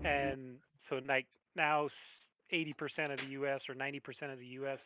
and so like now 80% of the U.S. or 90% of the U.S.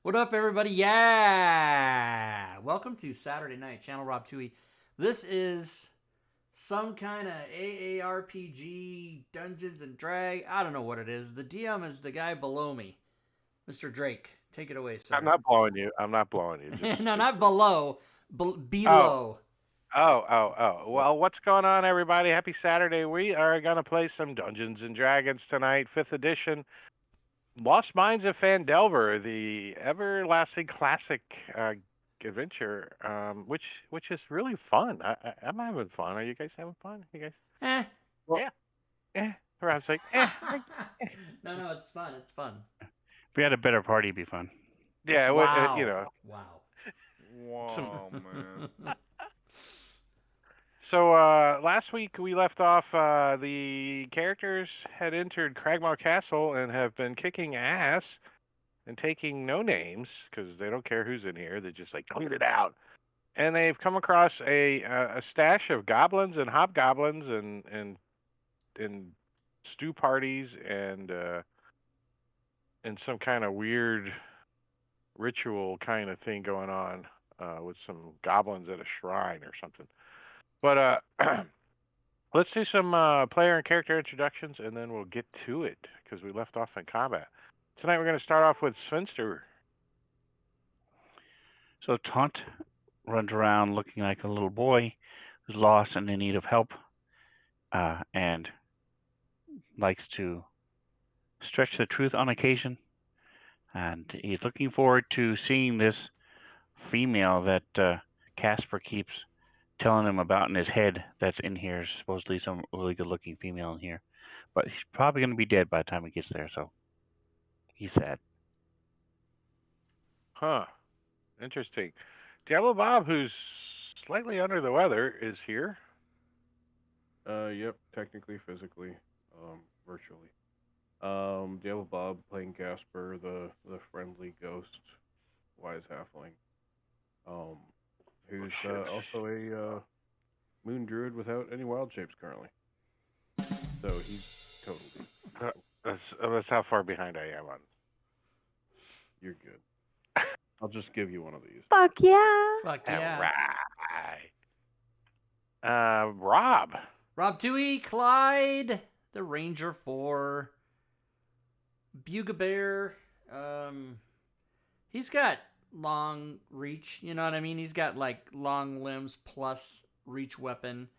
What up, everybody? Yeah! Welcome to Saturday Night Channel Rob Tui. This is some kind of AARPG Dungeons and Drag. I don't know what it is. The DM is the guy below me, Mr. Drake. Take it away, sir. I'm not blowing you. I'm not blowing you. No, not below. Oh, Below. Well, what's going on, everybody? Happy Saturday. We are going to play some Dungeons and Dragons tonight, 5th edition. Lost Mines of Phandelver, the everlasting classic adventure, which is really fun. I'm having fun. Are you guys having fun? You guys? Well, yeah. Around like, No, it's fun. It's fun. If we had a better party, it'd be fun. Yeah, wow. you know. Wow. Wow, man. So last week we left off. The characters had entered Quagmire Castle and have been kicking ass and taking no names because they don't care who's in here. They just like clean it out. And they've come across a stash of goblins and hobgoblins and stew parties and some kind of weird ritual kind of thing going on with some goblins at a shrine or something. But let's do some player and character introductions, and then we'll get to it because we left off in combat. Tonight we're going to start off with Svenster. So Taunt runs around looking like a little boy who's lost and in need of help, and likes to stretch the truth on occasion. And he's looking forward to seeing this female that Casper keeps telling him about in his head that's in here. Supposedly some really good-looking female in here. But he's probably going to be dead by the time he gets there, so he's sad. Huh. Interesting. Diablo Bob, who's slightly under the weather, is here. Yep, technically, physically, virtually. Diablo Bob playing Gasper, the friendly ghost, wise halfling. Who's also a moon druid without any wild shapes currently. So he's totally. That's how far behind I am on. You're good. I'll just give you one of these. Fuck yeah. Fuck yeah. All right. Rob Tui, Clyde, the Ranger 4, Bugabear. He's got long reach, you know what I mean? He's got like long limbs plus reach weapon.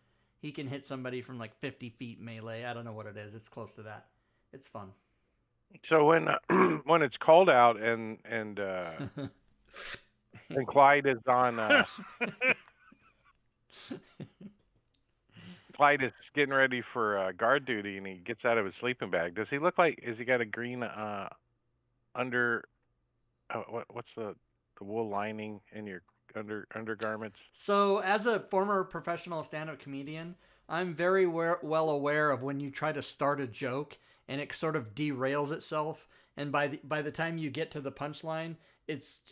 He can hit somebody from like 50 feet melee. I don't know what it is. It's close to that. It's fun. So when it's cold out and Clyde is on Clyde is getting ready for guard duty, and he gets out of his sleeping bag. Does he look like? Has he got a green under? What's the wool lining in your undergarments? So, as a former professional stand-up comedian, I'm very well aware of when you try to start a joke and it sort of derails itself, and by the time you get to the punchline,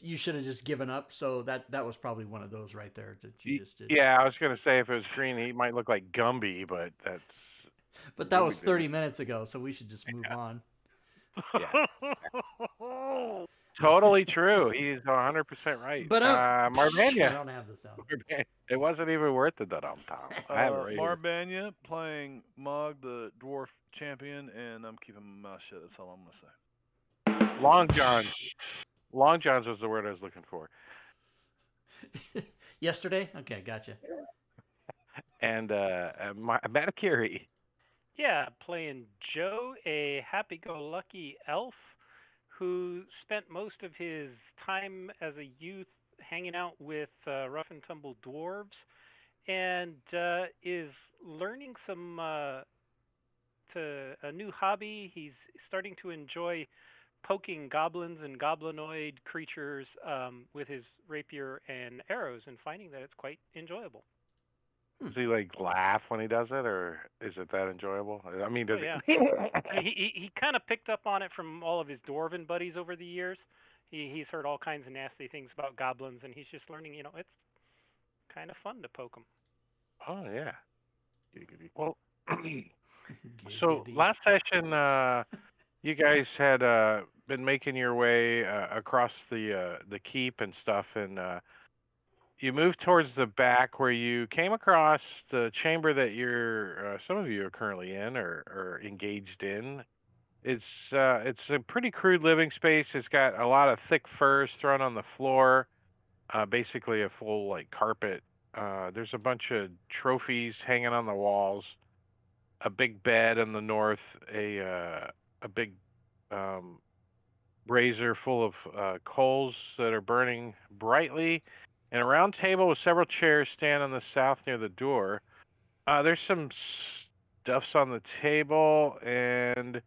you should have just given up. So that was probably one of those right there that you just did. Yeah, I was gonna say if it was green, he might look like Gumby, but that's. But that was Gumby 30 minutes ago, so we should just move on. Yeah. Totally true. He's 100% right. But I Marbania. don't have the sound. It wasn't even worth the dum tom. I have it right here. Marbania playing Mog, the dwarf champion, and I'm keeping my mouth shut. That's all I'm gonna say. Long Johns. Long Johns was the word I was looking for. Yesterday? Okay, gotcha. And Matakiri. Yeah, playing Joe, a happy-go-lucky elf who spent most of his time as a youth hanging out with rough and tumble dwarves, and is learning a new hobby. He's starting to enjoy poking goblins and goblinoid creatures with his rapier and arrows, and finding that it's quite enjoyable. Does he like laugh when he does it, or is it that enjoyable? I mean, does yeah. He kind of picked up on it from all of his dwarven buddies over the years. He's heard all kinds of nasty things about goblins, and he's just learning. It's kind of fun to poke them. Oh yeah. Well, so last session, you guys had been making your way across the keep and stuff, and you moved towards the back where you came across the chamber that some of you are currently in or engaged in. It's a pretty crude living space. It's got a lot of thick furs thrown on the floor, basically a full like carpet. There's a bunch of trophies hanging on the walls, a big bed in the north, a big brazier full of coals that are burning brightly, and a round table with several chairs stand on the south near the door. There's some stuffs on the table, and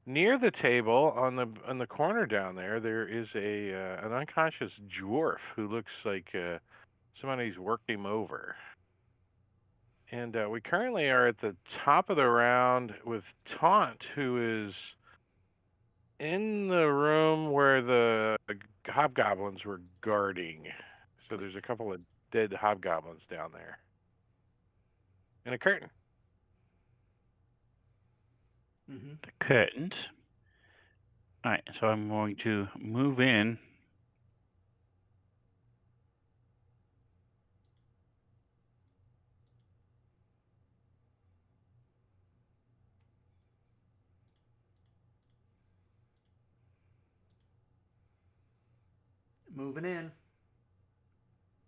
near the table on the corner down there, there is an unconscious dwarf who looks like somebody's worked him over. And we currently are at the top of the round with Taunt, who is in the room where the hobgoblins were guarding. So there's a couple of dead hobgoblins down there. And a curtain. Mm-hmm. The curtains. All right, so I'm going to move in. Moving in.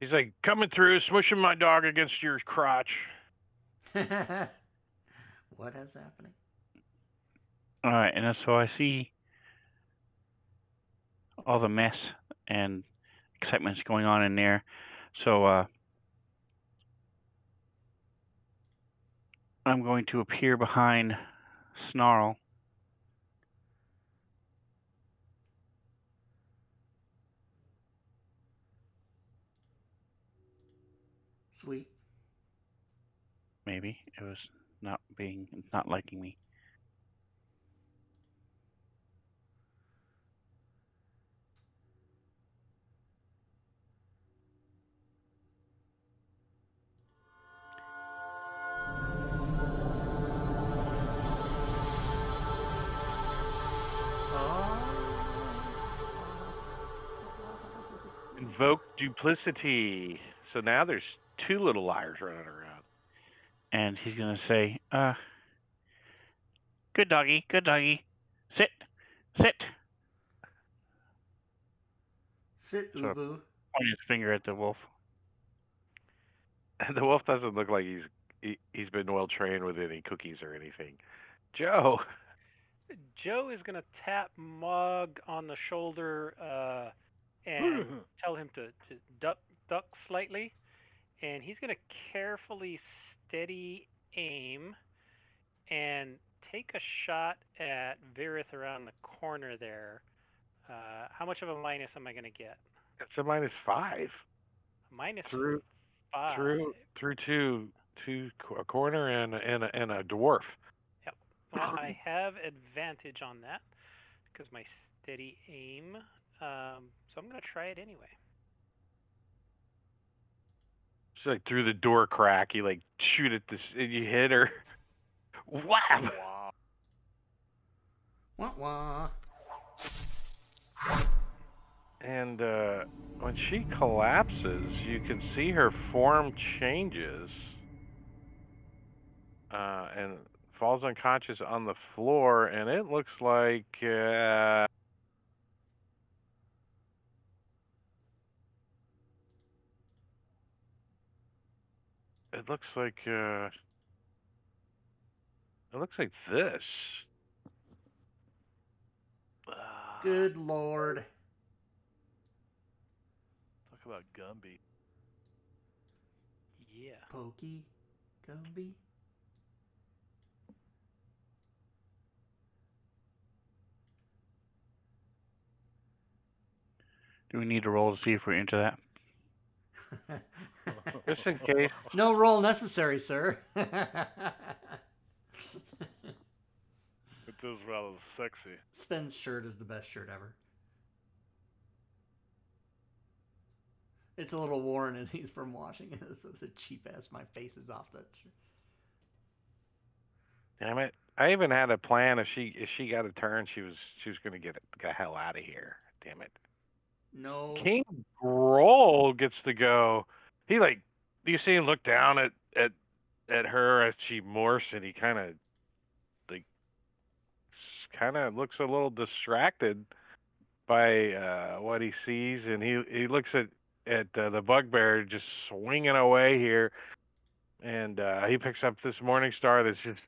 He's like, coming through, smushing my dog against your crotch. What is happening? All right, and so I see all the mess and excitement that's going on in there. So I'm going to appear behind Snarl. Sweet. Maybe it was not liking me. Invoke duplicity. So now there's two little liars running around. And he's going to say, good doggy, sit. Sit, So- Ubu. Point his finger at the wolf. And the wolf doesn't look like he's been well trained with any cookies or anything. Joe. Joe is going to tap Mog on the shoulder and tell him to duck slightly. And he's going to carefully steady aim and take a shot at Virith around the corner there. How much of a minus am I going to get? It's a -5. minus Through 5. through a corner and a dwarf. Yep. Well, I have advantage on that because my steady aim. So I'm going to try it anyway. It's like through the door crack, you like shoot at this, and you hit her. Wow! Wow. Wah, wah. And when she collapses, you can see her form changes and falls unconscious on the floor. And it looks like it looks like this. Good Lord. Talk about Gumby. Yeah. Pokey Gumby. Do we need to roll to see if we're into that? Just in case. No roll necessary, sir. It is rather sexy. Sven's shirt is the best shirt ever. It's a little worn and he's from washing it, so it's a cheap ass. My face is off that shirt. Damn it! I even had a plan. If she got a turn, she was going to get the hell out of here. Damn it! No. King Groll gets to go. He you see him look down at her as she morphs, and he kind of looks a little distracted by what he sees, and he looks at the bugbear just swinging away here, and he picks up this morning star that's just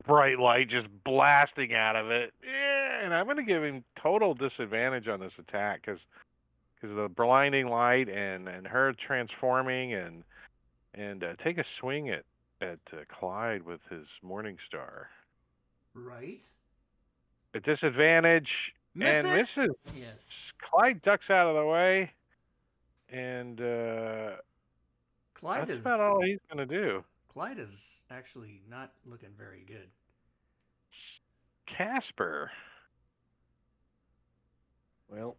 bright light just blasting out of it. Yeah, and I'm going to give him total disadvantage on this attack because of the blinding light and her transforming and take a swing at Clyde with his morning star. Right. At disadvantage and misses. Yes. Clyde ducks out of the way, and Clyde that's is about all he's going to do. Clyde is actually not looking very good. Casper. Well,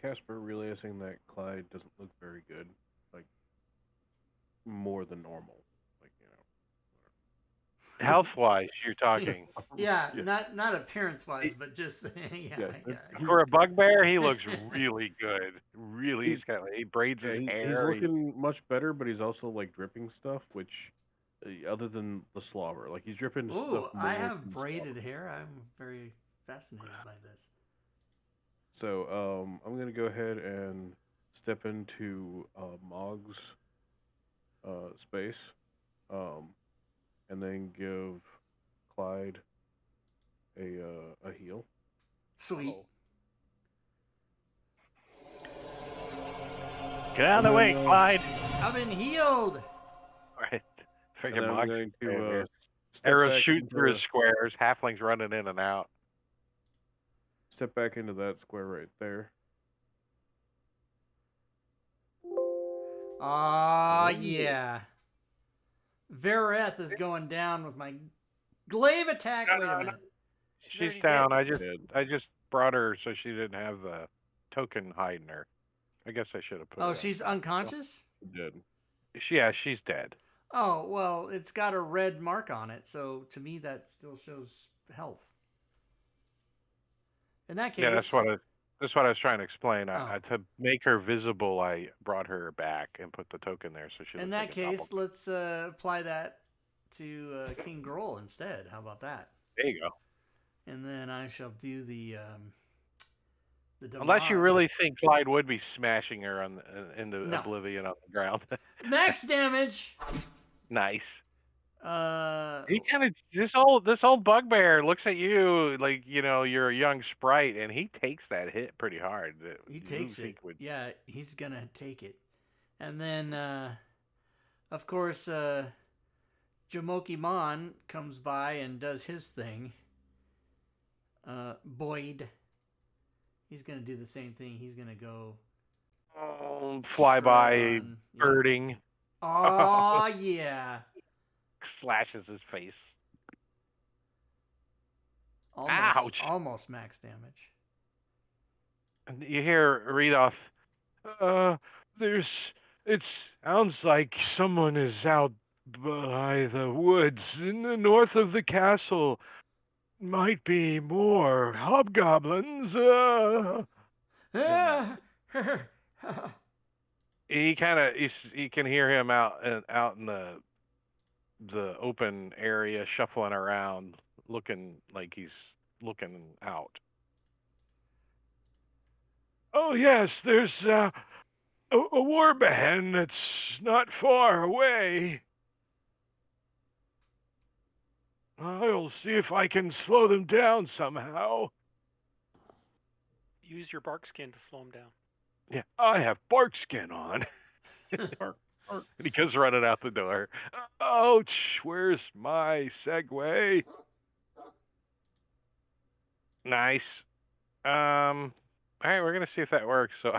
Casper realizing that Clyde doesn't look very good, like more than normal, like Health-wise, you're talking. Yeah, Yeah. not appearance-wise, but just yeah. For a bugbear, he looks really good. Really, he's got he braids his he's hair. looking much better, but he's also like dripping stuff, which other than the slobber, like he's dripping. Ooh, stuff more I have than braided slobber. hair. I'm very fascinated by this. So I'm gonna go ahead and step into Mog's space, and then give Clyde a heal. Sweet. Get out of the way, Clyde. I've been healed. Right. And Freaking then I'm Mox. going to step Arrows back shooting into through his squares. Halflings running in and out. Step back into that square right there. Ah, yeah. Vereth is going down with my glaive attack. Wait a minute. She's already down. dead. I just brought her so she didn't have the token hiding her. I guess I should have put. Oh, it she's unconscious? Dead. Yeah, she's dead. Oh, well, it's got a red mark on it, so to me that still shows health. In that case, Yeah, that's what I was trying to explain. Oh. To make her visible, I brought her back and put the token there so she. in that case, let's apply that to King Groll instead. How about that? There you go. And then I shall do the Unless you damage. really think Clyde would be smashing her into No. oblivion on the ground. Max damage. Nice. He kind of this old bugbear looks at you like you're a young sprite, and he takes that hit pretty hard. He takes it. Yeah, he's gonna take it. And then, of course, Jamoki Mon comes by and does his thing. Boyd, he's gonna do the same thing. He's gonna go fly by, Sure. birding, Oh, yeah. slashes his face. Almost, Ouch! almost max damage. And you hear Rudolph, it sounds like someone is out by the woods in the north of the castle. Might be more hobgoblins. He you can hear him out in the open area, shuffling around, looking like he's looking out. Oh yes, there's a warband that's not far away. I'll see if I can slow them down somehow. Use your bark skin to slow him down. Yeah, I have bark skin on. And he goes running out the door. Ouch! Where's my Segway? Nice. All right, we're gonna see if that works. So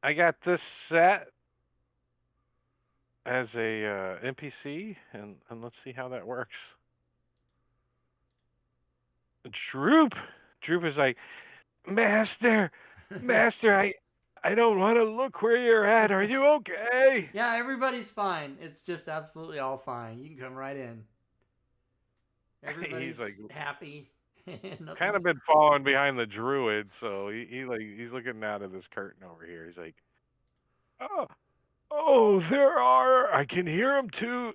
I got this set as a NPC, and let's see how that works. Droop is like, Master, I don't want to look where you're at. Are you okay? Yeah, everybody's fine. It's just absolutely all fine. You can come right in. Everybody's happy. Kind of been following behind the druid, so he's looking out of this curtain over here. He's like, oh, there are. I can hear him too,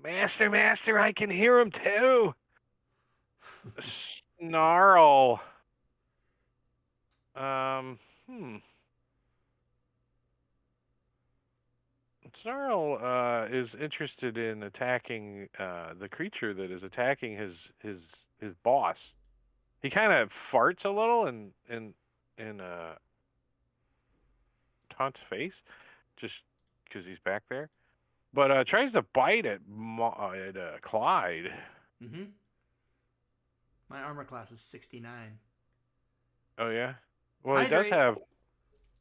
Master. I can hear him too. Snarl. Snarl is interested in attacking the creature that is attacking his boss. He kind of farts a little in Taunt's face, just because he's back there. But tries to bite at Clyde. Mm-hmm. My armor class is 69. Oh, yeah? Well, Hydrate. He does have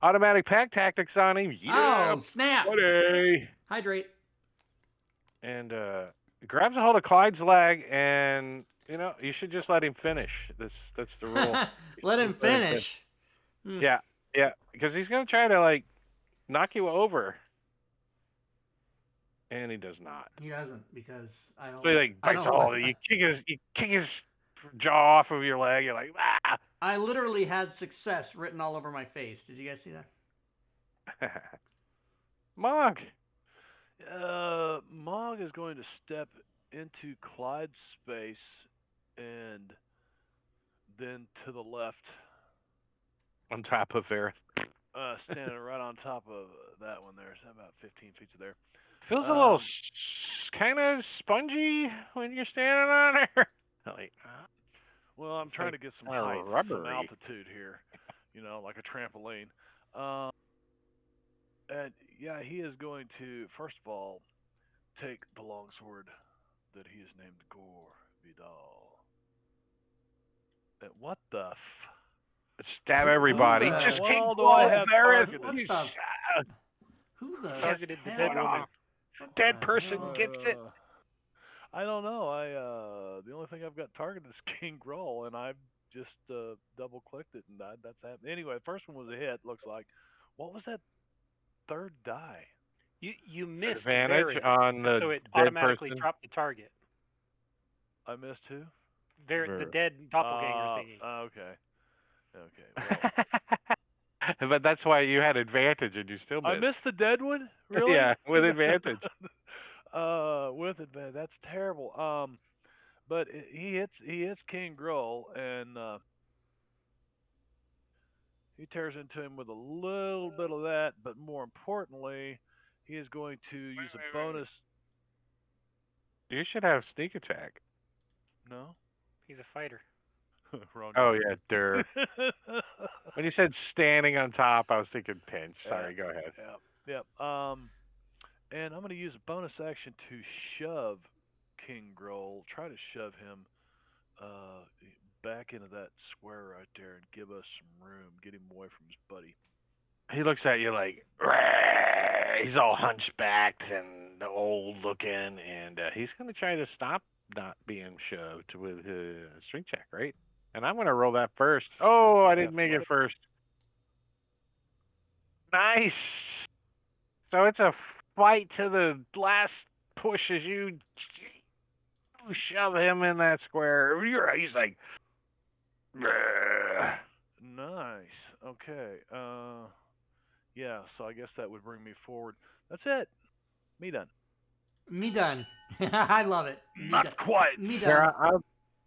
automatic pack tactics on him. Yeah, oh, snap! buddy. Hydrate. And grabs a hold of Clyde's leg, and, you should just let him finish. That's the rule. Let him finish. Yeah, because he's going to try to, knock you over. And he does not. He doesn't, because I don't. So he bites a hold. You kick his jaw off of your leg. You're like, ah! I literally had success written all over my face. Did you guys see that? Mog. Mog is going to step into Clyde's space and then to the left. On top of Vareth. Standing right on top of that one there. So about 15 feet to there. Feels a little kind of spongy when you're standing on there. Well, I'm trying to get some height, some altitude here, like a trampoline. And yeah, he is going to, first of all, take the longsword that he has named Gore Vidal. And what the Stab everybody. Just keep do I have targeted? Who the targeted the dead woman? Dead person gets it. I don't know. The only thing I've got targeted is King Groll, and I've just double clicked it, and that's happened. Anyway, the first one was a hit. Looks like. What was that third die? You missed advantage on the so it dead automatically person. dropped the target. I missed who? The dead doppelganger thingy. Okay. Well, but that's why you had advantage, and you still missed. I missed the dead one. Really? Yeah, with advantage. With advantage. That's terrible. But he hits King Groll, and he tears into him with a little bit of that. But more importantly, he is going to use a bonus. You should have sneak attack. No, he's a fighter. Wrong. Oh yeah, der. When you said standing on top, I was thinking pinch. Sorry, go ahead. Yep. And I'm going to use a bonus action to shove King Groll. Try to shove him back into that square right there and give us some room. Get him away from his buddy. he looks at you like, "Rah!" He's all hunchbacked and old looking, and he's going to try to stop not being shoved with a strength check, right? And I'm going to roll that first. Oh, I didn't make it first. Nice. So it's a fight to the last push as you shove him in that square. He's like, "Rah!" Nice. Okay. Yeah. So I guess that would bring me forward. That's it. Me done. Me done. I love it. Me Not done. quite. Me Here, done.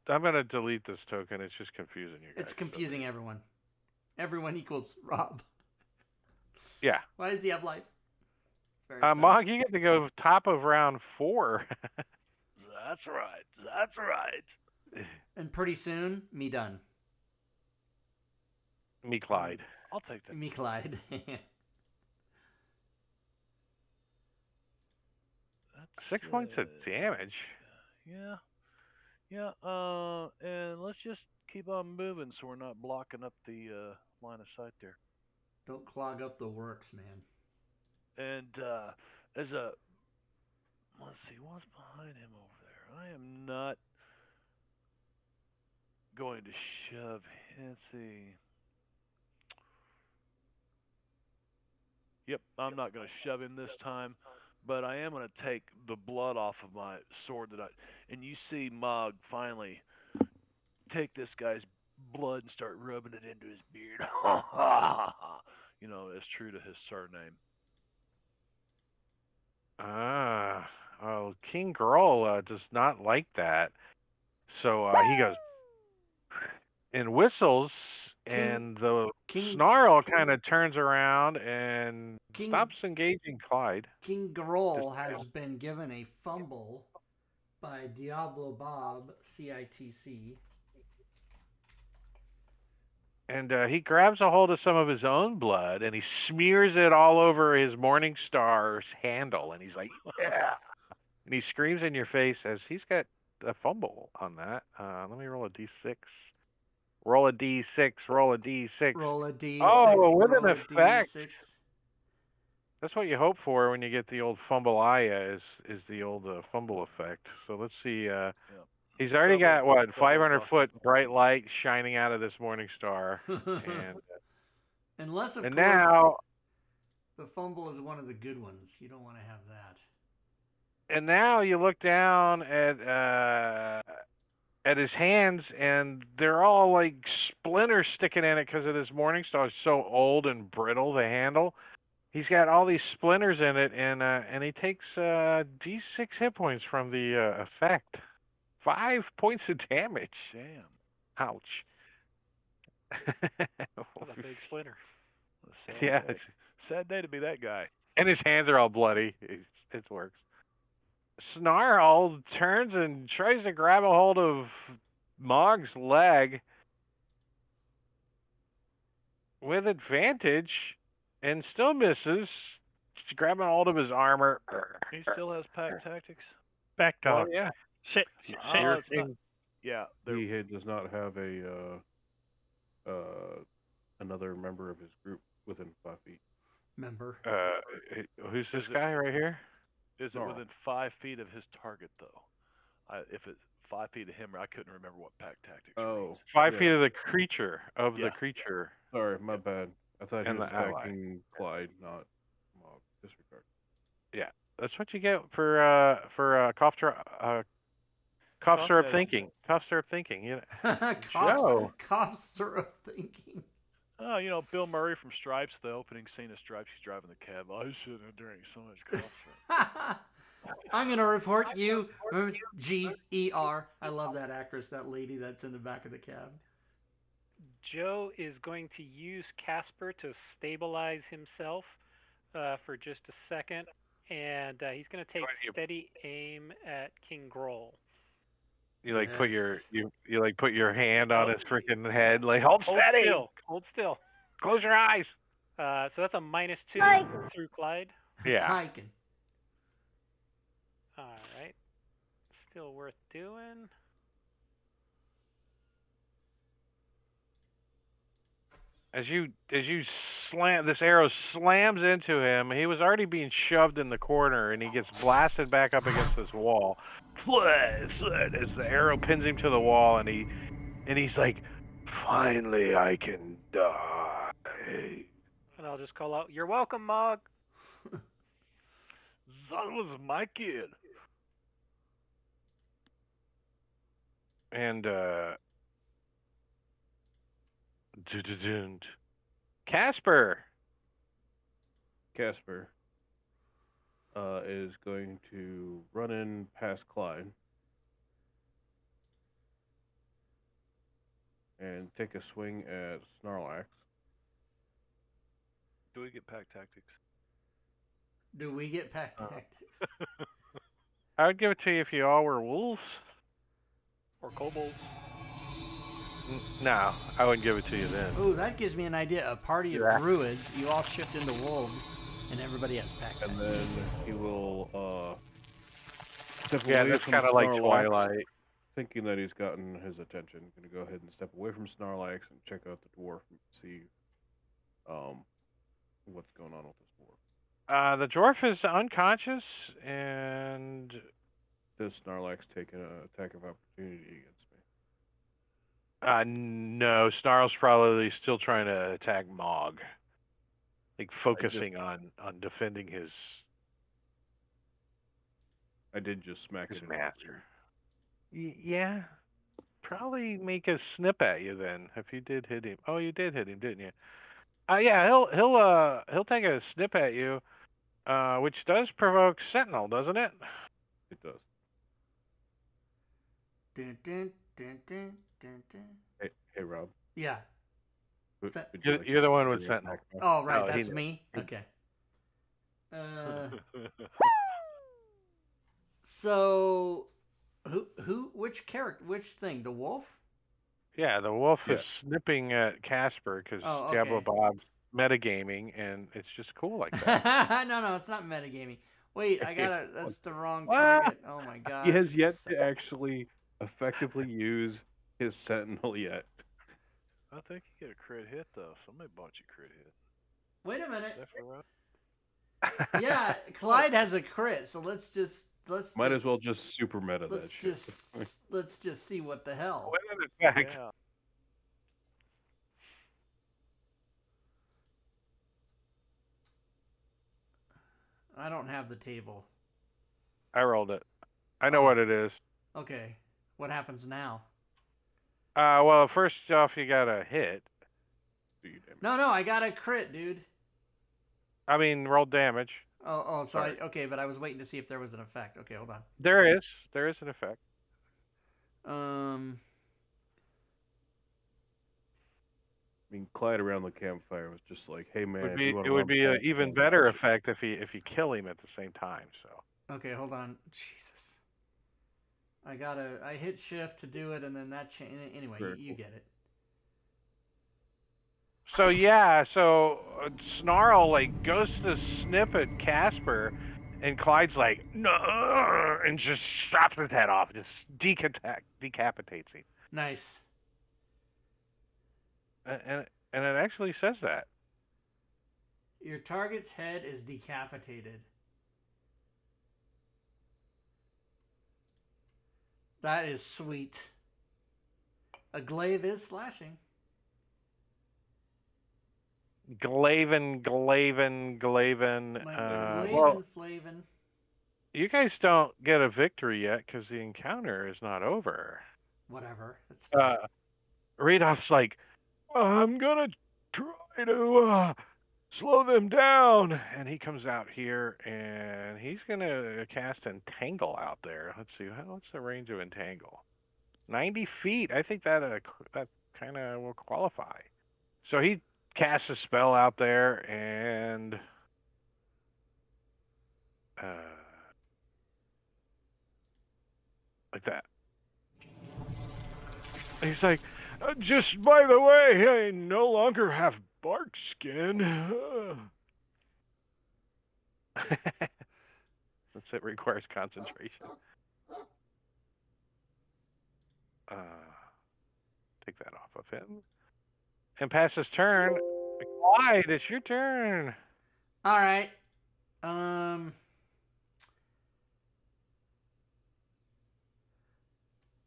I'm going to delete this token. It's just confusing you guys. It's confusing everyone. Everyone equals Rob. Yeah. Why does he have life? Very Mog, you get to go top of round 4. That's right. That's right. And pretty soon, me done. Me, Clyde. I'll take that. Me Clyde. That's, 6 points of damage. Yeah. Yeah. And let's just keep on moving so we're not blocking up the line of sight there. Don't clog up the works, man. And let's see, what's behind him over there? I am not going to shove. Let's see. Yep, I'm not going to shove him this time, but I am going to take the blood off of my sword and you see Mog finally take this guy's blood and start rubbing it into his beard. You know, as true to his surname. Well, King Groll does not like that. So he goes and whistles, and the snarl kind of turns around and stops engaging Clyde. King Groll has been given a fumble by Diablo Bob, CITC. And he grabs a hold of some of his own blood, and he smears it all over his Morning Star's handle. And he's like, yeah. And he screams in your face as he's got a fumble on that. Let me roll a D6. Roll a D6. Roll a D6. Roll a D6. Oh, with an roll a effect. D6. That's what you hope for when you get the old fumble-aya is the old fumble effect. So let's see. He's already got, 500-foot bright light shining out of this Morning Star. And unless, of course, now, the fumble is one of the good ones. You don't want to have that. And now you look down at his hands, and they're all like splinters sticking in it because of this Morning Star. It's so old and brittle, the handle. He's got all these splinters in it, and he takes D6 hit points from the effect. 5 points of damage. Damn. Ouch. What a big splinter. Yeah. Sad day to be that guy. And his hands are all bloody. It works. Snarl turns and tries to grab a hold of Mog's leg with advantage and still misses. She's grabbing a hold of his armor. He still has pack tactics? Back dog. Yeah. Sit. Yeah. He does not have another member of his group within 5 feet. Member. Who's this guy right here? Is it within 5 feet of his target, though? If it's 5 feet of him, I couldn't remember what pack tactics. Oh, 5 feet of the creature. The creature. Sorry, my bad. I thought he And was the ally. attacking Clyde, not Mog. Disregard. Yeah, that's what you get for cough syrup thinking. Cough syrup thinking. You know. Cough syrup thinking. Oh, you know, Bill Murray from Stripes, the opening scene of Stripes, he's driving the cab. I shouldn't have drank so much cough syrup. I'm going to report you, G-E-R. I love that actress, that lady that's in the back of the cab. Joe is going to use Casper to stabilize himself for just a second, and he's going to take steady aim at King Groll. You like put your put your hand on his freaking head, like hold steady. Hold still. Close your eyes. So that's a -2 through Clyde. Yeah. Tyken. All right. Still worth doing. As you this arrow slams into him. He was already being shoved in the corner, and he gets blasted back up against this wall. As the arrow pins him to the wall, and he's like, "Finally, I can die." And I'll just call out, "You're welcome, Mog." That was my kid. And Casper is going to run in past Clyde and take a swing at Snarlax. Do we get pack tactics? Do we get pack tactics? I would give it to you if you all were wolves. Or kobolds? No, I wouldn't give it to you then. Ooh, that gives me an idea. A party of Yeah. druids. You all shift into wolves, and everybody has pack And tactics. then he will step Yeah, away that's from kind of like Snarlax, Twilight. thinking that he's gotten his attention. Going to go ahead and step away from Snarlax and check out the dwarf and see what's going on with this dwarf. The dwarf is unconscious, and Does Snarlax take an attack of opportunity against me? no, Snarl's probably still trying to attack Mog, like focusing on defending his I did just smack it in master. Yeah, probably make a snip at you then if you did hit him. Oh, you did hit him, didn't you? Yeah, he'll take a snip at you, which does provoke Sentinel, doesn't it? It does. Dun, dun, dun, dun, dun, dun. Hey, Rob. Yeah. Would Sen- you like You're the to one with do your Sentinel. attack now? Oh, right. Oh, he That's did. me. Okay. So, which character, which thing? The wolf? Yeah, the wolf Yeah. is snipping at Casper because Oh, okay. Diablo Bob's metagaming, and it's just cool like that. No, it's not metagaming. Wait, that's the wrong What? target. Oh my god. He has just a yet second. to actually effectively use his Sentinel yet. I think you get a crit hit, though. Somebody bought you crit hit. Wait a minute. Is that right? Yeah, Clyde has a crit, so let's Might as well just super meta that shit. let's just see what the hell. What an attack. Yeah. I don't have the table. I rolled it. I know Oh. what it is. Okay. What happens now? Well, first off, you got a hit. No, I got a crit, dude. I mean, roll damage. Oh, Sorry. okay, but I was waiting to see if there was an effect. Okay, hold on. There is an effect. I mean, Clyde around the campfire was just like, "Hey man, if you It wanna would run be an past even me, better I'll shoot effect if you kill him at the same time. So Okay, hold on. Jesus. I hit shift to do it, and then that anyway, Very you cool. get it. So yeah, Snarl like goes to snip at Casper, and Clyde's like no, and just chops his head off, just decapitates him, Nice. and it actually says that. Your target's head is decapitated. That is sweet. A glaive is slashing. Glaven. Like Well, Flavin. you guys don't get a victory yet because the encounter is not over. Whatever. It's fine. Radolph's like, I'm gonna try to slow them down, and he comes out here and he's gonna cast Entangle out there. Let's see, what's the range of Entangle? 90 feet. I think that kind of will qualify. So he casts a spell out there, and like that. He's like, just by the way, I no longer have bark skin. It requires concentration. Take that off of him. And pass his turn. Wide. It's your turn. All right.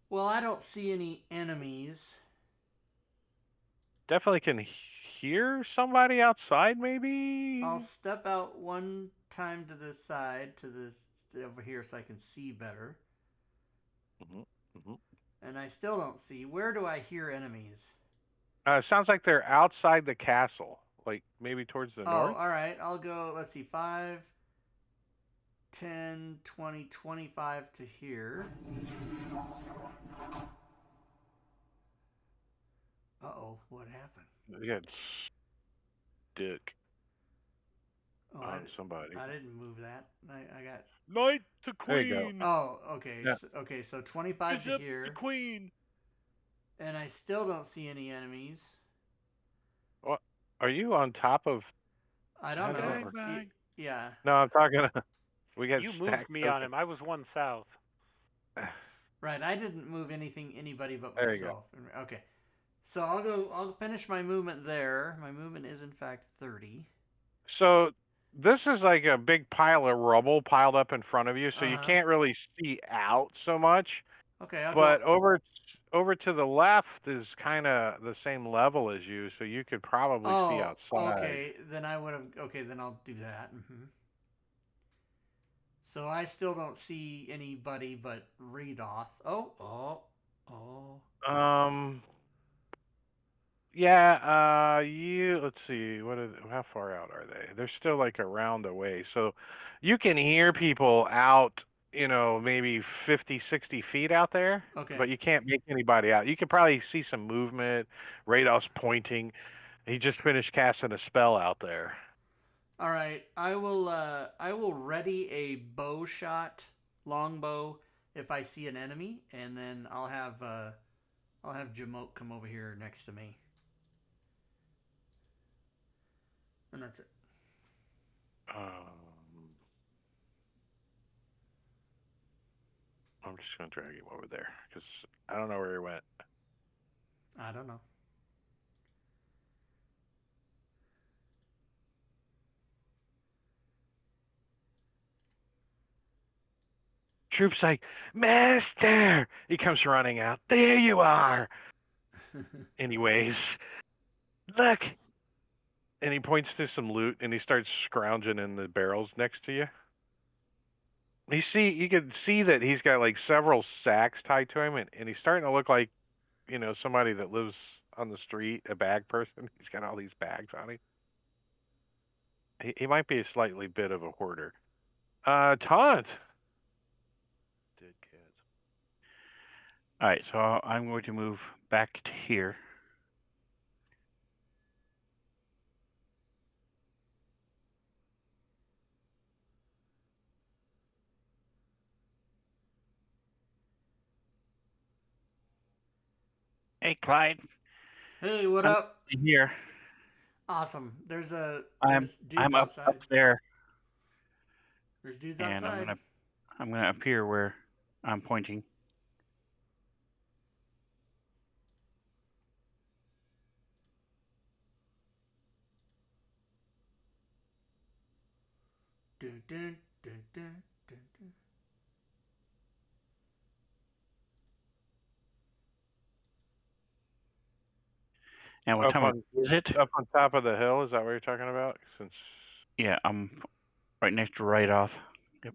Well, I don't see any enemies. Definitely can hear somebody outside, maybe? I'll step out one time to the side, to this over here, so I can see better. And I still don't see. Where do I hear enemies? Sounds like they're outside the castle, like maybe towards the north. All right. I'll go, let's see, 5, 10, 20, 25 to here. Uh-oh, what happened? You got stick Oh, on somebody. I didn't move that. I got... Knight to There you go. queen. Oh, okay. Yeah. So 25 to Bishop here. to queen. And I still don't see any enemies. What? Are you on top of? I don't know. Bang, bang. Yeah. No, I'm talking. We got You moved stacked me up. on him. I was one south. Right. I didn't move anybody but There you go. myself. Okay. So I'll finish my movement there. My movement is in fact 30. So this is like a big pile of rubble piled up in front of you, so you Uh-huh. can't really see out so much. Okay, But over to the left is kind of the same level as you, so you could probably see outside. Okay. Then I would have... Okay, then I'll do that. So I still don't see anybody but Redoth. Oh. Yeah, let's see, how far out are they? They're still like a round away. So you can hear people out, maybe 50, 60 feet out there, Okay. but you can't make anybody out. You can probably see some movement. Radolph's pointing. He just finished casting a spell out there. All right. I will ready a bow shot, longbow, if I see an enemy, and then I'll have Jamoke come over here next to me. And that's it. I'm just going to drag him over there because I don't know where he went. I don't know. Troop's like, Master! He comes running out. There you are! Anyways, look! And he points to some loot, and he starts scrounging in the barrels next to you. You can see that he's got like several sacks tied to him, and he's starting to look like, somebody that lives on the street, a bag person. He's got all these bags on him. He might be a slightly bit of a hoarder. Taunt! Dead cats. All right, so I'm going to move back to here. Hey, Clyde. Hey, what I'm up? Here. Awesome. There's dudes I'm up outside. there, There's dudes and outside. I'm gonna appear where I'm pointing. Dun, dun, dun, dun, dun, dun. And what time is it? Up on top of the hill, is that what you're talking about? Yeah, I'm right next to Radolph. Yep.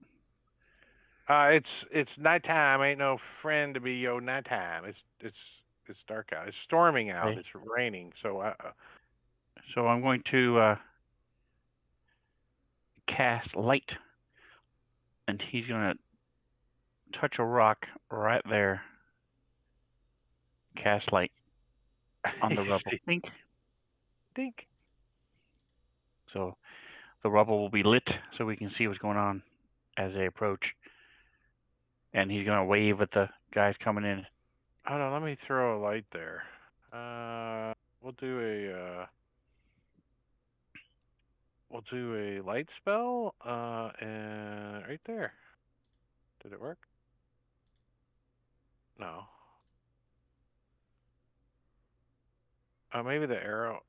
It's nighttime. Ain't no friend to be your nighttime. It's dark out. It's storming out. Okay. It's raining. So So I'm going to cast light, and he's gonna touch a rock right there. Cast light on the rubble. Think. So the rubble will be lit, so we can see what's going on as they approach. And he's gonna wave at the guys coming in. Hold on, let me throw a light there. We'll do a light spell. And right there. Did it work? No. Maybe the arrow.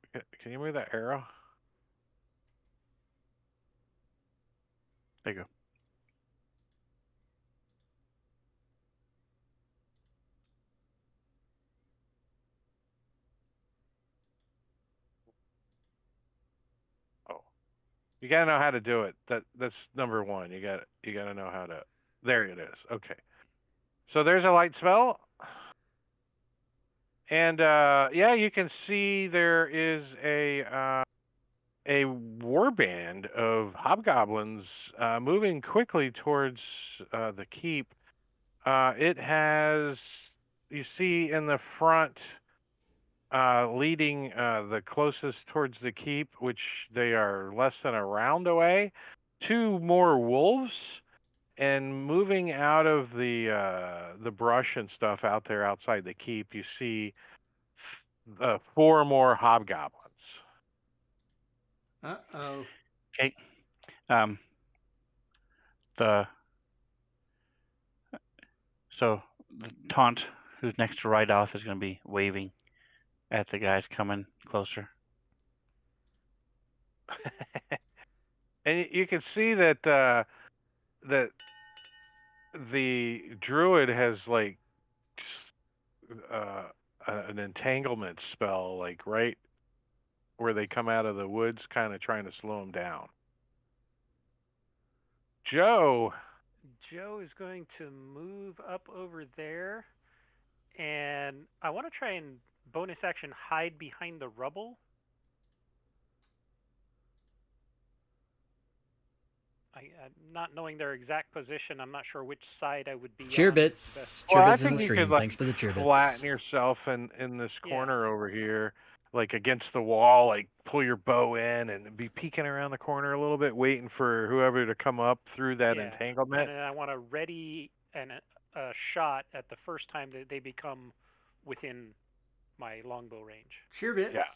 Can you move that arrow? There you go. Oh, you gotta know how to do it. That's number one. You gotta know how to. There it is. Okay. So there's a light spell, and yeah, you can see there is a warband of hobgoblins moving quickly towards the keep. It has, you see in the front, leading the closest towards the keep, which they are less than a round away, 2 more wolves, and moving out of the brush and stuff out there outside the keep, you see 4 more hobgoblins. Uh-oh. Okay. So the taunt, who's next to Rydoth, is going to be waving at the guys coming closer. And you can see that that the druid has like an entanglement spell, like right where they come out of the woods, kind of trying to slow them down. Joe Joe is going to move up over there, and I want to try and bonus action hide behind the rubble. Not knowing their exact position, I'm not sure which side I would be Cheer on. bits. Well, Cheer I bits in think the you stream. could, like, Thanks for the cheer bits. flatten yourself in this Yeah. corner over here, like against the wall, like pull your bow in and be peeking around the corner a little bit, waiting for whoever to come up through that Yeah. entanglement. And then I want to ready a shot at the first time that they become within my longbow range. Cheer bits. Yeah,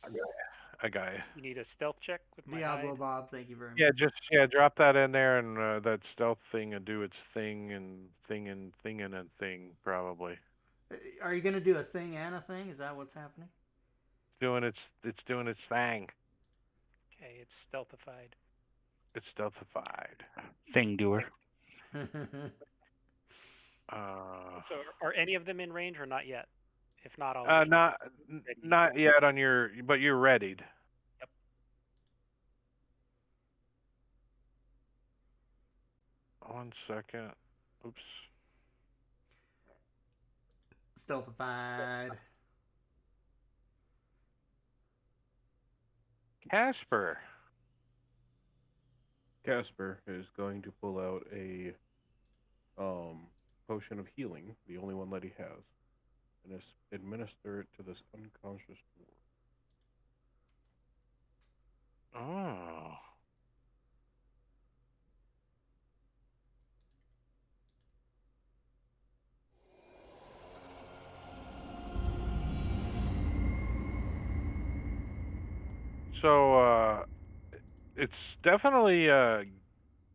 I got you. You need a stealth check with my Diablo hide. Bob, thank you very much. Yeah, just drop that in there, and that stealth thing and do its thing and thing probably. Are you going to do a thing and a thing? Is that what's happening? It's doing its thing. Okay, it's stealthified. It's stealthified. Thing doer. So are any of them in range or not yet? If not, I'll not yet on your, but you're readied. Yep. One second. Oops. Stealthified. Casper is going to pull out a potion of healing, the only one that he has, and administer it to this unconscious dwarf. Oh. So it's definitely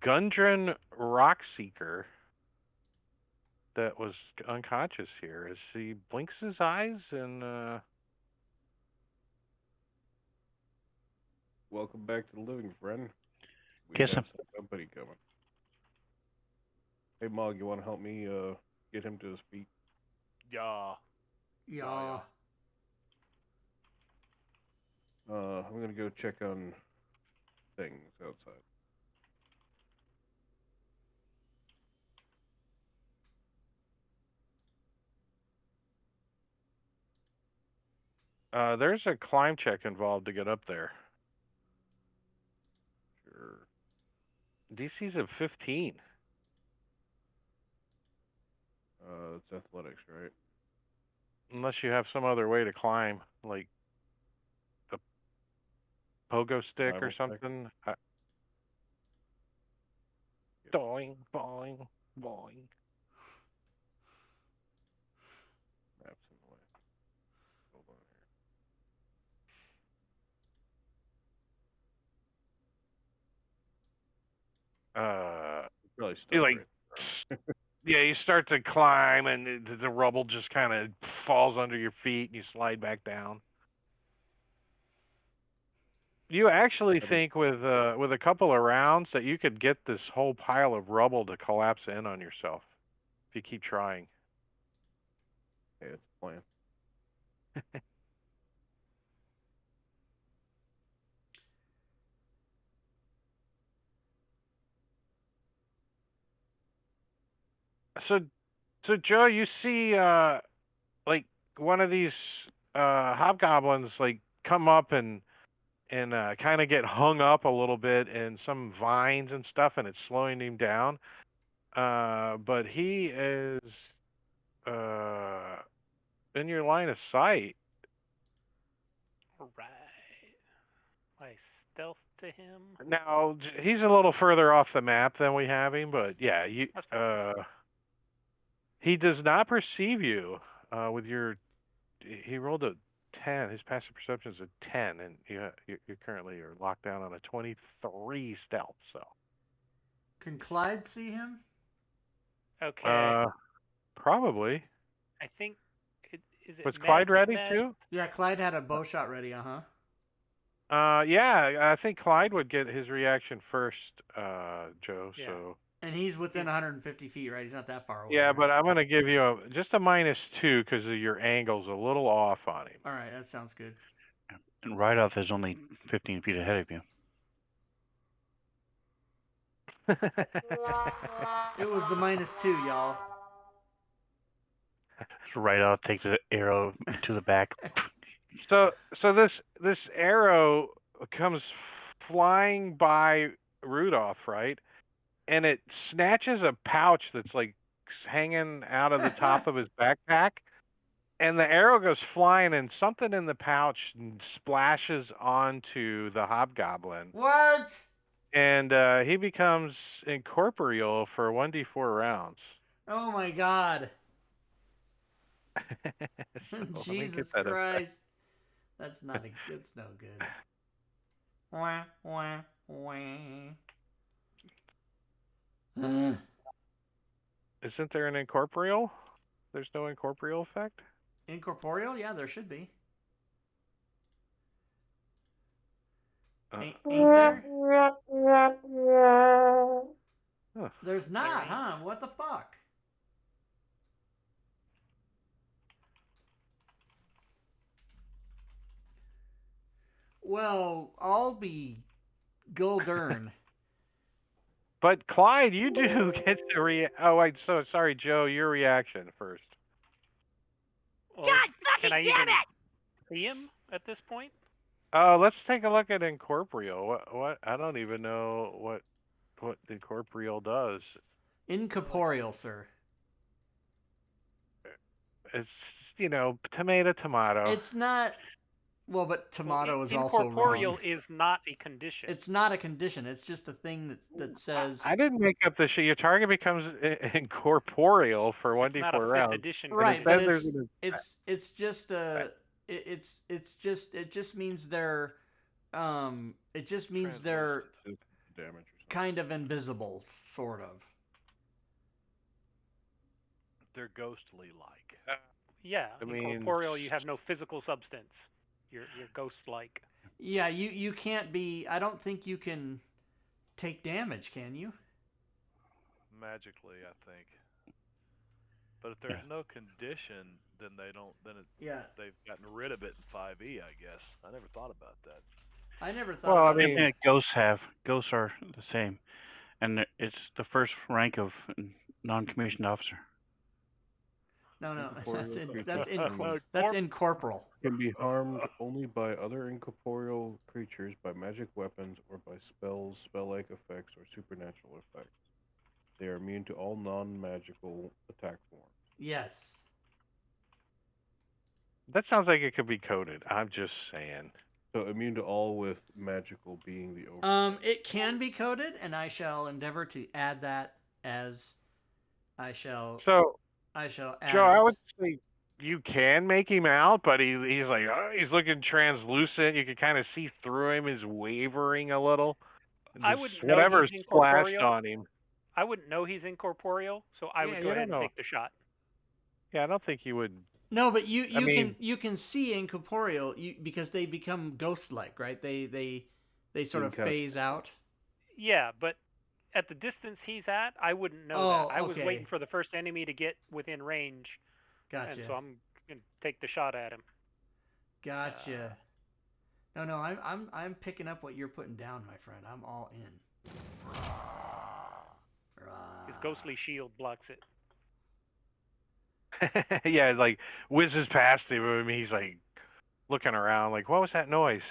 Gundren Rockseeker that was unconscious here, as he blinks his eyes and Welcome back to the living, friend. We Kiss got him. some company coming. Hey, Mog, you want to help me get him to his feet? Yeah. Yeah. I'm going to go check on things outside. there's a climb check involved to get up there. Sure. DC's of 15. It's athletics, right? Unless you have some other way to climb, like the pogo stick or Survival check? something. Boing, boing, boing. Maps in the way. Hold on Probably You stop like, right. yeah, you start to climb, and the rubble just kind of falls under your feet, and you slide back down. You actually think with a couple of rounds that you could get this whole pile of rubble to collapse in on yourself if you keep trying. Okay, it's a plan. So Joe, you see like one of these hobgoblins like come up and kind of get hung up a little bit in some vines and stuff, and it's slowing him down. But he is in your line of sight. Right. I stealth to him. Now he's a little further off the map than we have him, but yeah, he does not perceive you with your. He rolled a 10. His passive perception is a 10, and you currently are locked down on a 23 stealth. So. Can Clyde see him? Okay. Probably. I think is it Was Clyde Med- ready Med- too? Yeah, Clyde had a bow shot ready. Yeah, I think Clyde would get his reaction first, Joe. Yeah. So. And he's within 150 feet, right? He's not that far away. Yeah, right? but I'm gonna give you just a -2 because your angle's a little off on him. All right, that sounds good. And right off is only 15 feet ahead of you. It was the -2, y'all. Right off takes an arrow to the back. So this arrow comes flying by Rudolph, right? And it snatches a pouch that's like hanging out of the top of his backpack, and the arrow goes flying, and something in the pouch splashes onto the hobgoblin. What? And he becomes incorporeal for 1d4 rounds. Oh my God! So Jesus Christ! That's not. It's no good. Wah wah wah. Isn't there an incorporeal? There's no incorporeal effect? Incorporeal? Yeah, there should be. Ain't there? Huh. There's not, huh? What the fuck? Well, I'll be Guldern. But Clyde, you do get to Oh wait, so sorry, Joe. Your reaction first. Well, God can I fucking damn even it! see him at this point? Let's take a look at incorporeal. What? I don't even know what incorporeal does. Incorporeal, sir. It's tomato. It's not. Well, but tomato is also wrong. Incorporeal is not a condition. It's not a condition. It's just a thing that says. I didn't make up the shit. Your target becomes incorporeal for 1d4 not a fifth rounds. edition. Right, but but it's just a. It just means they're. It just means they're damage. kind of invisible, sort of. They're ghostly like. Yeah, I mean- incorporeal. You have no physical substance. You're ghost-like. Yeah, you can't be. I don't think you can take damage, can you? Magically, I think. But if there's no condition, then they don't. Then they've gotten rid of it in 5e, I guess. I never thought about that. I never thought. Well, I about mean- that. Ghosts are the same, and it's the first rank of non-commissioned officer. No, Incorporeal that's incorporeal. can be harmed only by other incorporeal creatures, by magic weapons, or by spells, spell-like effects, or supernatural effects. They are immune to all non-magical attack forms. Yes. That sounds like it could be coded. I'm just saying. So immune to all with magical being the over. It can be coded, and I shall endeavor to add that as I shall. So, I shall add. Joe, it. I would say you can make him out, but he's like he's looking translucent. You can kind of see through him. He's wavering a little. I Just wouldn't know whatever's he's splashed incorporeal. on him. I wouldn't know he's incorporeal, so I would Yeah, go you ahead don't and know. take the shot. Yeah, I don't think you would. No, but I mean- you can see incorporeal because they become ghost-like, right? They They sort of phase out. Yeah, but at the distance he's at, I wouldn't know Oh, that. I was okay. waiting for the first enemy to get within range, and Gotcha. so I'm gonna take the shot at him. Gotcha. No, I'm picking up what you're putting down, my friend. I'm all in. His ghostly shield blocks it. Yeah, like whizzes past him. I mean, he's like looking around, like, what was that noise?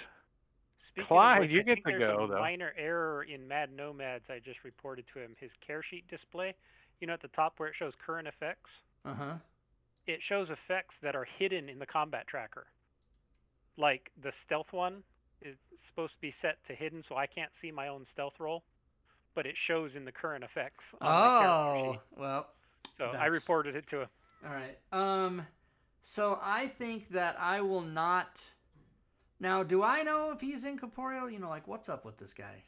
Speaking Clyde, of which, you I get think to there's go a though. minor error in Mad Nomads. I just reported to him. His care sheet display, you know, at the top where it shows current effects, it shows effects that are hidden in the combat tracker. Like the stealth one is supposed to be set to hidden, so I can't see my own stealth roll, but it shows in the current effects on my character sheet. Well. So I reported it to him. All right. So I think that I will not. Now, do I know if he's incorporeal? You know, like, what's up with this guy?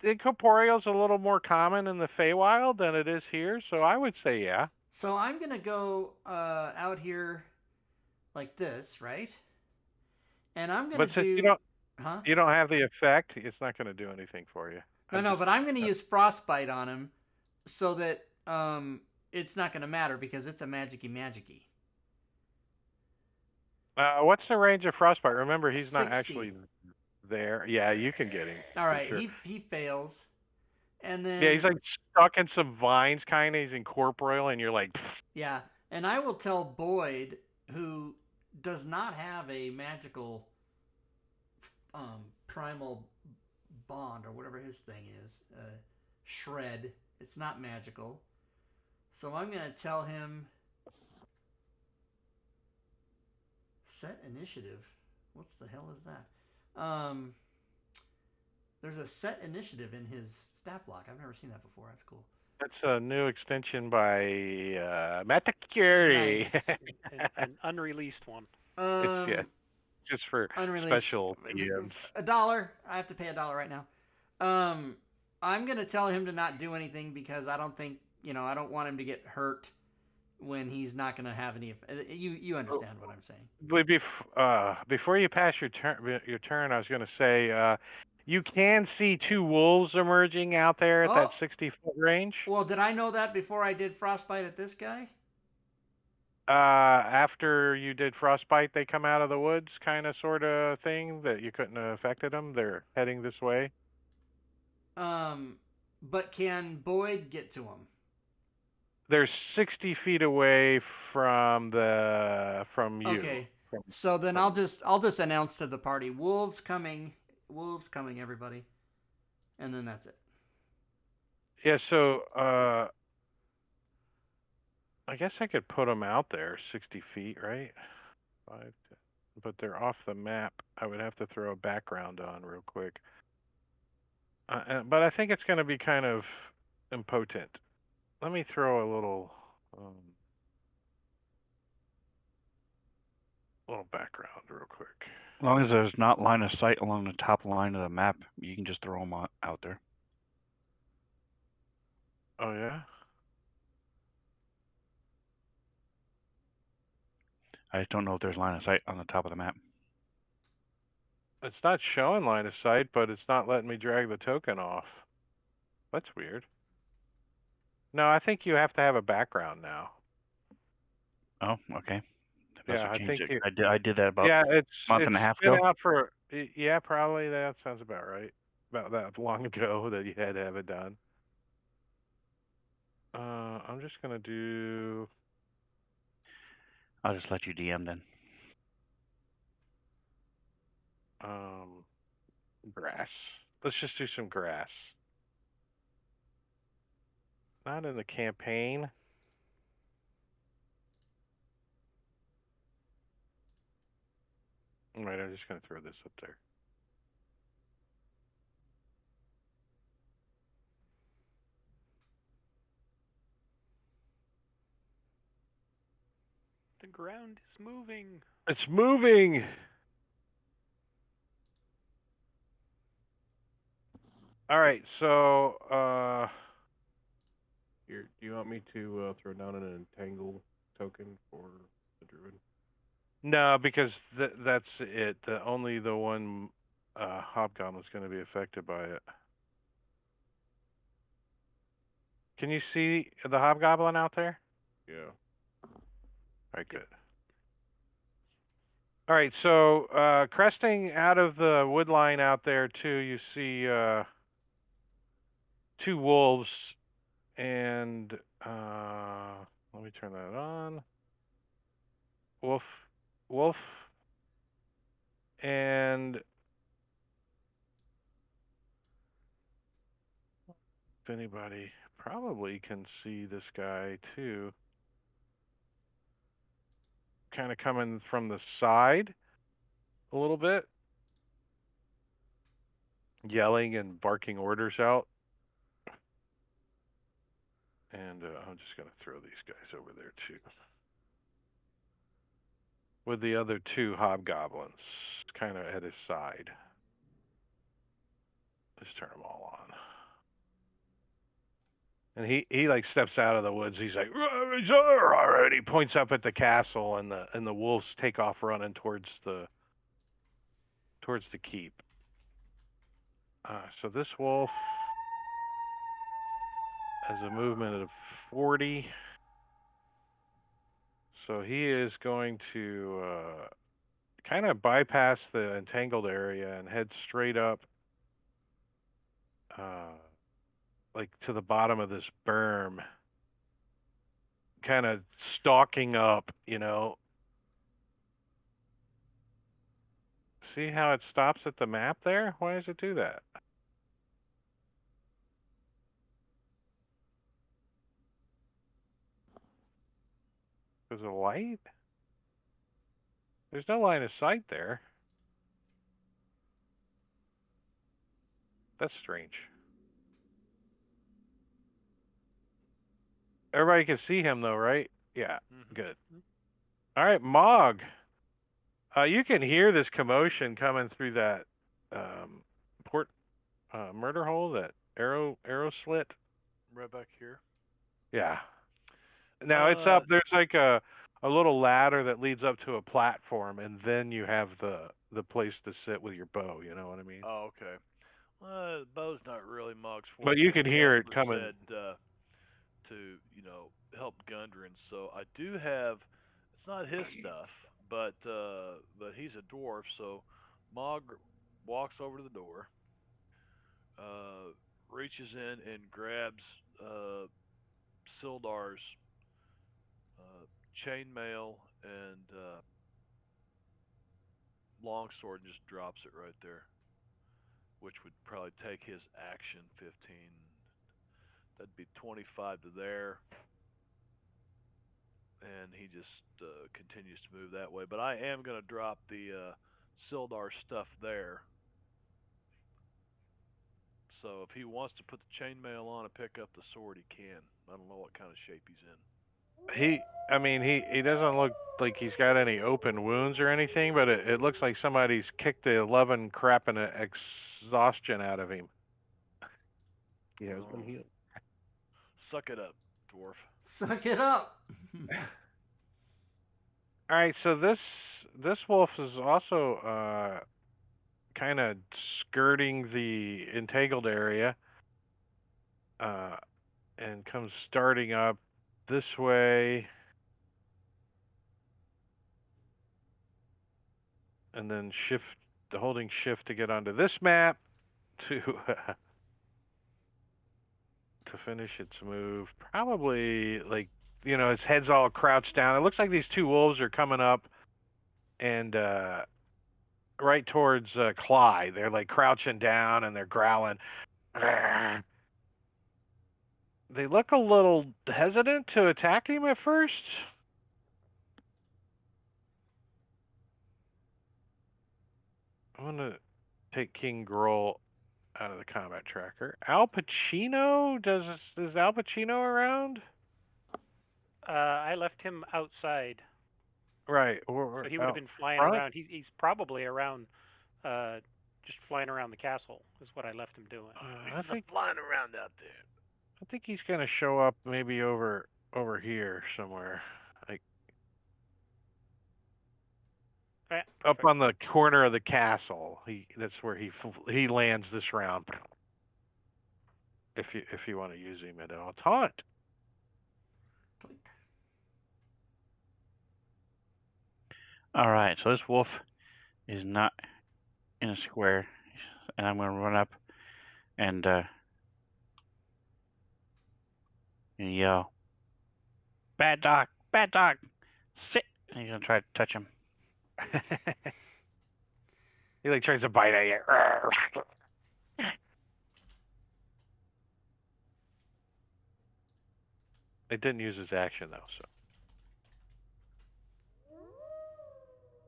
Incorporeal's a little more common in the Feywild than it is here, so I would say yeah. So I'm going to go out here like this, right? And I'm going to do... You don't have the effect, it's not going to do anything for you. No, but I'm going to use Frostbite on him so that it's not going to matter because it's a magicy. What's the range of Frostbite? Remember, he's 60. not actually there. Yeah, you can get him. All right, sure. he fails. And then... Yeah, he's like stuck in some vines, kind of. He's incorporeal, and you're like... Pfft. Yeah, and I will tell Boyd, who does not have a magical primal bond, or whatever his thing is, shred. It's not magical. So I'm going to tell him... Set initiative. What the hell is that? There's a set initiative in his stat block. I've never seen that before. That's cool. That's a new extension by Metacurity. Nice. An unreleased one. Yeah, just for special DMs. $1. I have to pay $1 right now. I'm going to tell him to not do anything because I don't think, I don't want him to get hurt when he's not going to have any. You understand what I'm saying. But before you pass your turn, I was going to say you can see two wolves emerging out there at that 60-foot range. Well, did I know that before I did Frostbite at this guy? After you did Frostbite, they come out of the woods, kind of, sort of thing, that you couldn't have affected them. They're heading this way. But can Boyd get to them? They're 60 feet away from you. Okay. So then I'll just announce to the party, wolves coming, everybody, and then that's it. Yeah. So I guess I could put them out there 60 feet, right? 5, 10. But they're off the map. I would have to throw a background on real quick. But I think it's going to be kind of impotent. Let me throw a little background real quick. As long as there's not line of sight along the top line of the map, you can just throw them out there. Oh, yeah? I just don't know if there's line of sight on the top of the map. It's not showing line of sight, but it's not letting me drag the token off. That's weird. No, I think you have to have a background now. Oh, okay. Yeah, I think I did that about a month and a half ago. Yeah, probably that sounds about right. About that long ago that you had to have it done. I'm just gonna do. I'll just let you DM then. Grass. Let's just do some grass. Not in the campaign. All right, I'm just going to throw this up there. The ground is moving. It's moving! All right, so do you want me to throw down an entangle token for the druid? No, because that's it. Only the one hobgoblin's going to be affected by it. Can you see the hobgoblin out there? Yeah. All right, good. All right, so cresting out of the wood line out there too, you see two wolves, and let me turn that on. Wolf, and if anybody probably can see this guy too, kind of coming from the side a little bit, yelling and barking orders out. And I'm just going to throw these guys over there too. With the other two hobgoblins kind of at his side. Just turn them all on. And he like steps out of the woods. He's like, alright. He points up at the castle, and the wolves take off running towards the keep. So this wolf has a movement of 40. So he is going to kind of bypass the entangled area and head straight up, like to the bottom of this berm, kind of stalking up, you know. See how it stops at the map there? Why does it do that? There's a light? There's no line of sight there. That's strange. Everybody can see him though, right? Yeah, good. All right, Mog. You can hear this commotion coming through that port murder hole, that arrow slit. Right back here. Yeah. Now it's up. There's like a little ladder that leads up to a platform, and then you have the place to sit with your bow. You know what I mean? Oh, okay. The bow's not really Mog's forte. But you can hear it coming. Said, to help Gundren, so I do have. It's not his stuff, but he's a dwarf, so Mog walks over to the door, reaches in and grabs Sildar's chainmail and longsword and just drops it right there, which would probably take his action 15. That'd be 25 to there. And he just continues to move that way. But I am going to drop the Sildar stuff there. So if he wants to put the chainmail on and pick up the sword, he can. I don't know what kind of shape he's in. He doesn't look like he's got any open wounds or anything, but it looks like somebody's kicked the 11 crap and exhaustion out of him. He has been healed. Suck it up, dwarf. Suck it up. All right, so this wolf is also kind of skirting the entangled area and comes starting up this way, and then holding shift to get onto this map to finish its move. Probably like, its head's all crouched down. It looks like these two wolves are coming up and right towards Clyde. They're like crouching down and they're growling. They look a little hesitant to attack him at first. I'm going to take King Groll out of the combat tracker. Al Pacino? Is Al Pacino around? I left him outside. Right. So he would have been flying around. He's probably around, just flying around the castle is what I left him doing. I think flying around out there. I think he's going to show up maybe over here somewhere. Like, Okay, Up perfect. on the corner of the castle. That's where he lands this round. If you want to use him at all, taunt. All right, so this wolf is not in a square, and I'm going to run up and yell, bad dog, sit. And he's going to try to touch him. He like tries to bite at you. It didn't use his action though, so.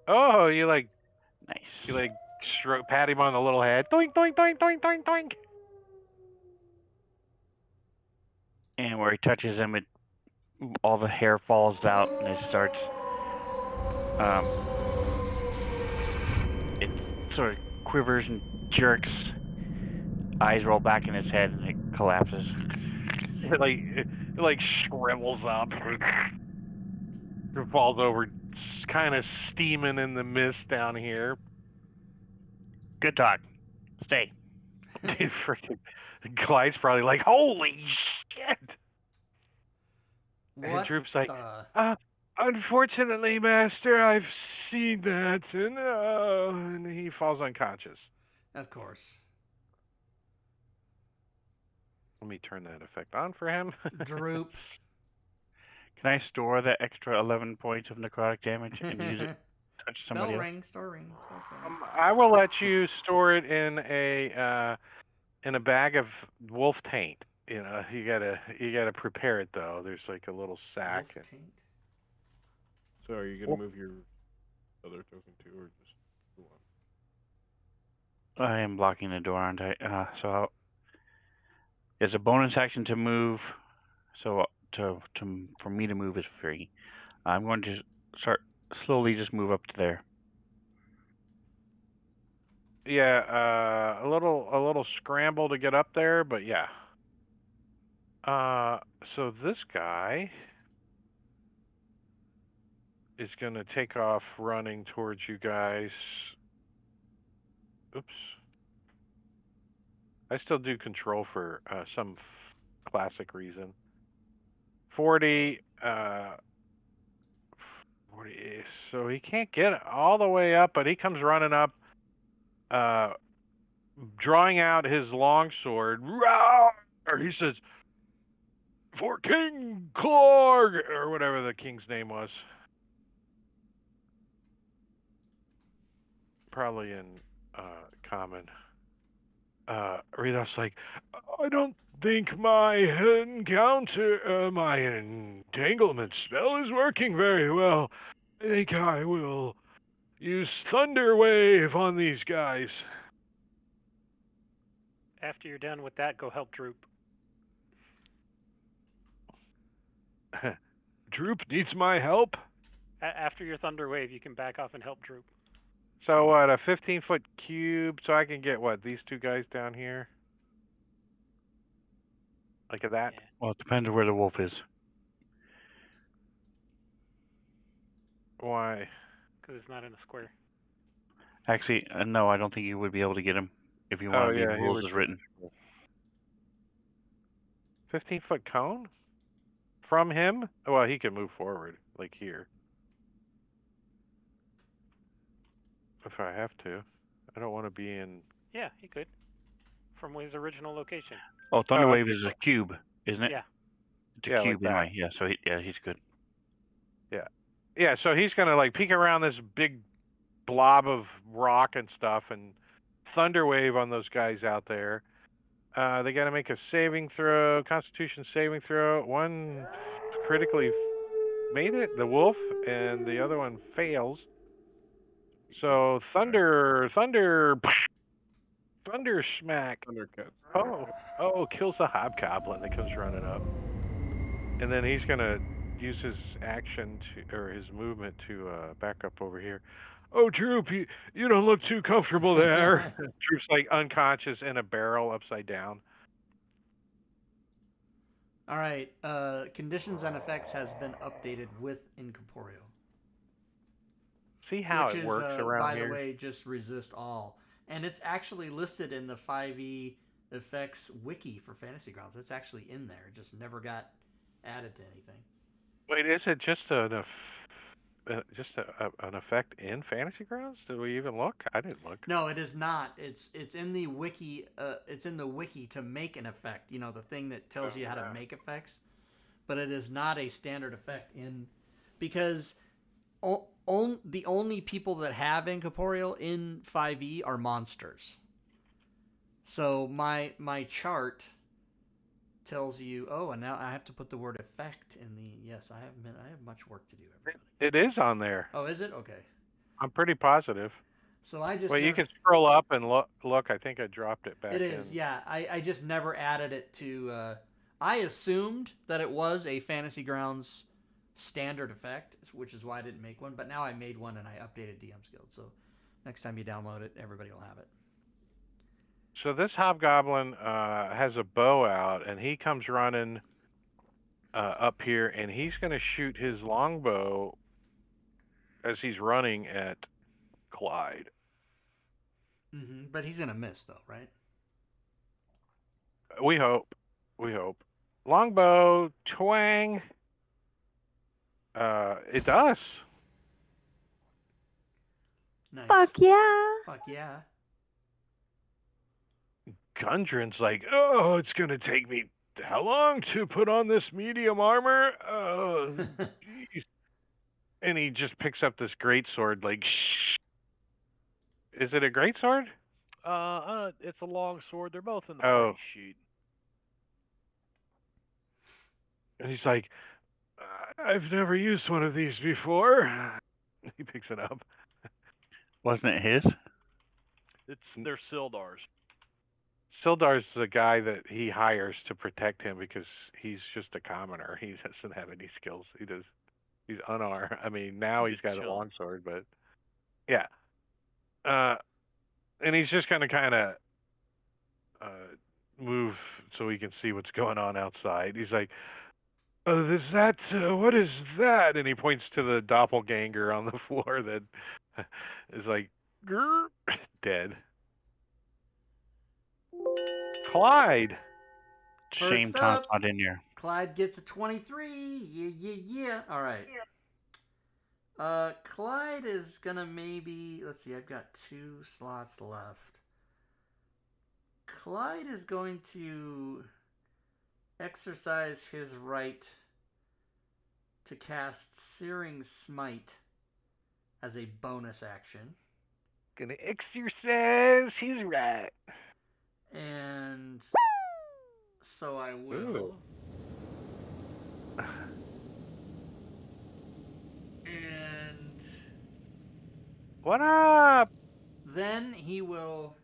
Oh, you like Nice. pat him on the little head. Doink, doink, doink, doink, doink, doink. And where he touches him, all the hair falls out, and it starts. It sort of quivers and jerks. Eyes roll back in its head, and it collapses. It like shrivels up. It falls over, kind of steaming in the mist down here. Good talk. Stay. Freaking Clyde's probably like, holy shit! What And Droop's like, the... unfortunately, Master, I've seen that, and he falls unconscious. Of course. Let me turn that effect on for him. Droop. Can I store that extra 11 points of necrotic damage and use it to touch Spell somebody else? ring, store ring, spell ring. I will let you store it in a bag of wolf taint. You know, you gotta prepare it though. There's like a little sack. Wolf taint. So are you going to move your other token too, or just the one? I am blocking the door, aren't I? So it's a bonus action to move. So for me to move is free. I'm going to start slowly just move up to there. Yeah, a little scramble to get up there, but yeah. So this guy is going to take off running towards you guys. Oops. I still do control for some classic reason. 40, 40, so he can't get all the way up, but he comes running up, drawing out his longsword. Roar! He says, for King Clark, or whatever the king's name was. Probably in common. Ritos like, I don't think my entanglement spell is working very well. I think I will use Thunder Wave on these guys. After you're done with that, go help Droop. Droop needs my help. After your Thunder Wave, you can back off and help Droop. So what, a 15-foot cube, so I can get, what, these two guys down here? Like that? Yeah. Well, it depends on where the wolf is. Why? Because it's not in a square. Actually, no, I don't think you would be able to get him if you want to leave he rules would as written. 15-foot cone? From him? Well, he can move forward, like here. If I have to. I don't want to be in... Yeah, he could. From his original location. Oh, Thunderwave is a cube, isn't it? Yeah. It's a Yeah, cube like that. anyway. Yeah, so he's good. Yeah, so he's going to like peek around this big blob of rock and stuff and Thunderwave on those guys out there. They got to make a saving throw, Constitution saving throw. One critically made it, the wolf, and the other one fails. So thunder smack. Thundercat. Oh, kills the hobgoblin that comes running up. And then he's going to use his action or his movement to back up over here. Oh, Droop, you don't look too comfortable there. Droop's like unconscious in a barrel upside down. All right. Conditions and effects has been updated with Incorporeal. See how which it is, works around by here. the way, just resist all. And it's actually listed in the 5e effects wiki for Fantasy Grounds. It's actually in there. It just never got added to anything. Wait, is it just an effect in Fantasy Grounds? Did we even look? I didn't look. No, it is not. It's in the wiki. It's in the wiki to make an effect. You know, the thing that tells you how to make effects. But it is not a standard effect because the only people that have incorporeal in 5e are monsters. So my chart tells you, and now I have to put the word effect in the. Yes, I have much work to do, everybody. It is on there. Oh, is it? Okay. I'm pretty positive. So I just. Well, you can scroll up and look. I think I dropped it back. It is, in. yeah. I just never added it to. I assumed that it was a Fantasy Grounds standard effect, which is why I didn't make one. But now I made one and I updated DM's Guild. So next time you download it, everybody will have it. So this hobgoblin has a bow out, and he comes running up here, and he's going to shoot his longbow as he's running at Clyde. Mm-hmm. But he's gonna miss, though, right? We hope. Longbow, twang. It does. Nice. Fuck yeah. Fuck yeah. Gundren's like, oh, it's going to take me how long to put on this medium armor? Oh, geez. And he just picks up this greatsword, like, shh. Is it a greatsword? It's a long sword. They're both in the Oh. price sheet. And he's like, I've never used one of these before. He picks it up. Wasn't it his? They're Sildar's. Sildar's the guy that he hires to protect him because he's just a commoner. He doesn't have any skills. He's unarmed. I mean, now he's got a longsword, but yeah. And he's just gonna kind of move so he can see what's going on outside. He's like, is that what is that? And he points to the doppelganger on the floor that is like, grr, dead. Clyde. Shame First Tom's up, not in here. Clyde gets a 23. Yeah. All right. Clyde is gonna maybe. Let's see. I've got 2 slots left. Clyde is going to exercise his right to cast Searing Smite as a bonus action. Gonna exercise his right. And so I will. Ooh. And What up? then he will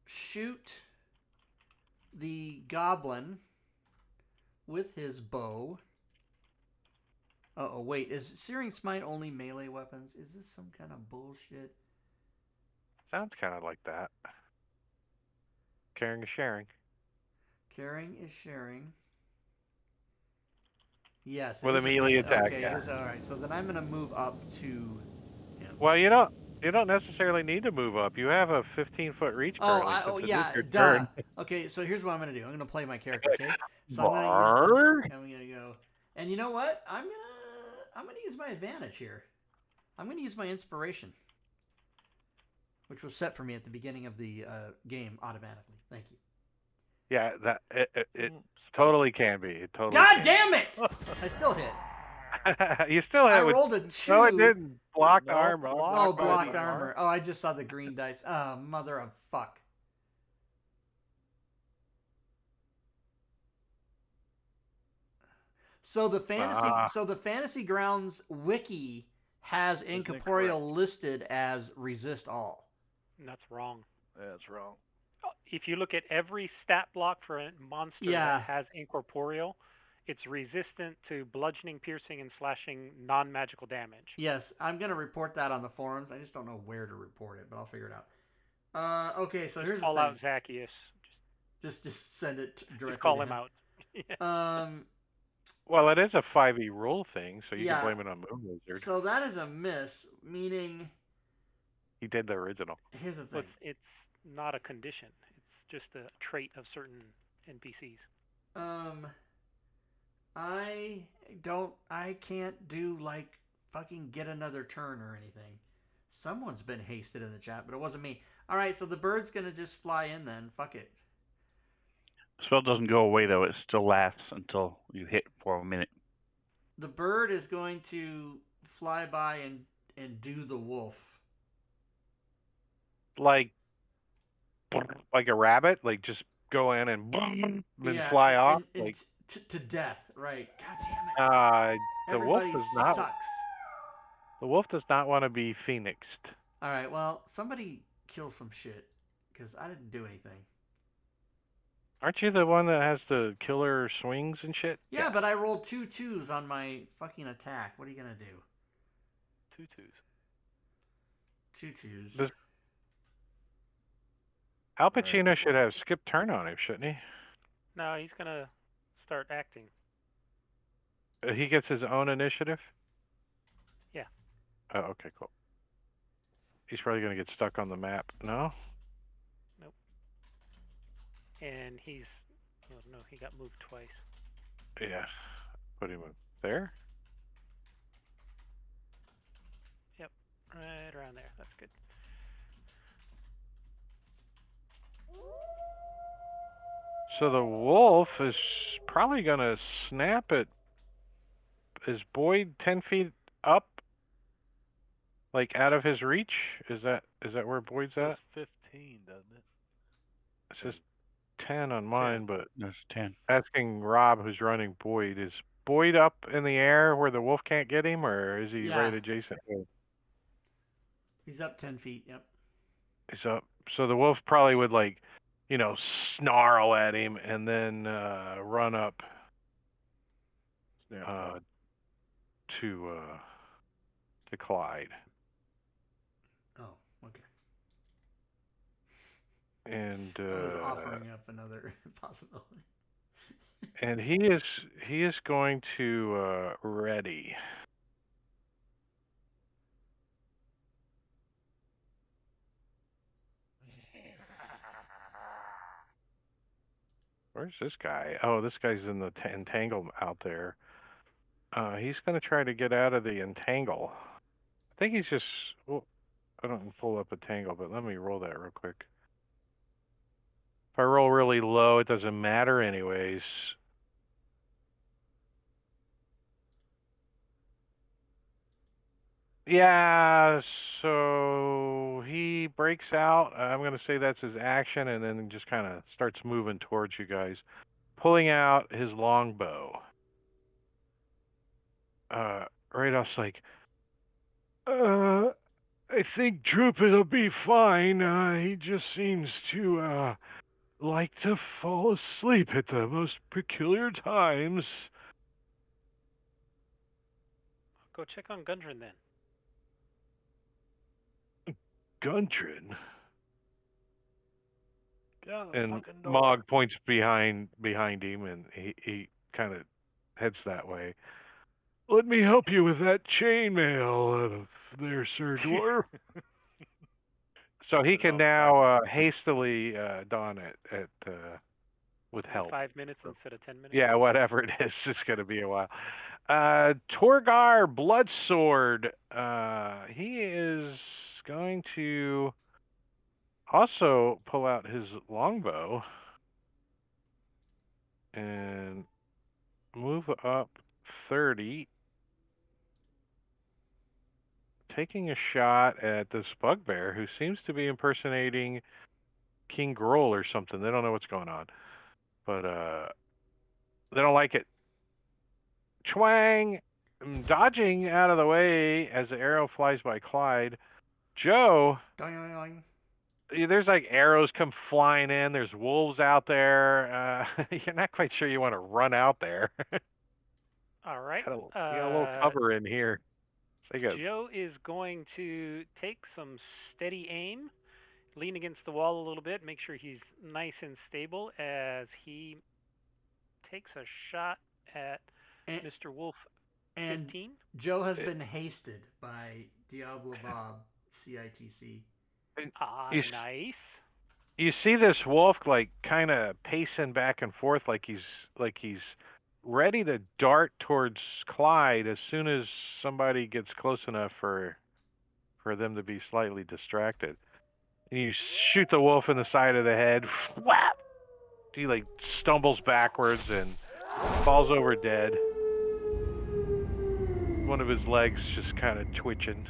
shoot the goblin with his bow. Uh-oh, wait. Is Searing Smite only melee weapons? Is this some kind of bullshit? Sounds kind of like that. Caring is sharing. Caring is sharing. Yes. With a melee attack, Okay, yeah. it is. All right. So then I'm going to move up to him. Well, you don't necessarily need to move up. You have a 15-foot reach currently. since it is Yeah, your duh. turn. Okay, so here's what I'm going to do. I'm going to play my character, okay? So I'm Bark. going to use this. I'm going to go. And you know what? I'm going to use my advantage here. I'm going to use my inspiration, which was set for me at the beginning of the game automatically. Thank you. Yeah, that it totally can be. It totally. God can. damn it! I still hit. You still I have it. rolled a 2. No, it didn't. Blocked No, armor. Oh, by blocked the armor. Oh, I just saw the green dice. Oh, mother of fuck. So the Fantasy Grounds wiki has incorporeal listed as resist all. That's wrong. That's wrong. If you look at every stat block for a monster that has incorporeal, it's resistant to bludgeoning, piercing, and slashing non-magical damage. Yes, I'm going to report that on the forums. I just don't know where to report it, but I'll figure it out. Okay, so here's the thing. Call out Zacchaeus. Just send it directly. Just call him out. Well, it is a 5e rule thing, so you Yeah. can blame it on Moon Wizard. So that is a miss, meaning He did the original. here's the Well, thing. it's not a condition. It's just a trait of certain NPCs. I can't do like fucking get another turn or anything. Someone's been hasted in the chat, but it wasn't me. All right, so the bird's gonna just fly in then. Fuck it. Spell doesn't go away though; it still lasts until you hit for a minute. The bird is going to fly by and do the wolf. Like a rabbit, like just go in and boom, then fly off. And to death, right? God damn it! The wolf Everybody does not. sucks. The wolf does not want to be phoenixed. All right, well, somebody kill some shit because I didn't do anything. Aren't you the one that has the killer swings and shit? Yeah, but I rolled 2 2s on my fucking attack. What are you gonna do? 2 2s. 2 2s. Does- Al Pacino should have skip turn on him, shouldn't he? No, he's gonna start acting. He gets his own initiative? Yeah. Oh, okay, cool. He's probably going to get stuck on the map. No? Nope. And he's... Oh, no, he got moved twice. Yeah. Put him there? Yep. Right around there. That's good. So the wolf is probably going to snap it. Is Boyd 10 feet up? Like out of his reach? Is that where Boyd's at? It's 15, doesn't it? It says 10 on mine, but There's 10. asking Rob, who's running Boyd, is Boyd up in the air where the wolf can't get him, or is he right adjacent? He's up 10 feet. Yep. He's up. So the wolf probably would snarl at him and then run up to Clyde. Oh, okay. And I was offering up another possibility. And he is going to ready. Where's this guy? Oh, this guy's in the entangle out there. He's going to try to get out of the entangle. I think he's just... Well, I don't pull up a tangle, but let me roll that real quick. If I roll really low, it doesn't matter anyways. Yeah, so he breaks out. I'm going to say that's his action, and then just kind of starts moving towards you guys, pulling out his longbow. Radolf's like, I think Drupal will be fine. He just seems to like to fall asleep at the most peculiar times. Go check on Gundren then. Gundren? And door. Mog points behind him, and he kind of heads that way. Let me help you with that chainmail there, Sir Dwarf. So he can now hastily don it with help. 5 minutes instead of 10 minutes? Yeah, whatever it is. It's going to be a while. Torgar Bloodsword. He is going to also pull out his longbow and move up 30. Taking a shot at this bugbear who seems to be impersonating King Grohl or something. They don't know what's going on. But they don't like it. Twang! Dodging out of the way as the arrow flies by Clyde. Joe, there's like arrows come flying in. There's wolves out there. You're not quite sure you want to run out there. All right. You got a little cover in here. Joe is going to take some steady aim, lean against the wall a little bit, make sure he's nice and stable as he takes a shot at And, Mr. Wolf and 15. Joe has been hasted by Diablo Bob CITC. Ah, You, nice. you see this wolf like kind of pacing back and forth like he's ready to dart towards Clyde as soon as somebody gets close enough for them to be slightly distracted. And you shoot the wolf in the side of the head. Whap! He like stumbles backwards and falls over dead. One of his legs just kind of twitching.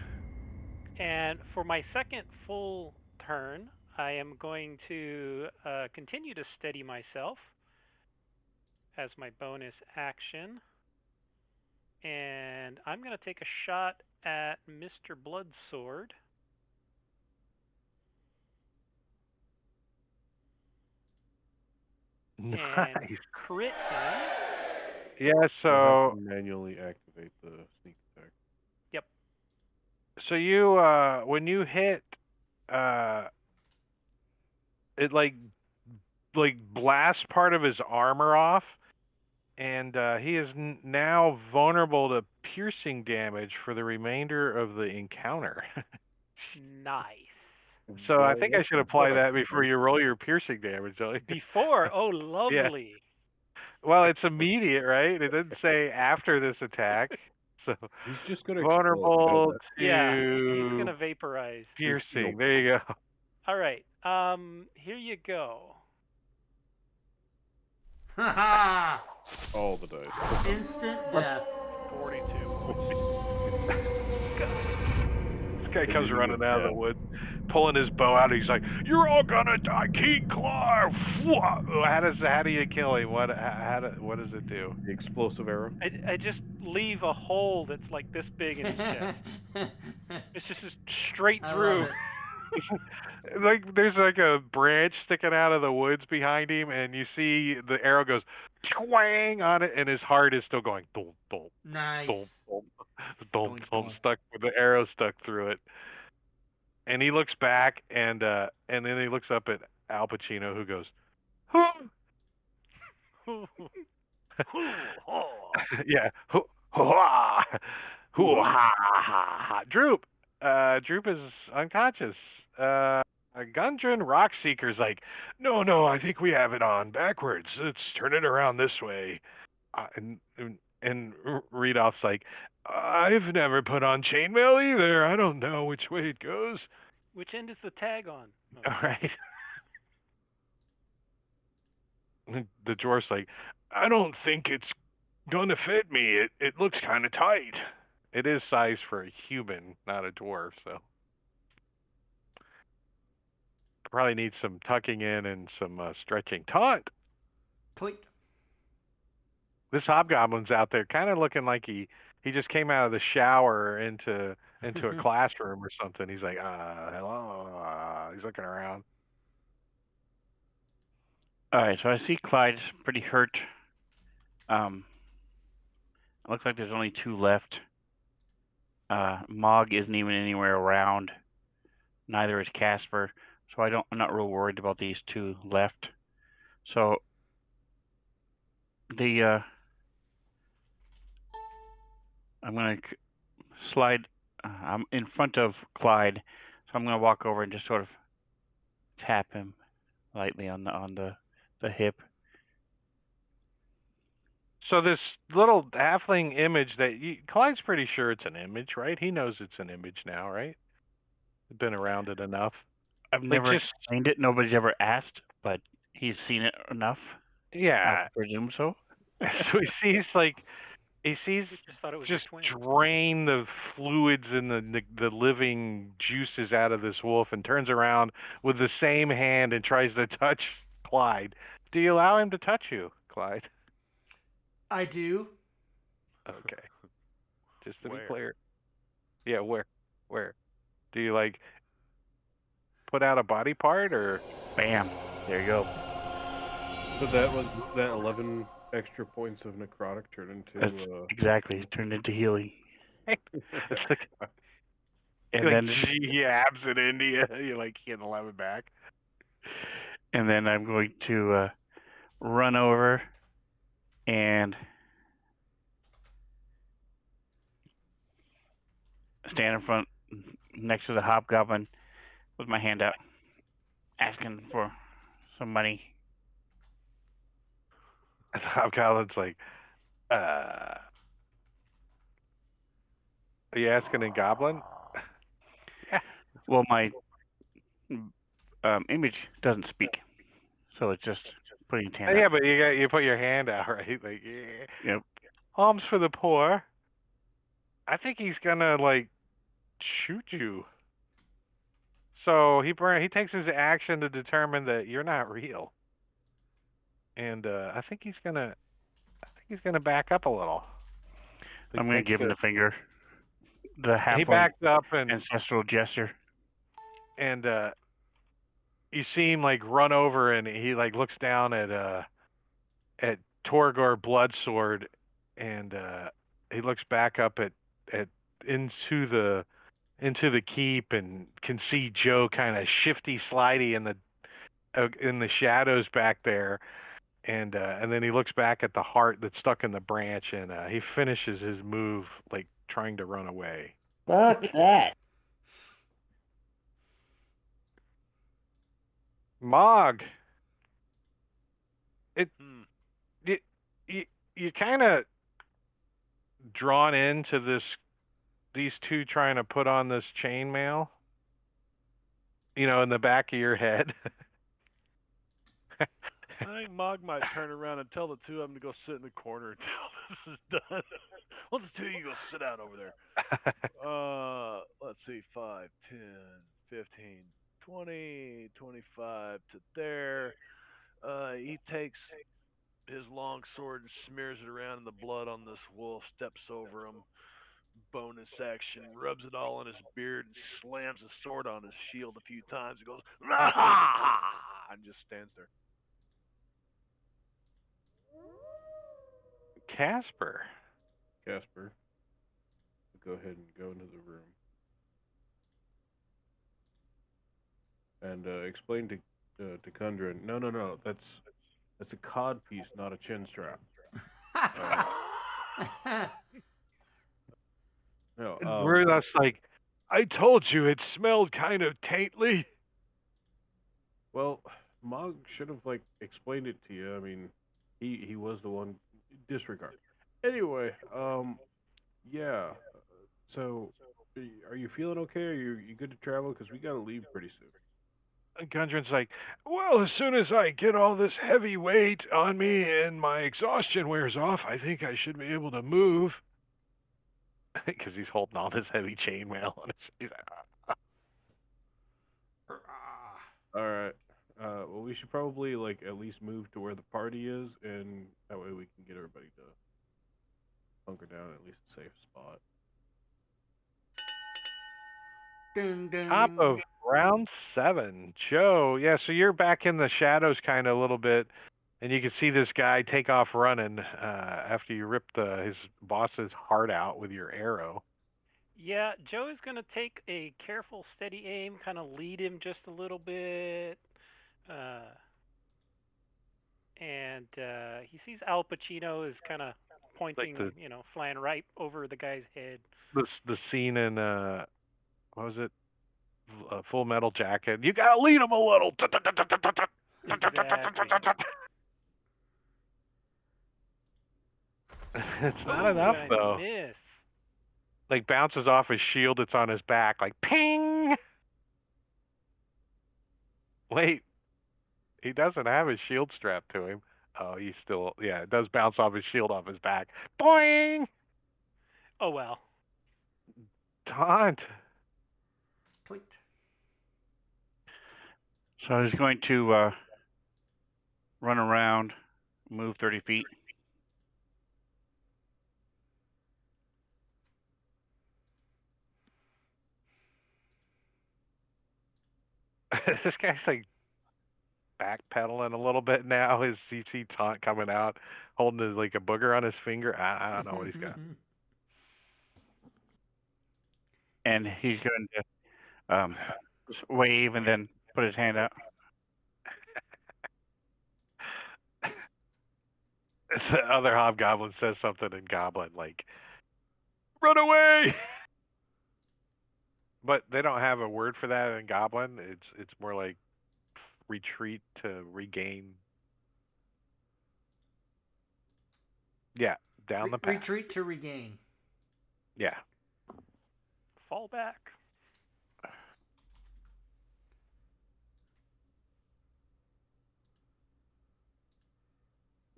And for my second full turn, I am going to continue to steady myself as my bonus action. And I'm going to take a shot at Mr. Bloodsword. Nice. And crit him. Yeah, You'll so have to manually activate the sneak attack. Yep. so you when you hit it like blasts part of his armor off, and he is now vulnerable to piercing damage for the remainder of the encounter. Nice. So I Well, think I what should the apply fuck, that before man? you roll your piercing damage, don't you? Before, oh, lovely. Well, it's immediate, right? It didn't say after this attack. So He's just gonna vulnerable explode. Yeah, he's to gonna vaporize. piercing. There you go. All right. Here you go. Ha ha! All the dice. Instant death. 42. This guy comes Anything running with out of the death. woods, pulling his bow out. He's like, "You're all gonna die, King Clark!" How do you kill him? What does it do? The explosive arrow. I just leave a hole that's like this big in his chest. It's just straight I through. love it. Like there's like a branch sticking out of the woods behind him, and you see the arrow goes twang on it, and his heart is still going dum dum dum Nice. dum dum Doink, dum doink. stuck with the arrow stuck through it. And he looks back, and then he looks up at Al Pacino, who goes, yeah, Droop. Droop is unconscious. Gundren Rockseeker's like, no, I think we have it on backwards. Let's turn it around this way. And Readoff's like, I've never put on chainmail either. I don't know which way it goes. Which end is the tag on? Oh. All right. The dwarf's like, I don't think it's gonna fit me. It looks kind of tight. It is size for a human, not a dwarf, so probably needs some tucking in and some stretching. Taunt. Tweet. This hobgoblin's out there, kind of looking like he just came out of the shower into a classroom or something. He's like, hello. He's looking around. All right, so I see Clyde's pretty hurt. It looks like there's only 2 left. Mog isn't even anywhere around. Neither is Casper. So I'm not real worried about these 2 left. So I'm going to slide. I'm in front of Clyde, so I'm going to walk over and just sort of tap him lightly on the hip. So this little halfling image Clyde's pretty sure it's an image, right? He knows it's an image now, right? Been around it enough. I've never explained it. Nobody's ever asked, but he's seen it enough. Yeah. I presume so. So he sees Just thought it was just your twin. drain the fluids and the living juices out of this wolf, and turns around with the same hand and tries to touch Clyde. Do you allow him to touch you, Clyde? I do. Okay. Just to be Where? clear. Yeah, where? Do you like put out a body part or? Bam. There you go. So that 11 extra points of necrotic turned into Exactly. It turned into healing. It's like, And like then he abs it into you. You're like, can't allow it back. and then I'm going to run over and stand in front, next to the hobgoblin, with my hand out, asking for some money. And the hobgoblin's like, are you asking in Goblin? Well, my image doesn't speak, so it's just putting its hand Yeah, out. but you put your hand out, right? Like, yeah. Yep. Alms for the poor. I think he's gonna like shoot you. So he takes his action to determine that you're not real, and I think he's gonna back up a little. I'm going to give him the finger, the He halfway backs up and ancestral gesture. You see him like run over, and he like looks down at Torgor Bloodsword, and he looks back up at into the keep and can see Joe kind of shifty slidey in the shadows back there, and then he looks back at the heart that's stuck in the branch, and he finishes his move like trying to run away. Fuck that. Mog, you kind of drawn into these two trying to put on this chainmail, in the back of your head. I think Mog might turn around and tell the two of them to go sit in the corner until this is done. Well, the two of you go sit down over there. Let's see, 5, 10, 15, 20, 25 to there. He takes his long sword and smears it around in the blood on this wolf, steps over him, bonus action, rubs it all on his beard, and slams his sword on his shield a few times. He goes, "Ah!" and just stands there. Casper, go ahead and go into the room and explain to Kundran. No, that's a cod piece, not a chin strap. No, Rudolph's like, I told you it smelled kind of taintly. Well, Mog should have explained it to you. I mean, he was the one. Disregard. Anyway, yeah. So, are you feeling okay? Are you good to travel? Because we gotta leave pretty soon. And Gundren's like, well, as soon as I get all this heavy weight on me and my exhaustion wears off, I think I should be able to move. Because he's holding all this heavy chainmail on his. All right. Well, we should probably at least move to where the party is, and that way we can get everybody to hunker down at least a safe spot. Ding, ding. Top of round 7, Joe. Yeah, so you're back in the shadows kind of a little bit, and you can see this guy take off running after you ripped his boss's heart out with your arrow. Yeah, Joe is going to take a careful, steady aim, kind of lead him just a little bit. And he sees Al Pacino is kind of pointing, flying right over the guy's head. The scene in, what was it? Full Metal Jacket. You got to lead him a little. Exactly. It's not enough, though. Miss. Bounces off his shield that's on his back, ping! Wait, he doesn't have his shield strapped to him. Oh, he's still, it does bounce off his shield off his back. Boing! Oh, well. Taunt. Tweet. So I was going to run around, move 30 feet. This guy's backpedaling a little bit now. His CC taunt coming out, holding a booger on his finger. I don't know what he's got. And he's going to just wave and then put his hand out. The other hobgoblin says something in Goblin, run away! But they don't have a word for that in Goblin. It's more like retreat to regain. Yeah, down the path. Retreat to regain. Yeah. Fall back.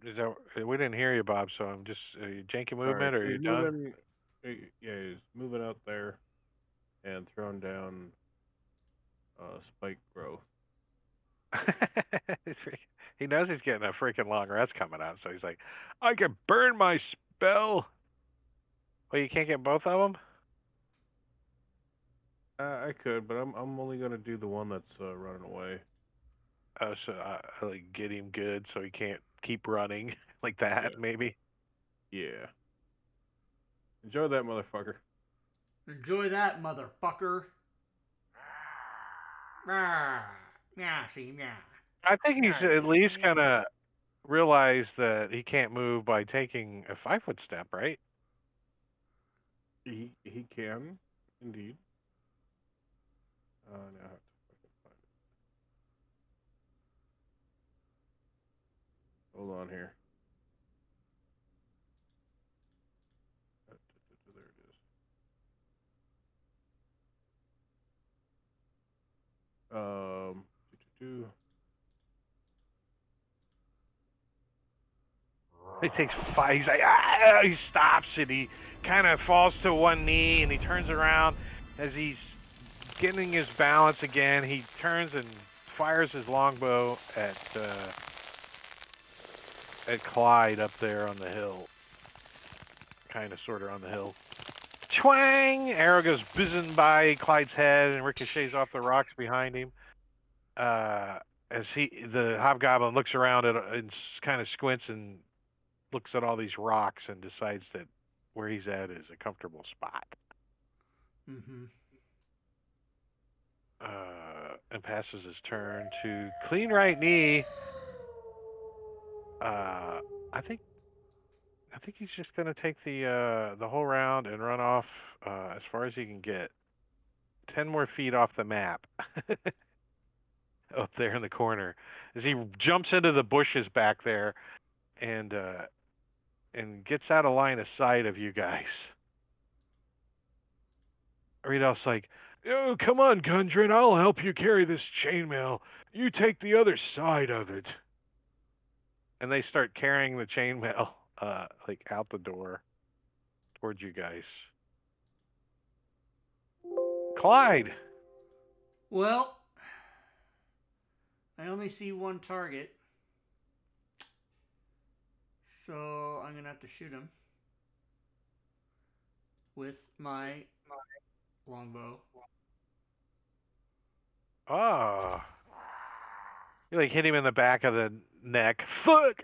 We didn't hear you, Bob. So I'm just janky movement, Alright, or are you done? moving, yeah, he's moving out there and throwing down spike growth. He knows he's getting a freaking long rest coming out, so he's like, I can burn my spell. Well, you can't get both of them? I could, but I'm only gonna do the one that's running away. Oh, so like get him good so he can't keep running like that, Yeah. maybe. Yeah. Enjoy that, motherfucker. Enjoy that, motherfucker. Yeah, see, yeah. I think he's at least gonna realize that he can't move by taking a 5-foot step, right? He can, indeed. Now I have to fucking find it. Hold on here. There it is. He takes 5. He's like, ah! He stops and he kind of falls to one knee and he turns around as he's getting his balance again. He turns and fires his longbow at Clyde up there on the hill, kind of sort of on the hill. Twang! Arrow goes whizzing by Clyde's head and ricochets off the rocks behind him. As the hobgoblin looks around and kind of squints and looks at all these rocks and decides that where he's at is a comfortable spot. Mm-hmm. And passes his turn to clean right knee. I think he's just gonna take the whole round and run off as far as he can get. 10 more feet off the map. Up there in the corner. As he jumps into the bushes back there and gets out of line of sight of you guys. Rudolph's like, oh, come on, Gundren, I'll help you carry this chainmail. You take the other side of it. And they start carrying the chainmail like out the door towards you guys. Clyde! Well, I only see one target. So I'm going to have to shoot him with my longbow. Oh. You like hit him in the back of the neck. Fuck!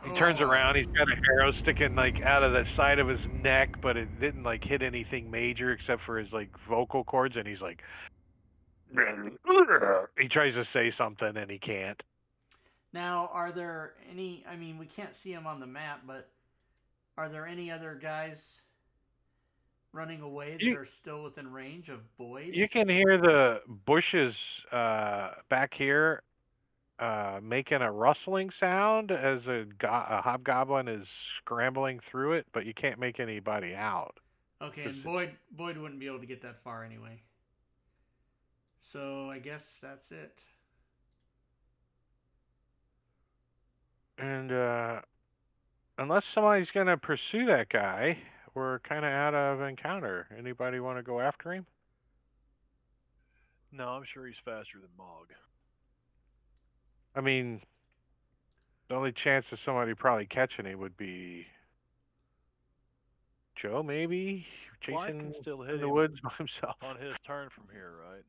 He turns around, he's got an arrow sticking like out of the side of his neck, but it didn't like hit anything major except for his like vocal cords, and he's like he tries to say something and he can't. Now, are there any, I mean, we can't see them on the map, but are there any other guys running away that are still within range of Boyd? You can hear the bushes back here making a rustling sound as a hobgoblin is scrambling through it, but you can't make anybody out. Okay, and Boyd wouldn't be able to get that far anyway. So I guess that's it. And unless somebody's going to pursue that guy, we're kind of out of encounter. Anybody want to go after him? No, I'm sure he's faster than Mog. I mean, the only chance of somebody probably catching him would be Joe, maybe? Clyde Chasing can still in hit the him woods by himself. on his turn from here, right?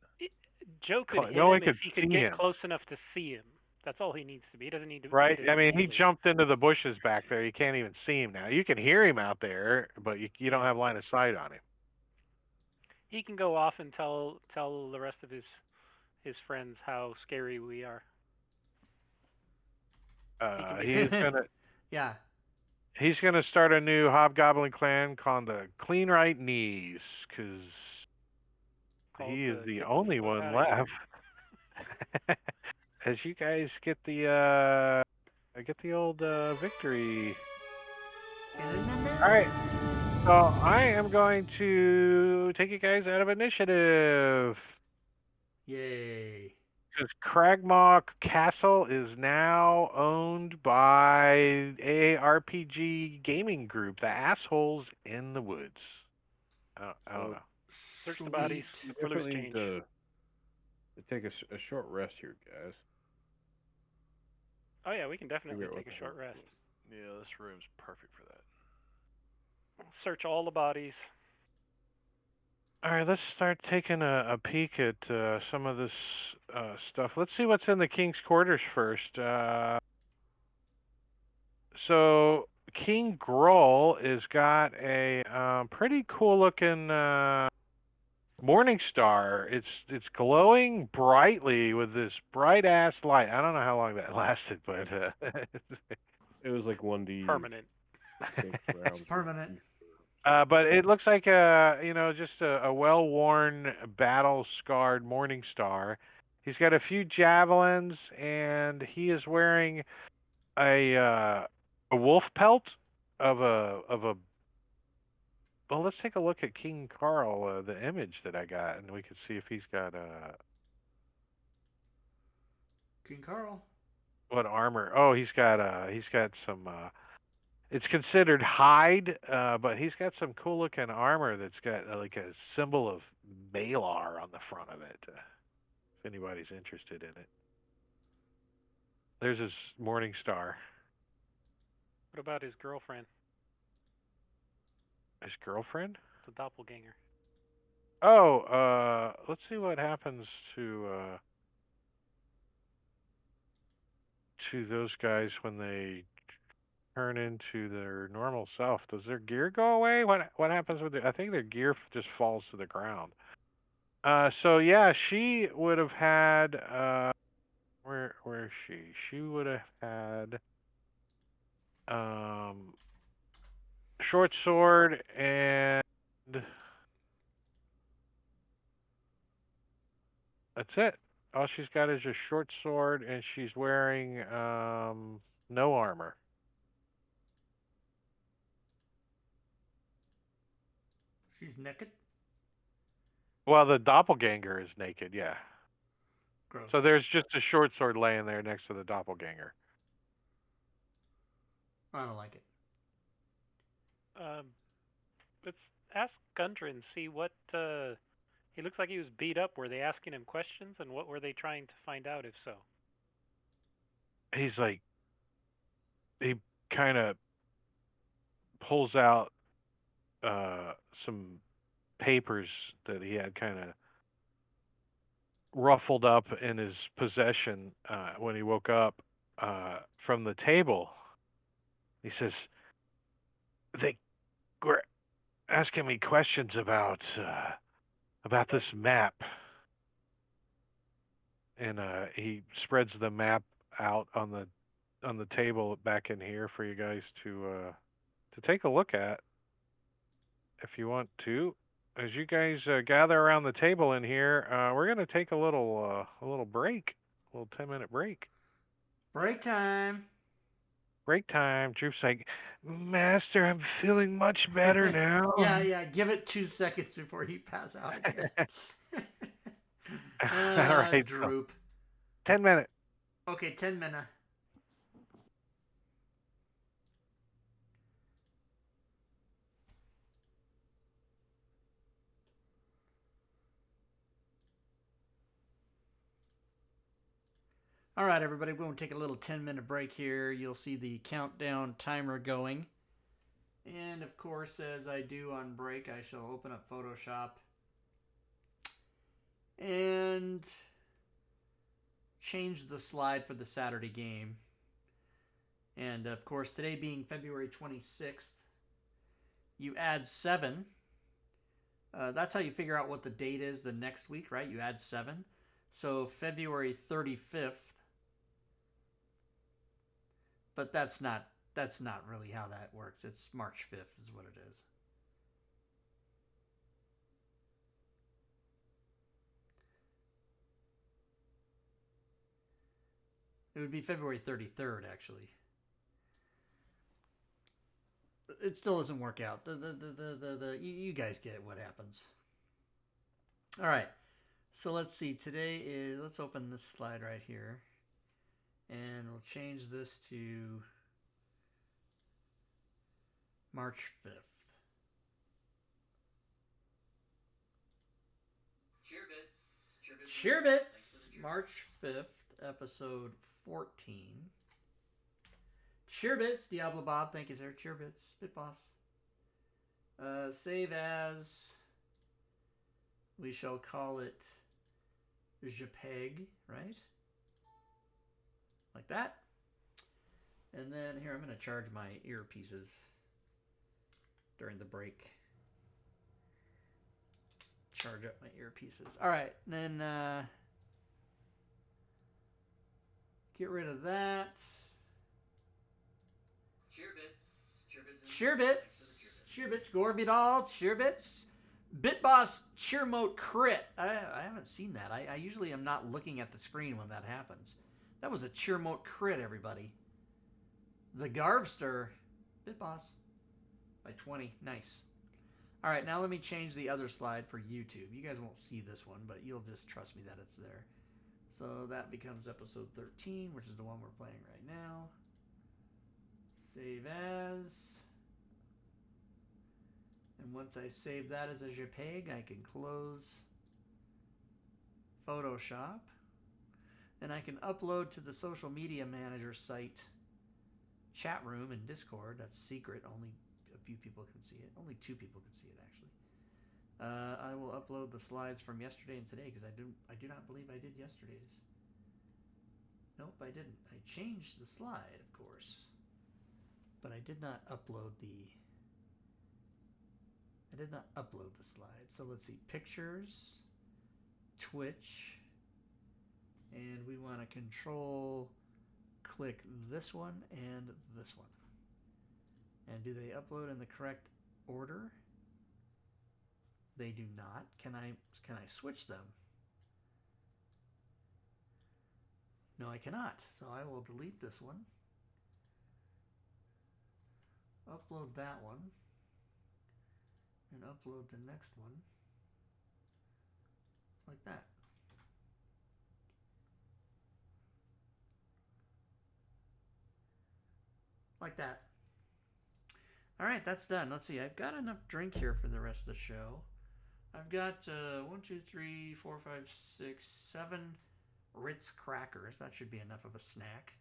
Joe could hit No, I him could if he could see get him. close enough to see him. That's all he needs to be. He doesn't need to. Right? need to I mean, he melee. jumped into the bushes back there. You can't even see him now. You can hear him out there, but you don't have line of sight on him. He can go off and tell the rest of his friends how scary we are. He's gonna. Yeah. He's going to start a new hobgoblin clan called the Clean Right Knees, because Called he is the the Get only Fuck one Outta Here. left. As you guys get the old victory. All right. So I am going to take you guys out of initiative. Yay. Because Quagmire Castle is now owned by AARPG Gaming Group, the assholes in the woods. I don't know. Search the bodies. Sweet. For loose Definitely need change. to take a short rest here, guys. Oh yeah, we can definitely Figure out take what a the short hell- rest. Yeah, this room's perfect for that. Search all the bodies. All right, let's start taking a peek at some of this stuff. Let's see what's in the King's Quarters first. So King Groll has got a pretty cool-looking morning star. It's glowing brightly with this bright-ass light. I don't know how long that lasted, but It was like 1D. Permanent. Rounds. Permanent. But it looks like just a well-worn, battle-scarred morning star. He's got a few javelins, and he is wearing a wolf pelt of a. Well, let's take a look at King Carl, the image that I got, and we can see if he's got King Carl. what armor. Oh, he's got some. It's considered hide, but he's got some cool looking armor that's got like a symbol of Malar on the front of it. If anybody's interested in it, there's his morning star. What about his girlfriend? His girlfriend? The doppelganger. Oh, let's see what happens to those guys when they turn into their normal self. Does their gear go away? What happens with it? I think their gear just falls to the ground. So yeah, she would have had where is she? She would have had short sword and that's it. All she's got is a short sword, and she's wearing no armor. She's naked. Well, the doppelganger is naked, yeah. Gross. So there's just a short sword laying there next to the doppelganger. I don't like it. Let's ask Gundren, see what he looks like he was beat up. Were they asking him questions, and what were they trying to find out, if so? He's like, he kind of pulls out some papers that he had kind of ruffled up in his possession when he woke up from the table. He says, they were asking me questions about this map. And he spreads the map out on the table back in here for you guys to take a look at if you want to. As you guys gather around the table in here, we're going to take a little break, a little 10-minute break. Break time. Break time. Droop's like, Master, I'm feeling much better now. Yeah. Give it 2 seconds before you pass out again. All right, Droop. 10 minutes. Okay, 10 minutes. All right, everybody, we're going to take a little 10-minute break here. You'll see the countdown timer going. And, of course, as I do on break, I shall open up Photoshop and change the slide for the Saturday game. And, of course, today being February 26th, you add 7. That's how you figure out what the date is the next week, right? You add 7. So February 35th. But that's not that's not really how that works. It's March 5th is what it is. It would be February 33rd, actually. It still doesn't work out. You guys get what happens. All right. So let's see. Today is, let's open this slide right here. And we'll change this to March 5th. Cheerbits! March 5th, episode 14. Cheerbits, Diablo Bob. Thank you, sir. Cheerbits, Bit Boss. Save as. We shall call it JPEG, right? Like that. And then here, I'm going to charge my earpieces during the break. Charge up my earpieces. All right, and then get rid of that. Cheerbits, Gorbidal, Cheerbits, Bitboss, Cheermote Crit. I haven't seen that. I usually am not looking at the screen when that happens. That was a Cheermote Crit, everybody. The Garvster, Bitboss, by 20. Nice. All right, now let me change the other slide for YouTube. You guys won't see this one, but you'll just trust me that it's there. So that becomes episode 13, which is the one we're playing right now. Save as. And once I save that as a JPEG, I can close Photoshop. And I can upload to the social media manager site chat room and Discord. That's secret. Only a few people can see it. Only 2 people can see it, actually. I will upload the slides from yesterday and today because I do not believe I did yesterday's. Nope, I didn't. I changed the slide, of course. But I did not upload the slide. So let's see. Pictures, Twitch, and we want to control click this one and this one. And do they upload in the correct order? They do not. Can I switch them? No, I cannot. So I will delete this one. Upload that one. And upload the next one. Like that. Like that. All right, that's done. Let's see. I've got enough drink here for the rest of the show. I've got 1, 2, 3, 4, 5, 6, 7 Ritz crackers. That should be enough of a snack.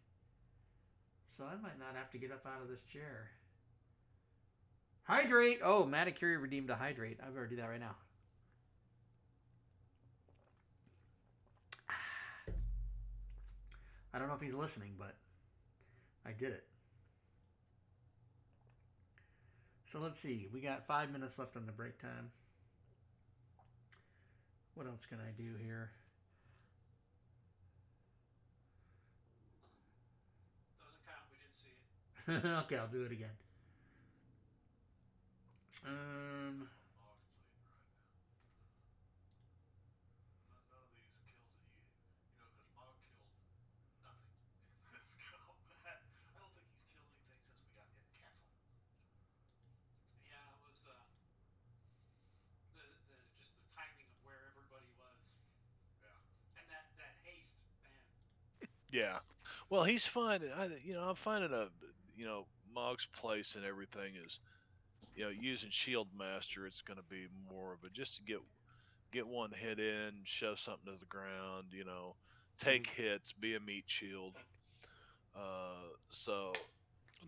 So I might not have to get up out of this chair. Hydrate! Oh, Maticuri redeemed a hydrate. I better do that right now. I don't know if he's listening, but I did it. So let's see. We got 5 minutes left on the break time. What else can I do here? Doesn't count. We didn't see it. Okay, I'll do it again. None of these kills that because Mog killed nothing. Let's go. I don't think he's killed anything since we got in the castle. Yeah, it was just the timing of where everybody was. Yeah. And that haste, man. Yeah. Well, he's fine. I'm finding Mog's place and everything is, using Shield Master. It's going to be more of a just to get one hit in, shove something to the ground. Take hits, be a meat shield. So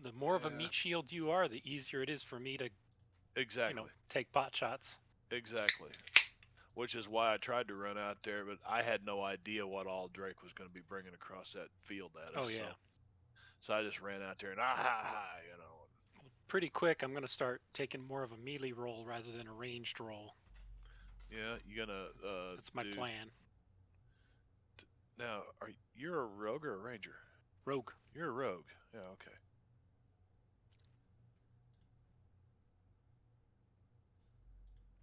The more of a meat shield you are, the easier it is for me to exactly take pot shots. Exactly. Which is why I tried to run out there, but I had no idea what all Drake was going to be bringing across that field at us. Oh, yeah. So I just ran out there and Pretty quick, I'm going to start taking more of a melee roll rather than a ranged roll. Yeah, you're going to... That's my plan. Now, you're a rogue or a ranger? Rogue. You're a rogue. Yeah, okay.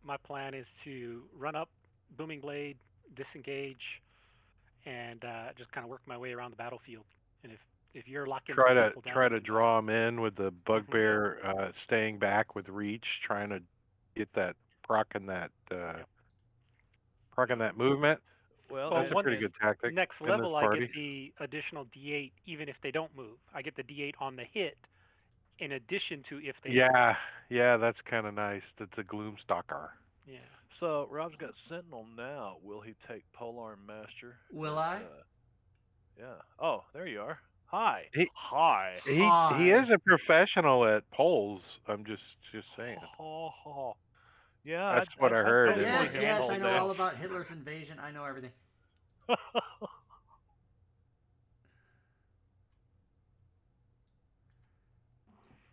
my plan is to run up Booming Blade, disengage, and just kind of work my way around the battlefield. And if you're locking Try those to people down, try to draw them in with the bugbear staying back with reach, trying to get that procking that movement. Well, That's a one pretty good tactic. next in this level, I party. get the additional D8 even if they don't move. I get the D8 on the hit, in addition to if they move. Yeah, that's kind of nice. That's a Gloomstalker. Yeah. So Rob's got Sentinel now. Will he take Polearm Master? Will I? Yeah. Oh, there you are. Hi. He- Hi. He is a professional at polls. I'm just saying. Yeah. That's what I heard. don't Yes, really yes, I know handle all about Hitler's invasion. I know everything. that.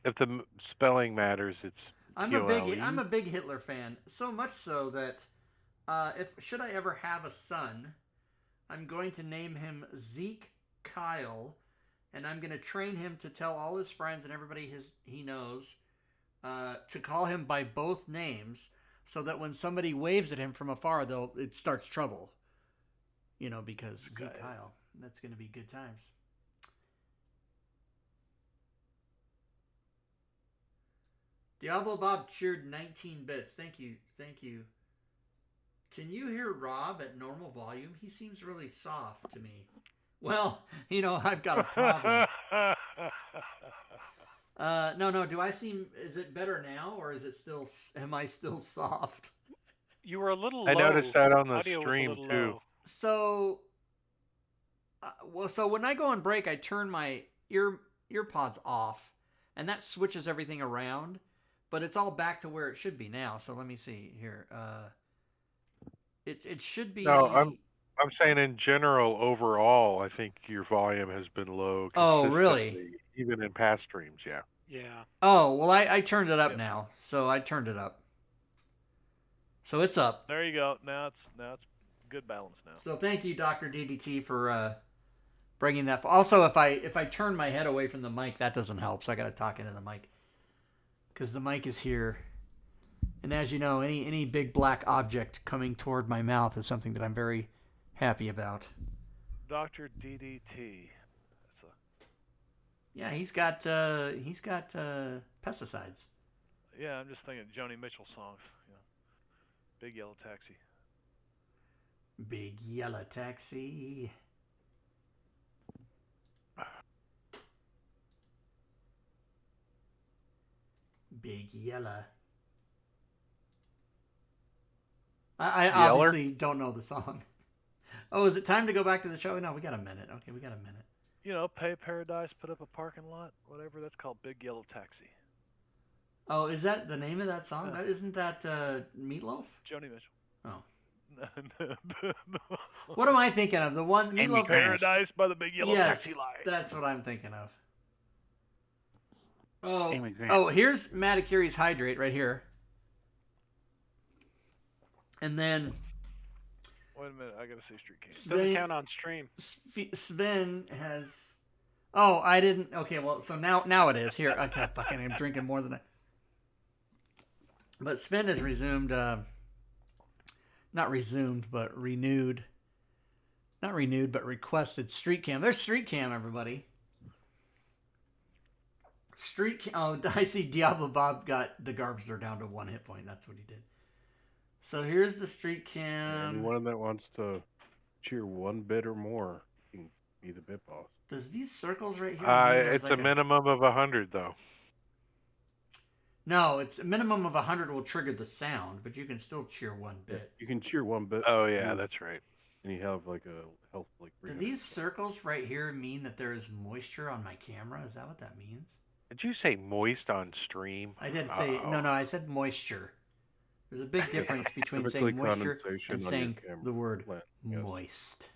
If the spelling matters, it's I'm a big Hitler fan. So much so that should I ever have a son, I'm going to name him Zeke Kyle, and I'm going to train him to tell all his friends and everybody he knows to call him by both names, so that when somebody waves at him from afar, it starts trouble. Because Zeke Kyle. That's going to be good times. Diablo Bob cheered 19 bits. Thank you. Can you hear Rob at normal volume? He seems really soft to me. Well, I've got a problem. No. Do I seem? Is it better now, or is it still? Am I still soft? You were a little low. I noticed that on the Audio stream was a little too. low. So, so when I go on break, I turn my ear pods off, and that switches everything around. But it's all back to where it should be now. So let me see here. It should be. No, I'm saying in general, overall, I think your volume has been low. Oh, really? Even in past streams, yeah. Yeah. Oh, well, I turned it up now. So I turned it up. So it's up. There you go. Now it's good balance now. So thank you, Dr. DDT, for bringing that. Also, if I turn my head away from the mic, that doesn't help. So I got to talk into the mic. Because the mic is here. And as you know, any big black object coming toward my mouth is something that I'm very happy about. Dr. DDT. Yeah, he's got pesticides. Yeah, I'm just thinking Joni Mitchell songs. Big Yellow Taxi. Big Yellow Taxi. Big Yellow. I obviously don't know the song. Oh, is it time to go back to the show? No, we got a minute. Okay, we got a minute. Pay Paradise, put up a parking lot, whatever. That's called Big Yellow Taxi. Oh, is that the name of that song? Yeah. Isn't that Meatloaf? Joni Mitchell. Oh. What am I thinking of? The one Meatloaf Paradise by the Big Yellow Taxi line. That's what I'm thinking of. Oh, here's Maticuri's Hydrate right here. And then... Wait a minute, I gotta see Street King. Doesn't count on stream. Sven has... Oh, I didn't... Okay, well, so now it is. Here, okay, fucking I'm drinking more than I... But Sven has resumed... Not resumed, but renewed. Not renewed, but requested Street Cam. There's Street Cam, everybody. Oh, I see Diablo Bob got the Garbster down to 1 hit point. That's what he did. So here's the Street Cam. Anyone that wants to cheer 1 bit or more can be the bit boss. Does these circles right here? It's a minimum of 100, though. No, it's a minimum of 100 will trigger the sound, but you can still cheer 1 bit. You can cheer 1 bit. Oh yeah, that's right. And you have like a health like. Do these circles right here mean that there is moisture on my camera? Is that what that means? Did you say moist on stream? I did say no. I said moisture. There's a big difference between saying moisture and saying the word moist.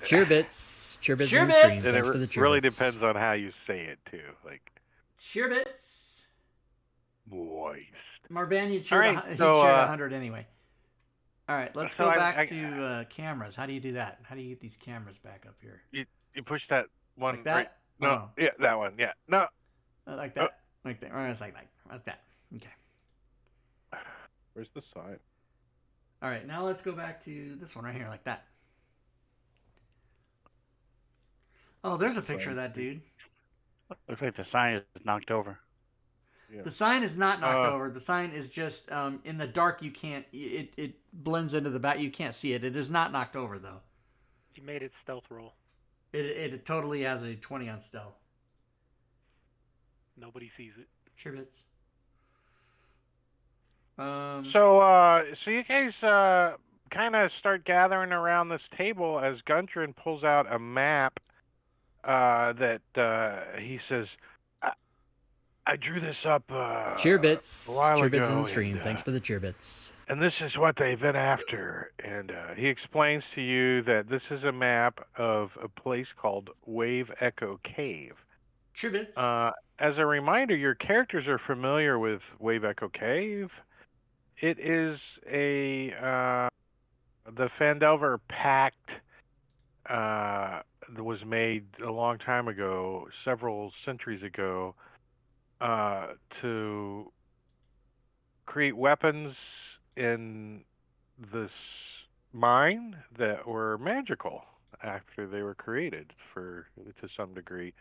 Cheer bits on the stream. And it really depends on how you say it too. Like cheer bits. Moist. Marbania cheered, he cheered 100 anyway. All right, let's go back to cameras. How do you do that? How do you get these cameras back up here? You push that one. Like that? Right? No. Yeah, that one. Yeah. No. Like that. Like that. Or it's like that. Okay. Where's the sign? All right, now let's go back to this one right here, like that. Oh, there's a picture of that dude. Looks like the sign is knocked over. Yeah. The sign is not knocked over. The sign is just in the dark. You can't. It blends into the back. You can't see it. It is not knocked over though. You made it stealth roll. It totally has a 20 on stealth. Nobody sees it. Sure bits. So you guys kind of start gathering around this table as Guntrin pulls out a map that he says, I drew this up cheer bits. a while cheer ago. Bits in the stream. And, Thanks for the cheer bits. and this is what they've been after. And he explains to you that this is a map of a place called Wave Echo Cave. Sure bits. As a reminder, your characters are familiar with Wave Echo Cave. It is the Phandelver Pact that was made a long time ago, several centuries ago, to create weapons in this mine that were magical after they were created to some degree.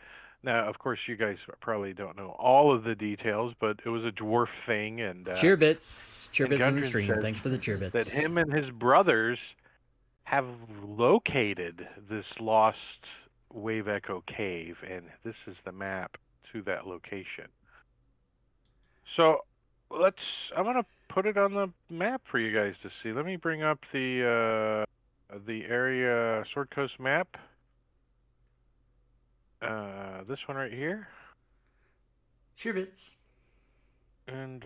Now, of course, you guys probably don't know all of the details, but it was a dwarf thing, and cheer bits in the Guntrin stream. says Thanks for the cheer bits. that him and his brothers have located this lost Wave Echo Cave, and this is the map to that location. So I'm gonna put it on the map for you guys to see. Let me bring up the area Sword Coast map. This one right here. Sure bits. And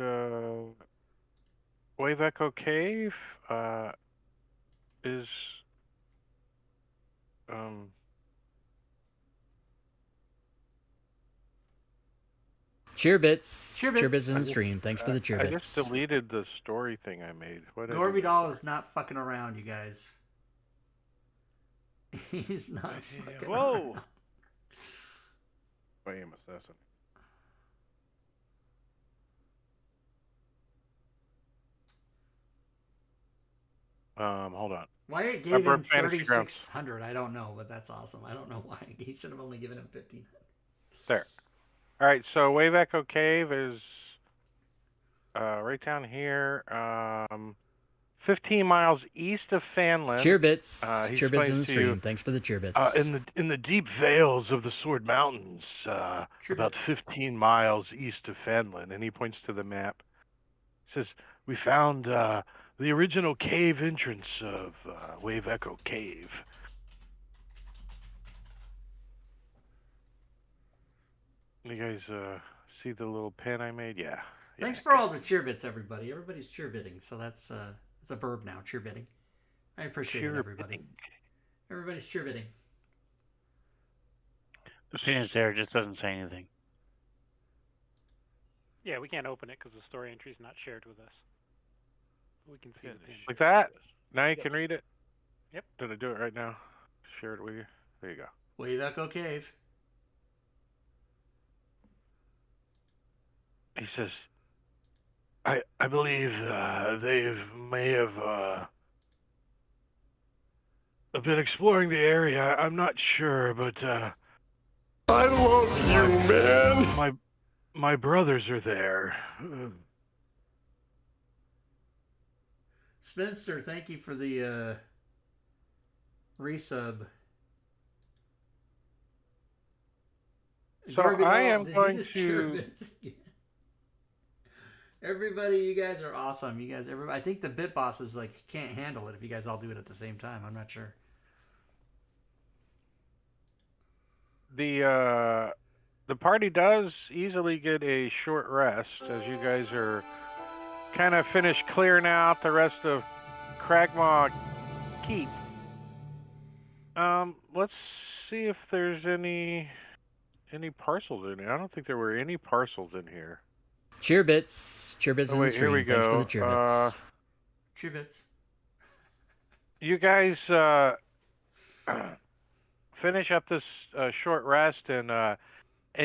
Wave Echo Cave is cheer bits. Cheer Cheer bits. bits in the stream. Thanks for the cheer I bits. just deleted the story thing I made. What did I Gorby do? Doll is not fucking around, you guys. He's not fucking Whoa. around. I am assassin. Hold on. Why it I gave him broke fantasy ground. 3,600, I don't know, but that's awesome. I don't know why. He should have only given him 1,500. There. All right, so Wave Echo Cave is right down here, 15 miles east of Fanlin. Cheer bits. he Cheer bits in the explains to you, stream. Thanks for the cheer bits. in the deep vales of the Sword Mountains, about 15 miles east of Fanlin, and he points to the map. He says, "We found the original cave entrance of Wave Echo Cave." You guys see the little pin I made? Yeah. Thanks for all the cheer bits, everybody. Everybody's cheer bitting, so that's it's a verb now, cheer bitting. I appreciate it, everybody. Everybody's cheer bitting. The pin is there, it just doesn't say anything. Yeah, we can't open it because the story entry is not shared with us. We can see the pin. Like that? Now you can read it? Yep. Did I do it right now? Share it with you? There you go. Wave Echo Cave. He says, I believe they may have been exploring the area. I'm not sure, but I love you, man. My brothers are there. Svenster, thank you for the resub. So Garby I Doll, am did you going just cheer to. bits again? Everybody, you guys are awesome. You guys, everybody. I think the bit bosses like can't handle it if you guys all do it at the same time. I'm not sure. The party does easily get a short rest as you guys are kind of finished clearing out the rest of Quagmire Keep. Let's see if there's any parcels in here. I don't think there were any parcels in here. Cheer bits. Cheer bits in the Here stream. we Thanks for go. the cheer bits. Cheer bits. You guys finish up this short rest, and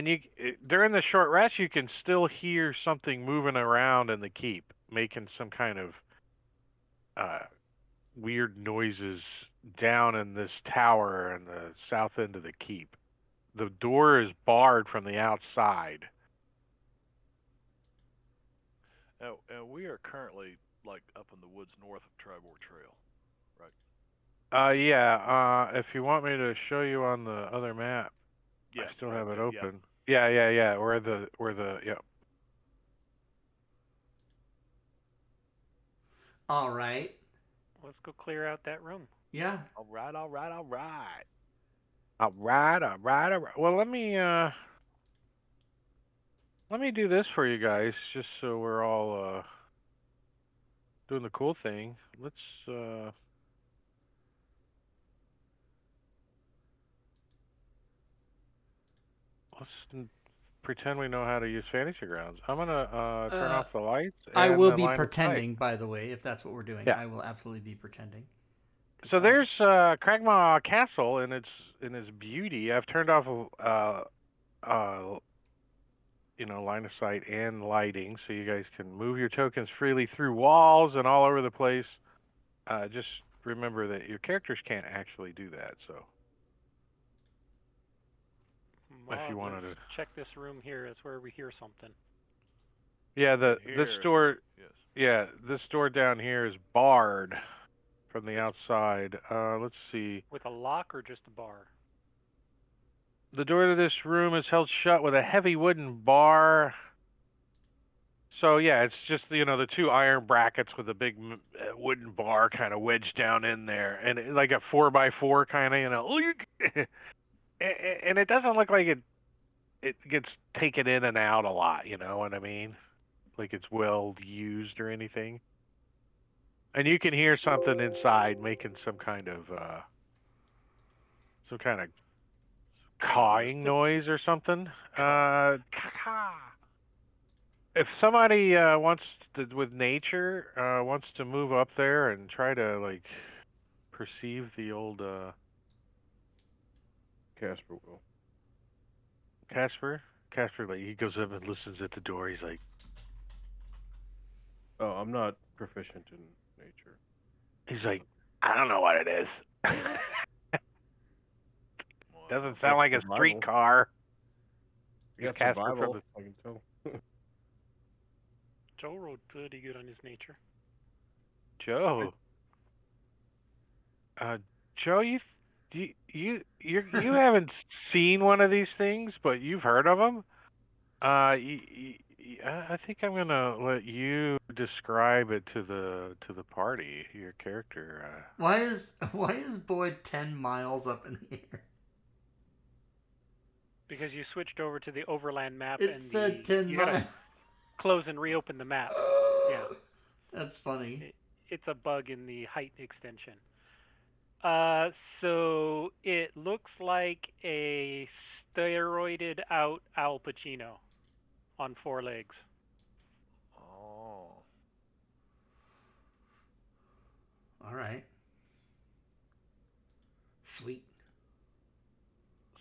you during the short rest you can still hear something moving around in the keep. making some kind of weird noises down in this tower in the south end of the keep. The door is barred from the outside. And we are currently like up in the woods north of Tribord Trail, right? Yeah. If you want me to show you on the other map, Yes, I still right have it there, open. Yeah. Where the yeah. All right. Let's go clear out that room. Yeah. All right. All right. Well, let me do this for you guys, just so we're all doing the cool thing. Let's pretend we know how to use Fantasy Grounds. I'm gonna turn off the lights. I and will the be line of sight. pretending, by the way, if that's what we're doing. Yeah. I will absolutely be pretending. So there's Quagmire Castle in its beauty. I've turned off line of sight and lighting, so you guys can move your tokens freely through walls and all over the place. Just remember that your characters can't actually do that. So if you wanted to check this room here, it's where we hear something. Yeah, this door. Yes. Yeah, this door down here is barred from the outside. Let's see. With a lock or just a bar? The door to this room is held shut with a heavy wooden bar. So yeah, it's just the two iron brackets with a big wooden bar kind of wedged down in there, and like a 4x4 kind of, and it doesn't look like it gets taken in and out a lot. You know what I mean? Like it's well used or anything. And you can hear something inside making some kind of cawing noise or something. If somebody with nature wants to move up there and try to perceive the old Casper will. Casper, he goes up and listens at the door. He's like, "Oh, I'm not proficient in nature." He's like, "I don't know what it is." Doesn't sound like a streetcar. Yeah, Casper survival, I can tell. Joe rolled pretty good on his nature. Joe. Joe, you haven't seen one of these things, but you've heard of them. I think I'm gonna let you describe it to the party, your character. Why is Boyd 10 miles up in the air? Because you switched over to the overland map It said 10 miles. Close and reopen the map. Yeah. That's funny. It's a bug in the height extension. So it looks like a steroided out Al Pacino on 4 legs. Oh. All right. Sweet.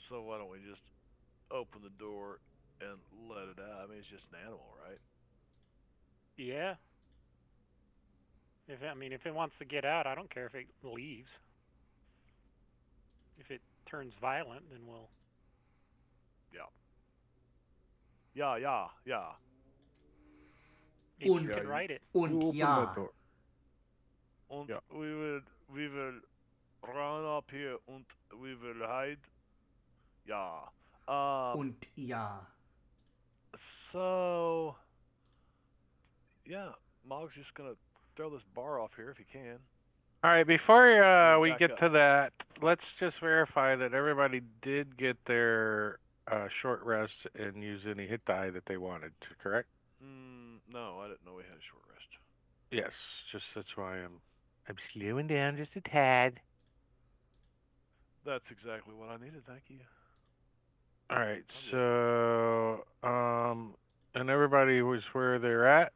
So why don't we just open the door and let it out? I mean, it's just an animal, right? Yeah. If it wants to get out, I don't care if it leaves. If it turns violent, then we'll... Yeah. Maybe you can write it. Und ja. And we will run up here and we will hide. Yeah. Und ja. So, yeah, Mog's just gonna throw this bar off here if he can. All right, before we Back get up. to that, let's just verify that everybody did get their short rest and use any hit die that they wanted, correct? No, I didn't know we had a short rest. Yes, that's why I'm slowing down just a tad. That's exactly what I needed, thank you. All right, so and everybody was where they're at.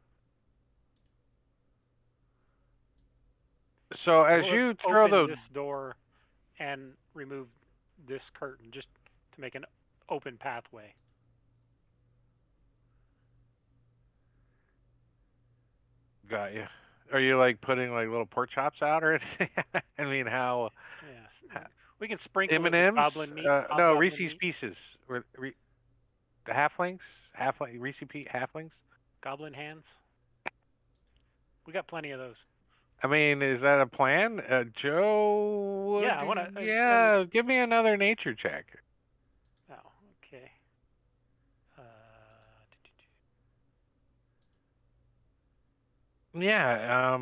So as We'll you throw open the this door and remove this curtain just to make an open pathway. Got you. Are you like putting like little pork chops out or anything? I mean, how? Yeah. We can sprinkle it with M&Ms? goblin meat. No, hobgoblin Reese's meat, Pieces. The halflings? Halflings? goblin hands. We got plenty of those. I mean, is that a plan? Joe? Yeah, I wanna. Yeah, give me another nature check. Oh, okay. Yeah,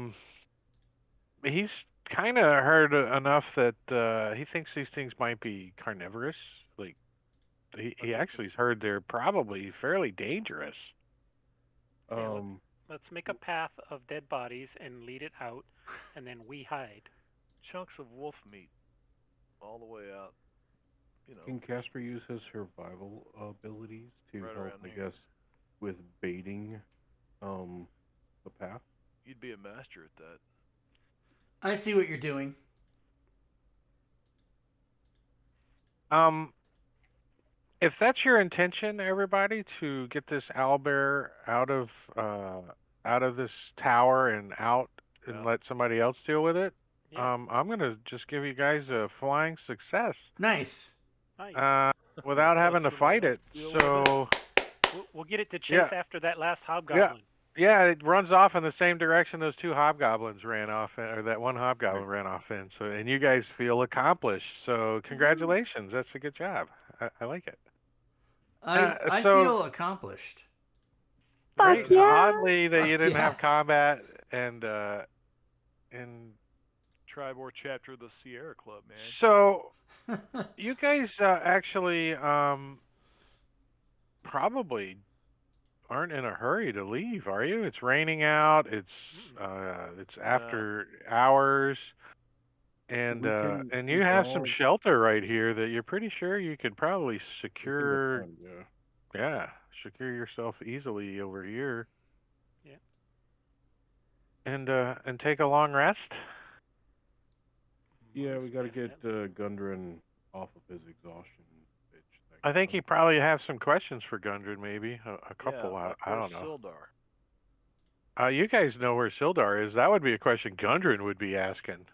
he's kind of heard enough that he thinks these things might be carnivorous. Like, he actually's heard they're probably fairly dangerous. Okay, let's make a path of dead bodies and lead it out, and then we hide. Chunks of wolf meat all the way out. Can Casper use his survival abilities to Right help, around I here. guess, with baiting the path? You'd be a master at that. I see what you're doing. If that's your intention, everybody, to get this owlbear out of this tower and out and let somebody else deal with it, I'm gonna just give you guys a flying success. Nice. Without having to fight it. So we'll get it to chase after that last hobgoblin. Yeah, it runs off in the same direction those two hobgoblins ran off, or that one hobgoblin ran off in. So, and you guys feel accomplished. So, congratulations. That's a good job. I like it. I feel accomplished. Right? Oddly that you didn't have combat and Tribor chapter of the Sierra Club, man. So you guys actually probably aren't in a hurry to leave, are you? It's raining out. It's after hours. And you have some shelter right here that you're pretty sure you could probably secure. Secure yourself easily over here. Yeah. And take a long rest. Yeah, we got to get Gundren off of his exhaustion. I think you probably have some questions for Gundren, maybe a couple. Yeah, I don't know. Sildar. You guys know where Sildar is. That would be a question Gundren would be asking.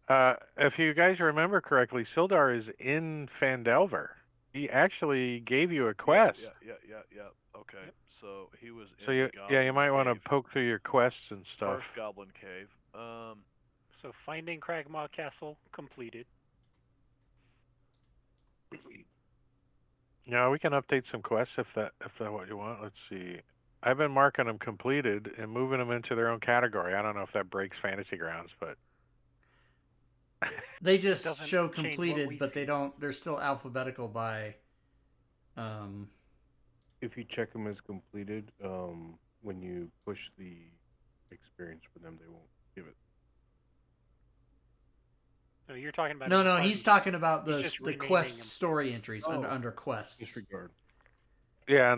If you guys remember correctly, Sildar is in Phandelver. He actually gave you a quest. Yeah. Okay, so he was in so the Goblin you might want to Cave. poke through your quests and stuff. First Goblin Cave. So finding Quagmire Castle completed. Yeah, we can update some quests if that's what you want. Let's see. I've been marking them completed and moving them into their own category. I don't know if that breaks Fantasy Grounds, but they just show completed, but they don't. They're still alphabetical by. If you check them as completed, when you push the experience for them, they won't give it. No, you're talking about. No, he's talking about the quest story entries under quests. Disregard. Yeah,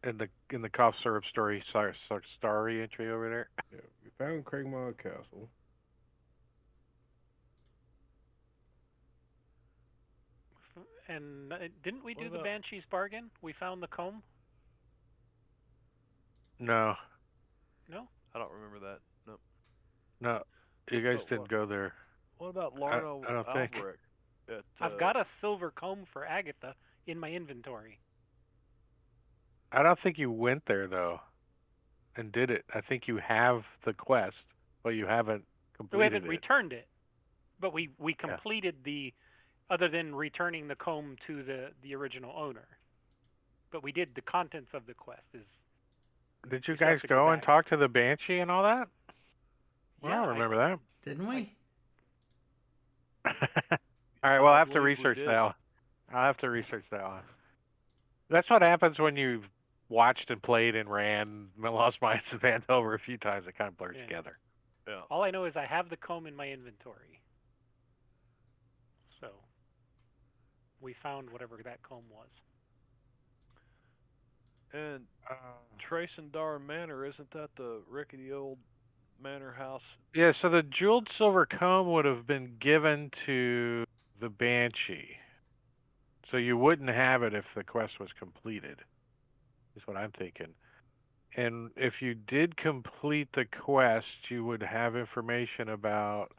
in the cough syrup story entry over there. Yeah, we found Quagmire Castle. And didn't we do the Banshee's bargain? We found the comb? No. No? I don't remember that. No. No, you guys didn't go there. What about Larno I don't think. Albrecht? I've got a silver comb for Agatha in my inventory. I don't think you went there, though, and did it. I think you have the quest, but you haven't completed We haven't it. returned it. But we completed the... Other than returning the comb to the original owner. But we did the contents of the quest. Did you guys go and talk to the Banshee and all that? Well, Yeah, I don't remember that. Didn't we? All right, well, I'll have to research that. I'll have to research that one. That's what happens when you've watched and played and ran Lost Mines and Phandelver a few times. It kind of blurs together. Yeah. All I know is I have the comb in my inventory. So... we found whatever that comb was. And Tracendar Manor, isn't that the rickety old manor house? Yeah, so the jeweled silver comb would have been given to the Banshee. So you wouldn't have it if the quest was completed, is what I'm thinking. And if you did complete the quest, you would have information about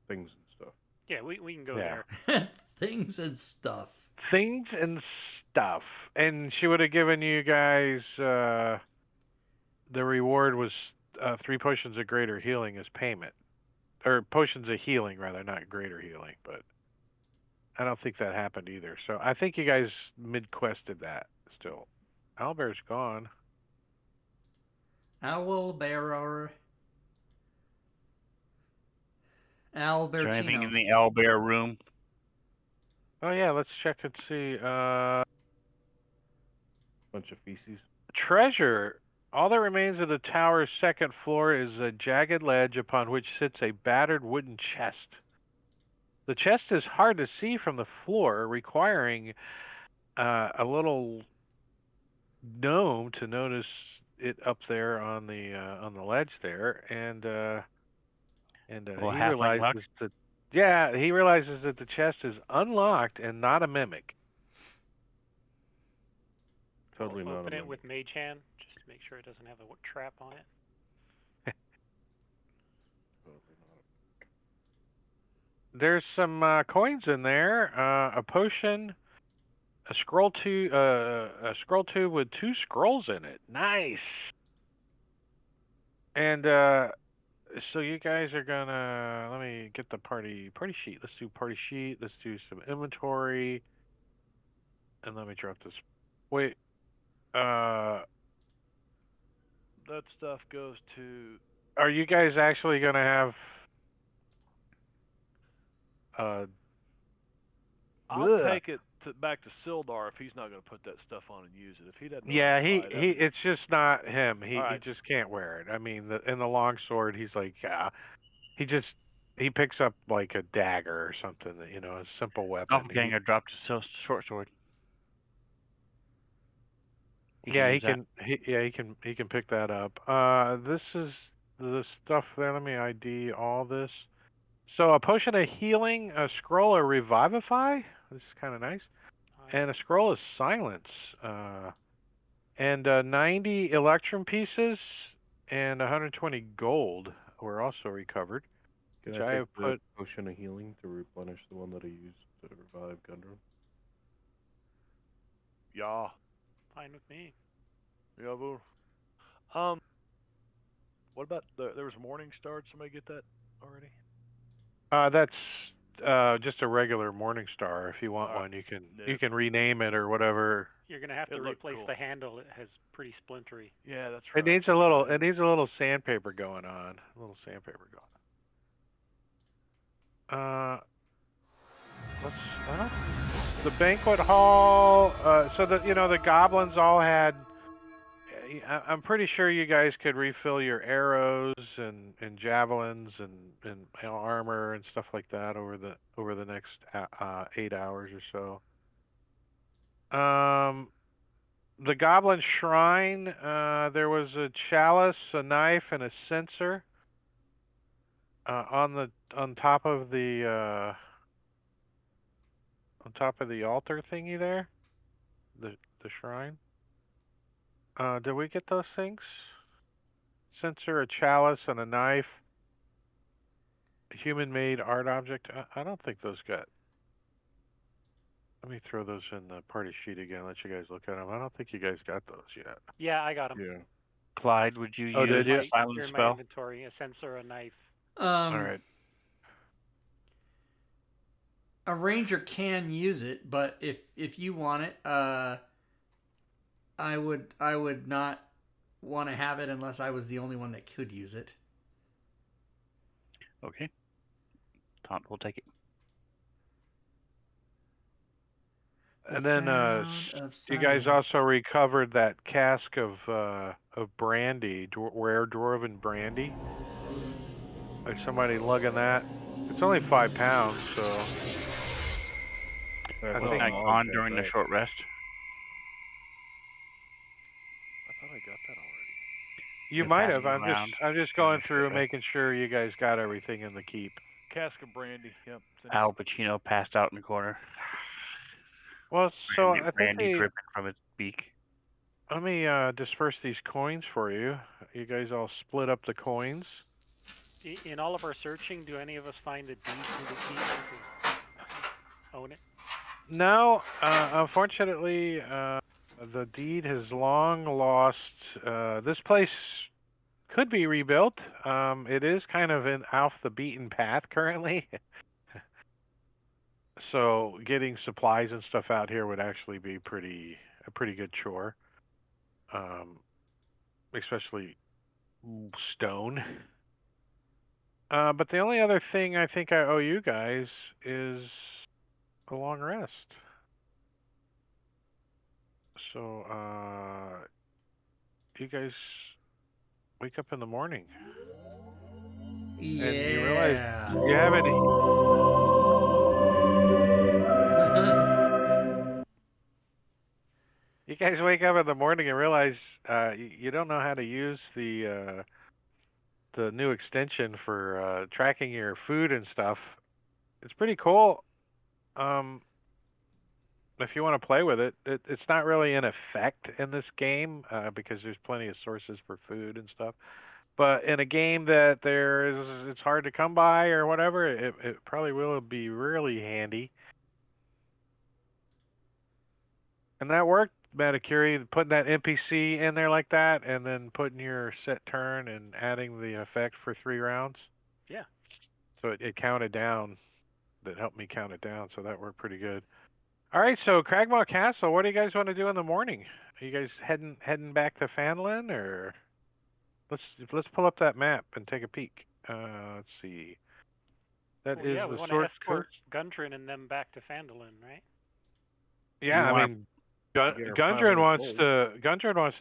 Things and stuff. Yeah, we can go Yeah. there. Things and stuff. Things and stuff. And she would have given you guys the reward was 3 potions of greater healing as payment. Or potions of healing, rather, not greater healing. But I don't think that happened either. So I think you guys mid-quested that still. Owlbear's gone. Owlbear. Is there anything Albertino. in the owlbear room? Oh, yeah, let's check and see. Bunch of feces. Treasure. All that remains of the tower's second floor is a jagged ledge upon which sits a battered wooden chest. The chest is hard to see from the floor, requiring a little gnome to notice it up there on the ledge there, and Well, he halfling luck? realizes that he realizes that the chest is unlocked and not a mimic. Totally We'll not open a it mimic. with Mage Hand just to make sure it doesn't have a trap on it. Totally not a There's some coins in there, a potion, a scroll tube with 2 scrolls in it. Nice. And so you guys are gonna let me get the party sheet. Let's do party sheet. Let's do some inventory, and let me drop this. Wait, That stuff goes to. are you guys actually gonna have? I'll take it back to Sildar if he's not going to put that stuff on and use it. If he doesn't. know Yeah, how to he apply it, it's just not him. He Alright. just can't wear it. I mean, in the longsword, he's like, he picks up like a dagger or something, a simple weapon. Doppelganger dropped a short sword. He can pick that up. This is the stuff there. Let me ID all this. So a potion of healing, a scroll of revivify. This is kind of nice, and a scroll of silence. And 90 electrum pieces and 120 gold were also recovered. Can Which I I take have the put. potion of healing to replenish the one that I used to revive Gundren? Yeah. Fine with me. Yeah, boo. What about there was Morning Star? Did somebody get that already? That's just a regular Morning Star. If you want one, you can rename it or whatever. You're gonna have to replace cool. the handle. It has pretty splintery. Yeah, that's right. It needs a little sandpaper going on. The banquet hall. So the goblins all had. I'm pretty sure you guys could refill your arrows and javelins and armor and stuff like that over the next 8 hours or so. The Goblin Shrine. There was a chalice, a knife, and a censer on top of the altar thingy there. The shrine. Did we get those things? Censer, a chalice, and a knife. A human-made art object. I don't think those got. Let me throw those in the party sheet again. Let you guys look at them. I don't think you guys got those yet. Yeah, I got them. Yeah. Clyde, would you Oh, use did you? a silent They're in my spell? inventory. A censer, a knife. All right. A ranger can use it, but if you want it, I would not want to have it unless I was the only one that could use it. Okay. Taunt will take it. And then you guys also recovered that cask of brandy, rare dwarven brandy. Like somebody lugging that. It's only 5 pounds, so. I think I gone during the short rest. I thought I got that already. You might have. I'm just going through and making sure you guys got everything in the keep. Cask of brandy. Yep. Al Pacino passed out in the corner. Well, so I think brandy dripping from its beak. let me disperse these coins for you. You guys all split up the coins. In all of our searching, do any of us find a deed to the key to own it? No, unfortunately, the deed has long lost. This place could be rebuilt. It is kind of off the beaten path currently. So getting supplies and stuff out here would actually be a pretty good chore. Especially stone. But the only other thing I think I owe you guys is a long rest. So, you guys wake up in the morning. Yeah. And you realize you haven't. You guys wake up in the morning and realize you don't know how to use the new extension for tracking your food and stuff. It's pretty cool. If you want to play with it, it's not really in effect in this game because there's plenty of sources for food and stuff. But in a game that it's hard to come by or whatever, it probably will be really handy. And that worked, Maticuri, putting that NPC in there like that, and then putting your set turn and adding the effect for 3 rounds. Yeah. So it counted down. That helped me count it down, so that worked pretty good. All right, so Quagmire Castle, what do you guys want to do in the morning? Are you guys heading back to Phandelver, or let's pull up that map and take a peek. Let's see. That is yeah, we the want Sword to escort Gundren and them back to Phandelver, right? Yeah, I mean, Gundren wants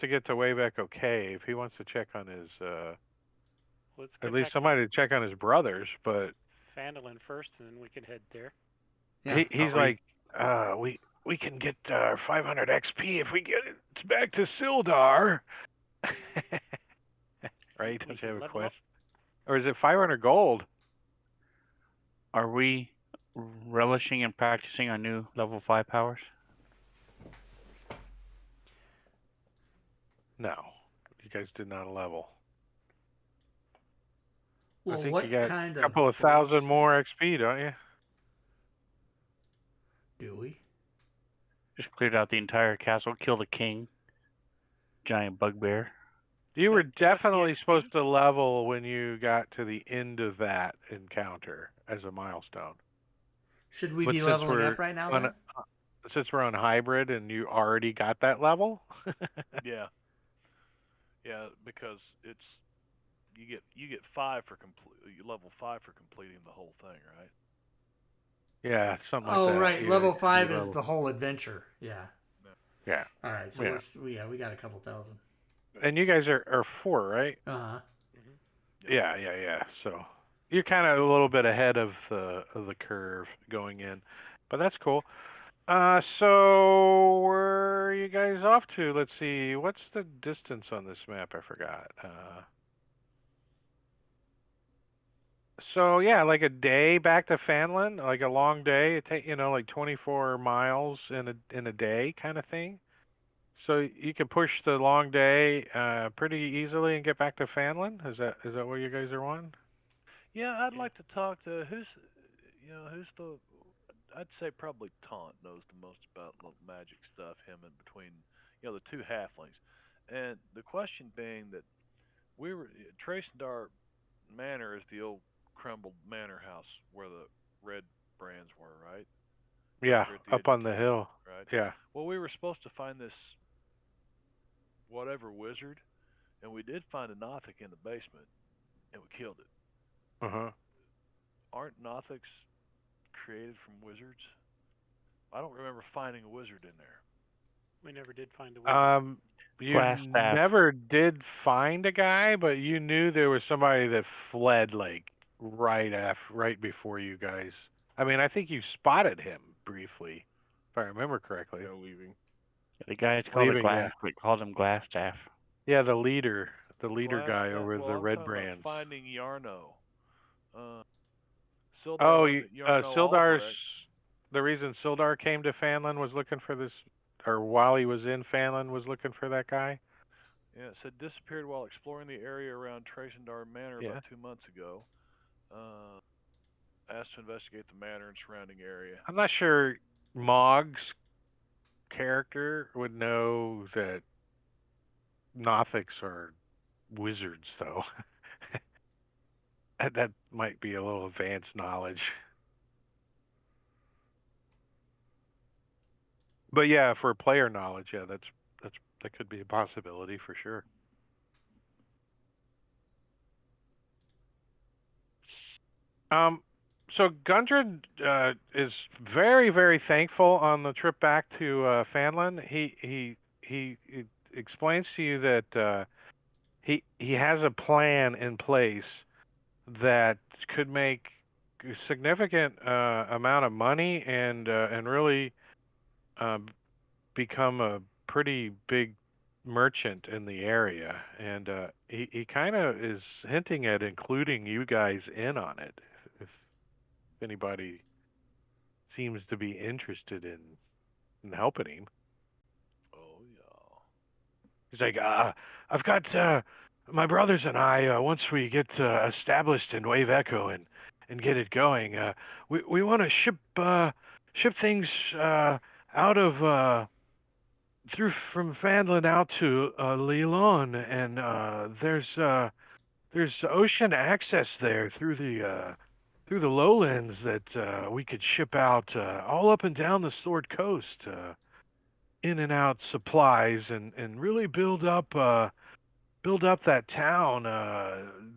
to get to Wayback Cave. He wants to check on his at least somebody to check on his brothers, but Phandelver first, and then we can head there. Yeah. He's like, we can get 500 XP if we get it back to Sildar. Right? Don't you have a quest? Or is it 500 gold? Are we relishing and practicing on new level 5 powers? No. You guys did not level. Well, I think what you got kind a couple of thousand more XP, don't you? Do we? Just cleared out the entire castle, killed a king, giant bugbear. You were definitely supposed to level when you got to the end of that encounter as a milestone. Should we be leveling up right now then? Since we're on hybrid and you already got that level? Yeah. Yeah, because it's you get 5 for level 5 for completing the whole thing, right? Yeah, something like that. Oh, right. Yeah, level 5 is the whole adventure. Yeah. Yeah. All right. So we got a couple thousand. And you guys are 4, right? Uh-huh. Mm-hmm. Yeah. So you're kind of a little bit ahead of the curve going in, but that's cool. So where are you guys off to? Let's see. What's the distance on this map? I forgot. So yeah, like a day back to Phandelver, like a long day. It take like 24 miles in a day, kind of thing. So you can push the long day pretty easily and get back to Phandelver. Is that what you guys are wanting? Yeah, I'd like to talk to who's the. I'd say probably Taunt knows the most about magic stuff. Him in between, the 2 halflings, and the question being that we were Tracendar Manor is the old crumbled manor house where the red brands were, right? Yeah, up on the hill. Right. Yeah. Well, we were supposed to find this whatever wizard, and we did find a Nothic in the basement, and we killed it. Uh-huh. Aren't Nothics created from wizards? I don't remember finding a wizard in there. We never did find a wizard. You never did find a guy, but you knew there was somebody that fled like right before you guys. I mean, I think you spotted him briefly, if I remember correctly. Yeah, leaving. The guy's called we called him Glassstaff. Yeah, the leader guy over the red brands. Finding Yarno. Sildar's the reason Sildar came to Fanlin was looking for this, or while he was in Fanlin was looking for that guy? Yeah, it said disappeared while exploring the area around Trashendar Manor Yeah. about 2 months ago. Asked to investigate the manor and surrounding area. I'm not sure Mog's character would know that Nothics are wizards, though. That might be a little advanced knowledge. But yeah, for player knowledge, yeah, that could be a possibility for sure. So Gundred is very, very thankful on the trip back to Fanlin. He explains to you that he has a plan in place that could make a significant amount of money and really become a pretty big merchant in the area. And he kind of is hinting at including you guys in on it if anybody seems to be interested in helping him. Oh yeah. He's like, I've got my brothers and I. Once we get established in Wave Echo and get it going, we want to ship things out of through from Fanlin out to Lilon, and there's ocean access there through the lowlands that we could ship out all up and down the Sword Coast, in and out supplies, and really build up that town.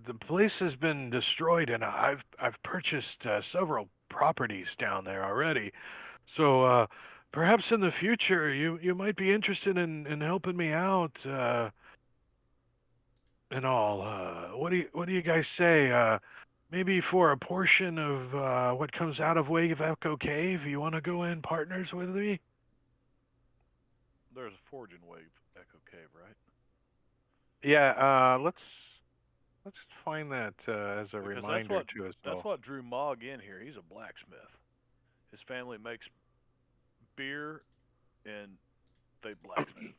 The place has been destroyed, and I've purchased several properties down there already. So perhaps in the future you might be interested in helping me out and all. What do you guys say? Maybe for a portion of what comes out of Wave Echo Cave, you want to go in partners with me? There's a forge in Wave Echo Cave, right? Yeah, let's find that as a Because reminder to us all. That's what drew Mog in here. He's a blacksmith. His family makes beer and they blacksmith.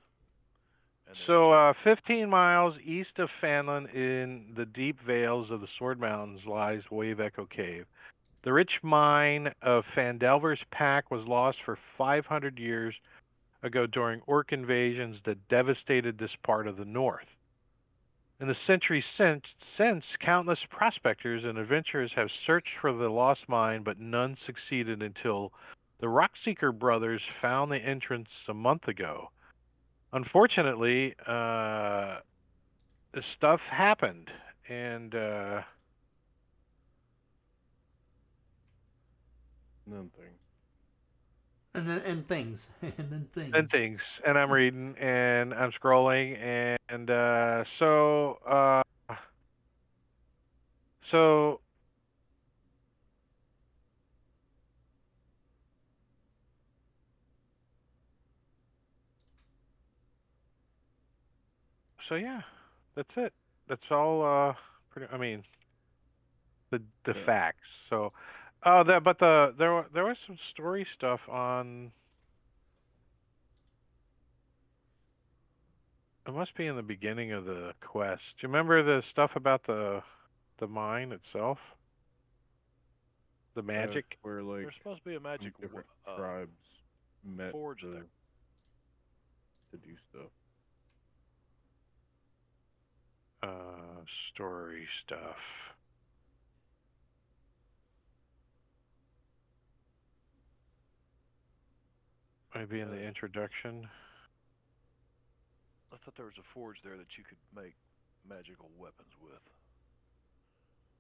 So 15 miles east of Fanlin in the deep vales of the Sword Mountains lies Wave Echo Cave. The rich mine of Phandelver's pack was lost for 500 years ago during orc invasions that devastated this part of the north. In the centuries since, countless prospectors and adventurers have searched for the lost mine, but none succeeded until the Rockseeker brothers found the entrance a month ago. Unfortunately, stuff happened, and And things. And things. And I'm reading, and I'm scrolling, and so yeah, that's it. That's all. I mean, the facts. So, there was some story stuff on. It must be in the beginning of the quest. Do you remember the stuff about the mine itself? The magic? Where like there's supposed to be a magic different tribes met forge to there. do stuff. Story stuff. Maybe in the introduction. I thought there was a forge there that you could make magical weapons with.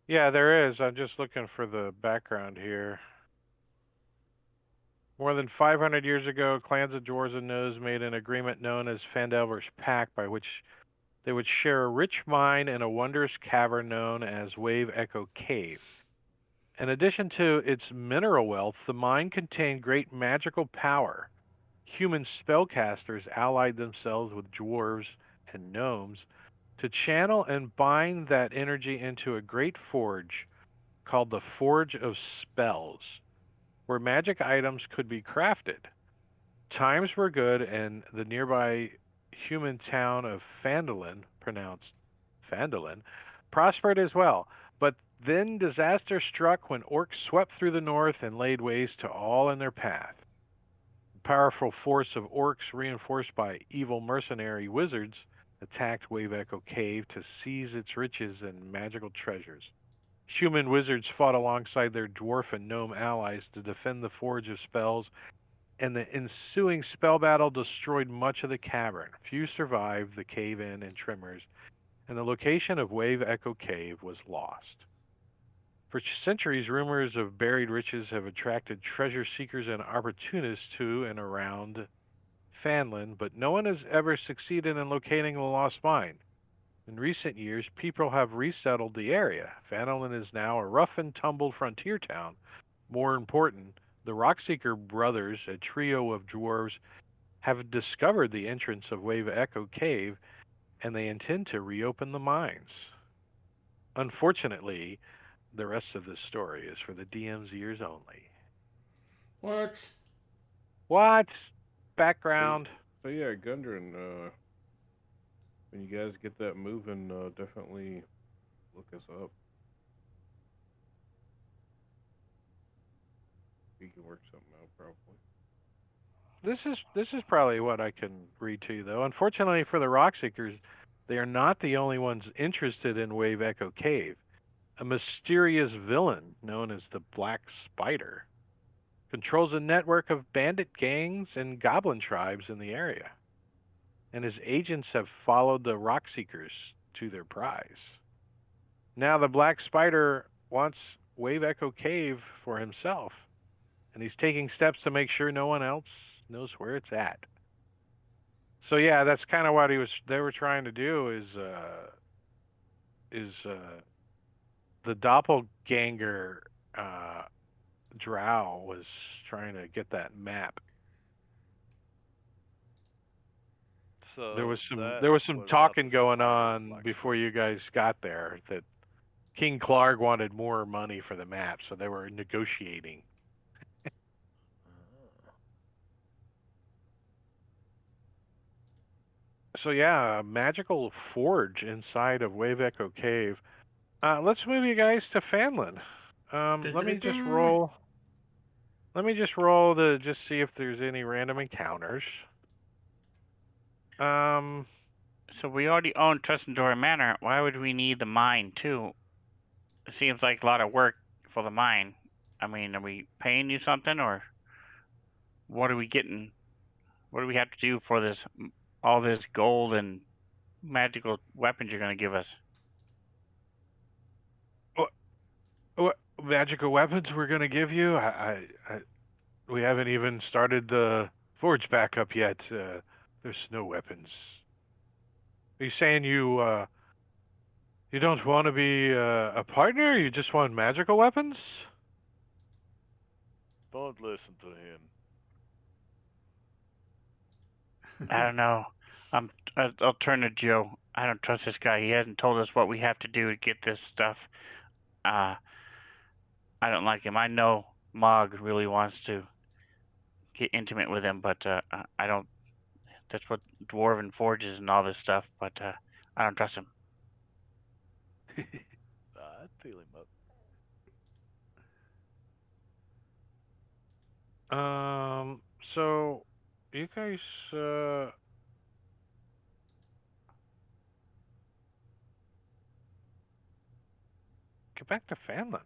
Yeah, there is. I'm just looking for the background here. More than 500 years ago, clans of dwarves and gnomes made an agreement known as Phandelver's Pact, by which they would share a rich mine in a wondrous cavern known as Wave Echo Cave. In addition to its mineral wealth, the mine contained great magical power. Human spellcasters allied themselves with dwarves and gnomes to channel and bind that energy into a great forge called the Forge of Spells. where magic items could be crafted. Times were good, and the nearby human town of Phandelver, pronounced Phandelin, prospered as well. But then disaster struck when orcs swept through the north and laid waste to all in their path. The powerful force of orcs, reinforced by evil mercenary wizards, attacked Wave Echo Cave to seize its riches and magical treasures. Human wizards fought alongside their dwarf and gnome allies to defend the Forge of Spells, and the ensuing spell battle destroyed much of the cavern. Few survived the cave-in and tremors, and the location of Wave Echo Cave was lost. For centuries, rumors of buried riches have attracted treasure seekers and opportunists to and around Phandelver, but no one has ever succeeded in locating the lost mine. In recent years, people have resettled the area. Phandelver is now a rough and tumble frontier town. More important, the Rockseeker brothers, a trio of dwarves, have discovered the entrance of Wave Echo Cave, and they intend to reopen the mines. Unfortunately, the rest of this story is for the DM's ears only. What? What? Background. So yeah, Gundren, when you guys get that moving, definitely look us up. We can work something out, probably. This is probably what I can read to you, though. Unfortunately for the Rockseekers, they are not the only ones interested in Wave Echo Cave. A mysterious villain known as the Black Spider controls a network of bandit gangs and goblin tribes in the area, and his agents have followed the Rockseekers to their prize. Now the Black Spider wants Wave Echo Cave for himself, and he's taking steps to make sure no one else knows where it's at. So yeah, that's kind of what they were trying to do is the doppelganger Drow was trying to get that map. So there was some talking going on before you guys got there that King Clark wanted more money for the map, so they were negotiating. So yeah, a magical forge inside of Wave Echo Cave. Let's move you guys to Phandelver. Let me just roll. Let me just roll to just see if there's any random encounters. So we already own Tussendora Manor. Why would we need the mine too? It seems like a lot of work for the mine. I mean, are we paying you something, or what are we getting? What do we have to do for this? All this gold and magical weapons you're going to give us? What magical weapons we're going to give you? We haven't even started the forge back up yet. There's no weapons. Are you saying you don't want to be a partner? You just want magical weapons? Don't listen to him. I don't know. I'll turn to Joe. I don't trust this guy. He hasn't told us what we have to do to get this stuff. I don't like him. I know Mog really wants to get intimate with him, but I don't. That's what dwarven forges and all this stuff, but I don't trust him. I'd feel him up. So you guys get back to Phandelver.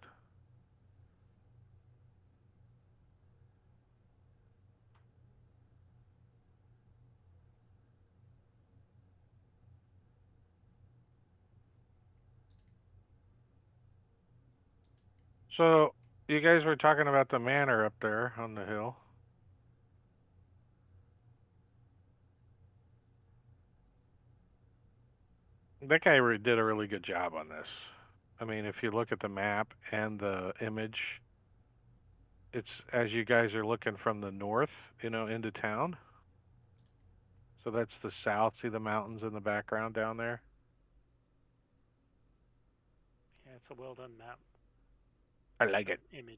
So you guys were talking about the manor up there on the hill. That guy did a really good job on this. I mean, if you look at the map and the image, it's as you guys are looking from the north, into town. So that's the south. See the mountains in the background down there? Yeah, it's a well done map. I like it. Image.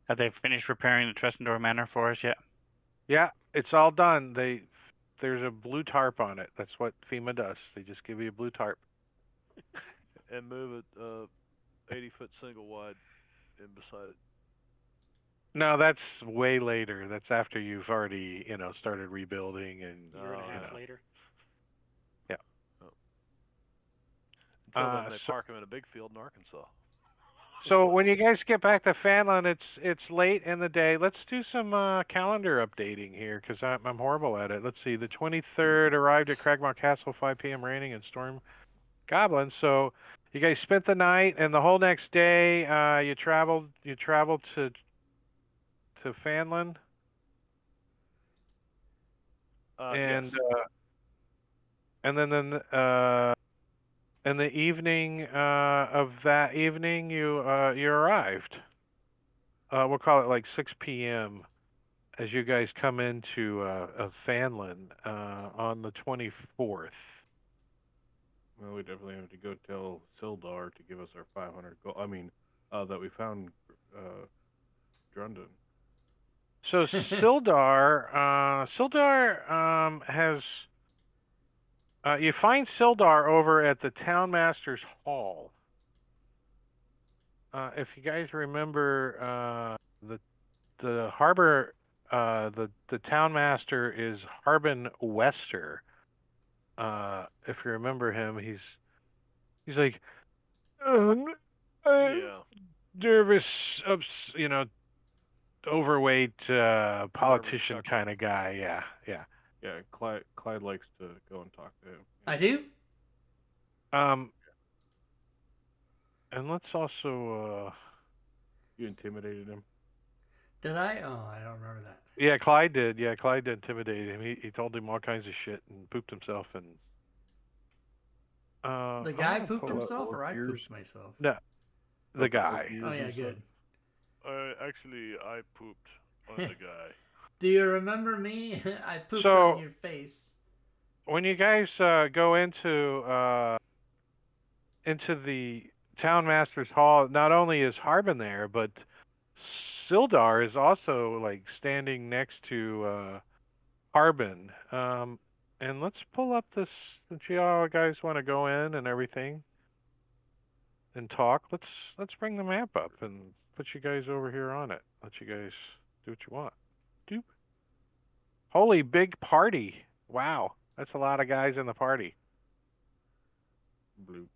Have they finished repairing the Tressendor Manor for us yet? Yeah, it's all done. There's a blue tarp on it. That's what FEMA does. They just give you a blue tarp. And move it 80-foot single wide in beside it. No, that's way later. That's after you've already, started rebuilding and Year and a half later. Yeah. Until then, they park them in a big field in Arkansas. So when you guys get back to Fanland, it's late in the day. Let's do some calendar updating here because I'm horrible at it. Let's see. The 23rd arrived at Quagmire Castle, 5 p.m. raining and storm goblins. So you guys spent the night and the whole next day. You traveled to Fanland. And yes. and then in the evening of that evening, you arrived. We'll call it like 6 p.m. as you guys come into Fanland on the 24th. Well, we definitely have to go tell Sildar to give us our 500 gold. I mean, that we found Drunden. So Sildar has. You find Sildar over at the Townmaster's Hall. If you guys remember, the harbor, the Townmaster is Harbin Wester. If you remember him, he's like, nervous, overweight politician kind of guy. Yeah. Yeah, Clyde likes to go and talk to him. I do? And let's also... You intimidated him? Did I? Oh, I don't remember that. Yeah, Clyde did. Yeah, Clyde intimidated him. He told him all kinds of shit and pooped himself. And the guy pooped himself, or I pooped myself? No, the guy. Oh, yeah, good. Actually, I pooped on the guy. Do you remember me? I pooped on your face. When you guys go into the Townmaster's Hall, not only is Harbin there, but Sildar is also like standing next to Harbin. And let's pull up this, since you all guys want to go in and everything and talk. Let's bring the map up and put you guys over here on it. Let you guys do what you want. Doop. Holy big party. Wow. That's a lot of guys in the party. Blue.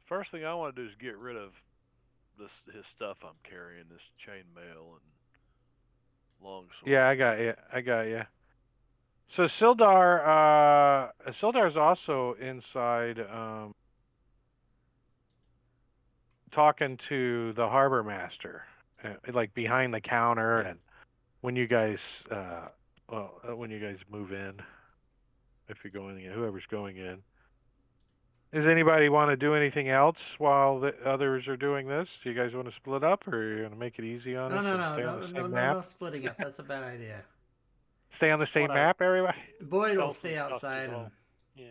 First thing I want to do is get rid of his stuff I'm carrying, this chainmail and longsword. Yeah, I got you. So Sildar's also inside talking to the harbor master, like behind the counter, and when you guys move in, if you're going in, whoever's going in. Does anybody want to do anything else while the others are doing this? Do you guys want to split up, or are you going to make it easy on us? No splitting up. That's a bad idea. Stay on the same map, everybody? Boyd will stay outside and Yeah.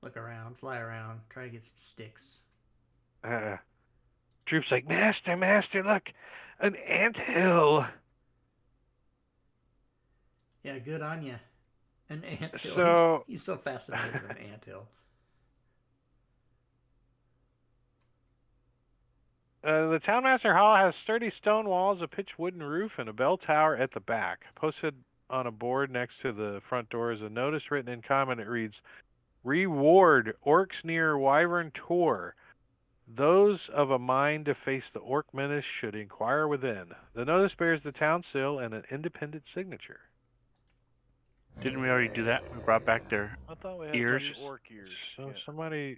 look around, fly around, try to get some sticks. Droop's like, Master, look, an anthill. Yeah, good on you. An anthill. So, he's so fascinated with an anthill. The Townmaster Hall has sturdy stone walls, a pitched wooden roof, and a bell tower at the back. Posted on a board next to the front door is a notice written in common. It reads, Reward, orcs near Wyvern Tor. Those of a mind to face the orc menace should inquire within. The notice bears the town seal and an independent signature. Didn't we already do that? We brought back their I thought we had ears. orc ears. So somebody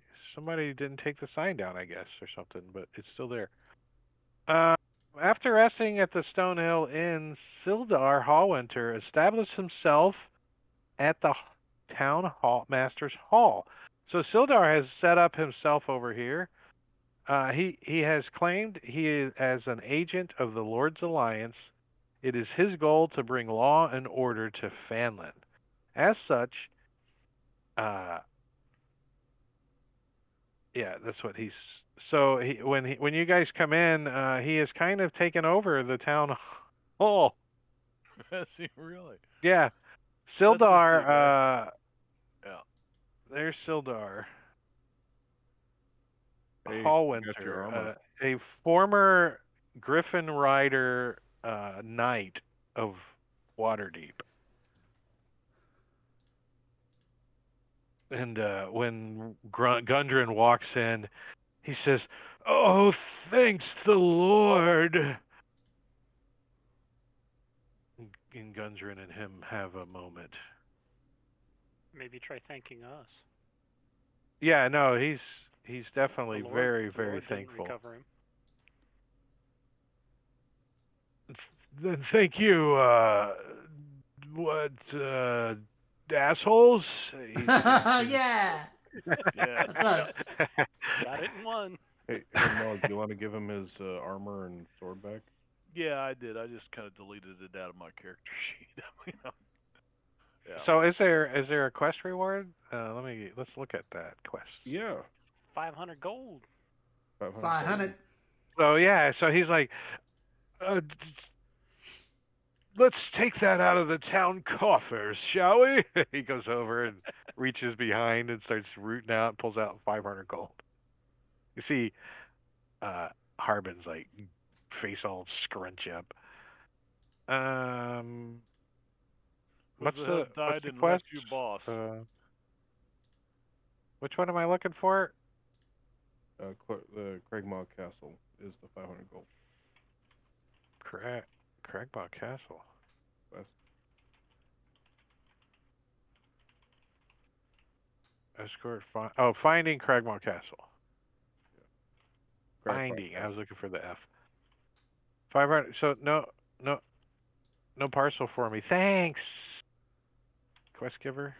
didn't take the sign down, I guess, or something, but it's still there. After resting at the Stonehill Inn, Sildar Hallwinter established himself at the Master's Hall. So Sildar has set up himself over here. He has claimed he is as an agent of the Lord's Alliance. It is his goal to bring law and order to Fanland. As such, Yeah, that's what he's. So when you guys come in, he has kind of taken over the town hall. Has he really? Yeah, That's what Sildar. Yeah. There's Sildar. Hey, I got your Hallwinter, armor. a former Griffin Rider knight of Waterdeep. And when Gundren walks in, he says, "Oh, thanks the Lord." And Gundren and him have a moment. Maybe try thanking us. Yeah, no, he's definitely The very, Lord very didn't thankful. recover him. Then thank you, assholes? Yeah. Yeah. That's us. Got it in one. Hey, Mog, do you want to give him his armor and sword back? Yeah, I did. I just kind of deleted it out of my character sheet. Yeah. So is there a quest reward? Let's look at that quest. Yeah. 500 gold. 500. So yeah, so he's like, let's take that out of the town coffers, shall we? He goes over and reaches behind and starts rooting out and pulls out 500 gold. You see, Harbin's like face all scrunch up. What's the died quest? and left you, boss? Which one am I looking for? The Quagmire Castle is the 500 gold. Quagmire Castle. West. Escort. Finding Quagmire Castle. Yeah. Finding. I was looking for the F. 500. So no parcel for me. Thanks. Quest giver.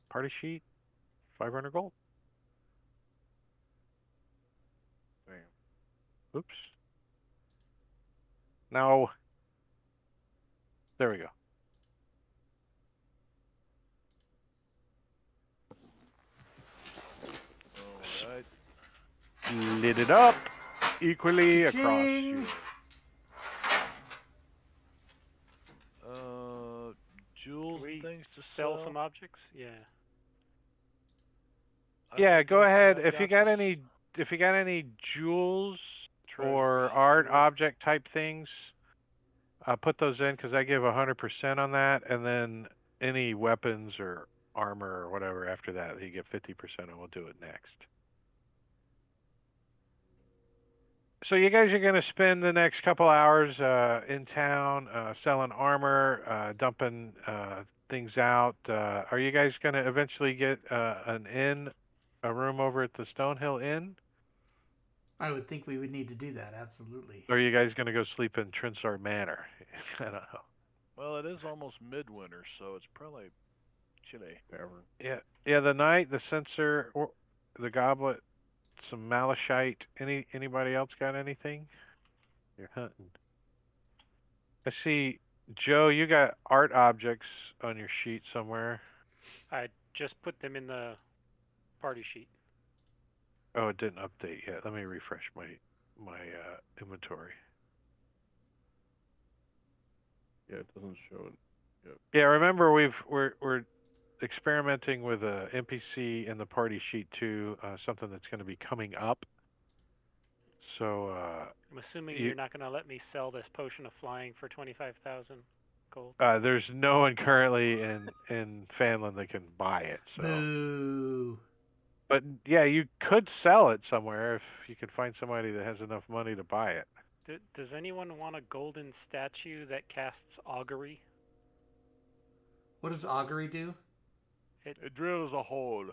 Party sheet. 500 gold. Damn. Oops. No. There we go. All right. Lit it up equally across Ching. you. Jewels Can we and things to Sell some objects? Yeah. Yeah, go ahead. I've If you got any jewels or art object type things, put those in because I give 100% on that, and then any weapons or armor or whatever after that, you get 50%, and we'll do it next. So you guys are going to spend the next couple hours in town selling armor, dumping things out. Are you guys going to eventually get an inn, a room over at the Stonehill Inn? I would think we would need to do that, absolutely. Or are you guys going to go sleep in Trinsar Manor? I don't know. Well, it is almost midwinter, so it's probably chilly. Tavern. Yeah. The knight, the censer, or the goblet, some malachite. Anybody else got anything? You're hunting. I see, Joe, you got art objects on your sheet somewhere. I just put them in the party sheet. Oh, it didn't update yet. Let me refresh my inventory. Yeah, it doesn't show it. Yep. Yeah, remember we're experimenting with a NPC in the party sheet too, something that's going to be coming up. So I'm assuming you're not going to let me sell this potion of flying for 25,000 gold. There's no one currently in Phandelver that can buy it. So. Boo. But yeah, you could sell it somewhere if you could find somebody that has enough money to buy it. Does anyone want a golden statue that casts augury? What does augury do? It drills a hole.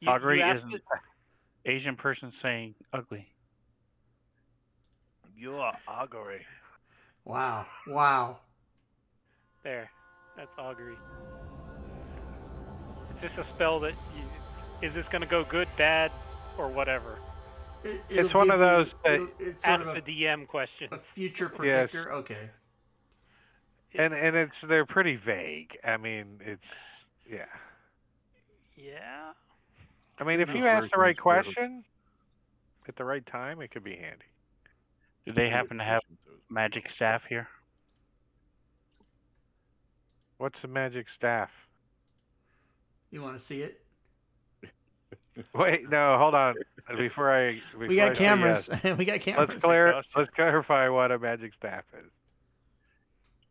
Augury is an Asian person saying ugly. You are augury. Wow. There. That's augury. Is this a spell that is this going to go good, bad, or whatever? It's one of those. It's sort Ask of the DM question. a future predictor. Okay. And they're pretty vague. I mean, yeah. Yeah. I mean, if you ask the right question at the right time, it could be handy. Do they happen to have magic staff here? What's a magic staff? You want to see it? Wait, no, hold on. Before We got I say cameras. yes, We got cameras. let's clarify what a magic staff is.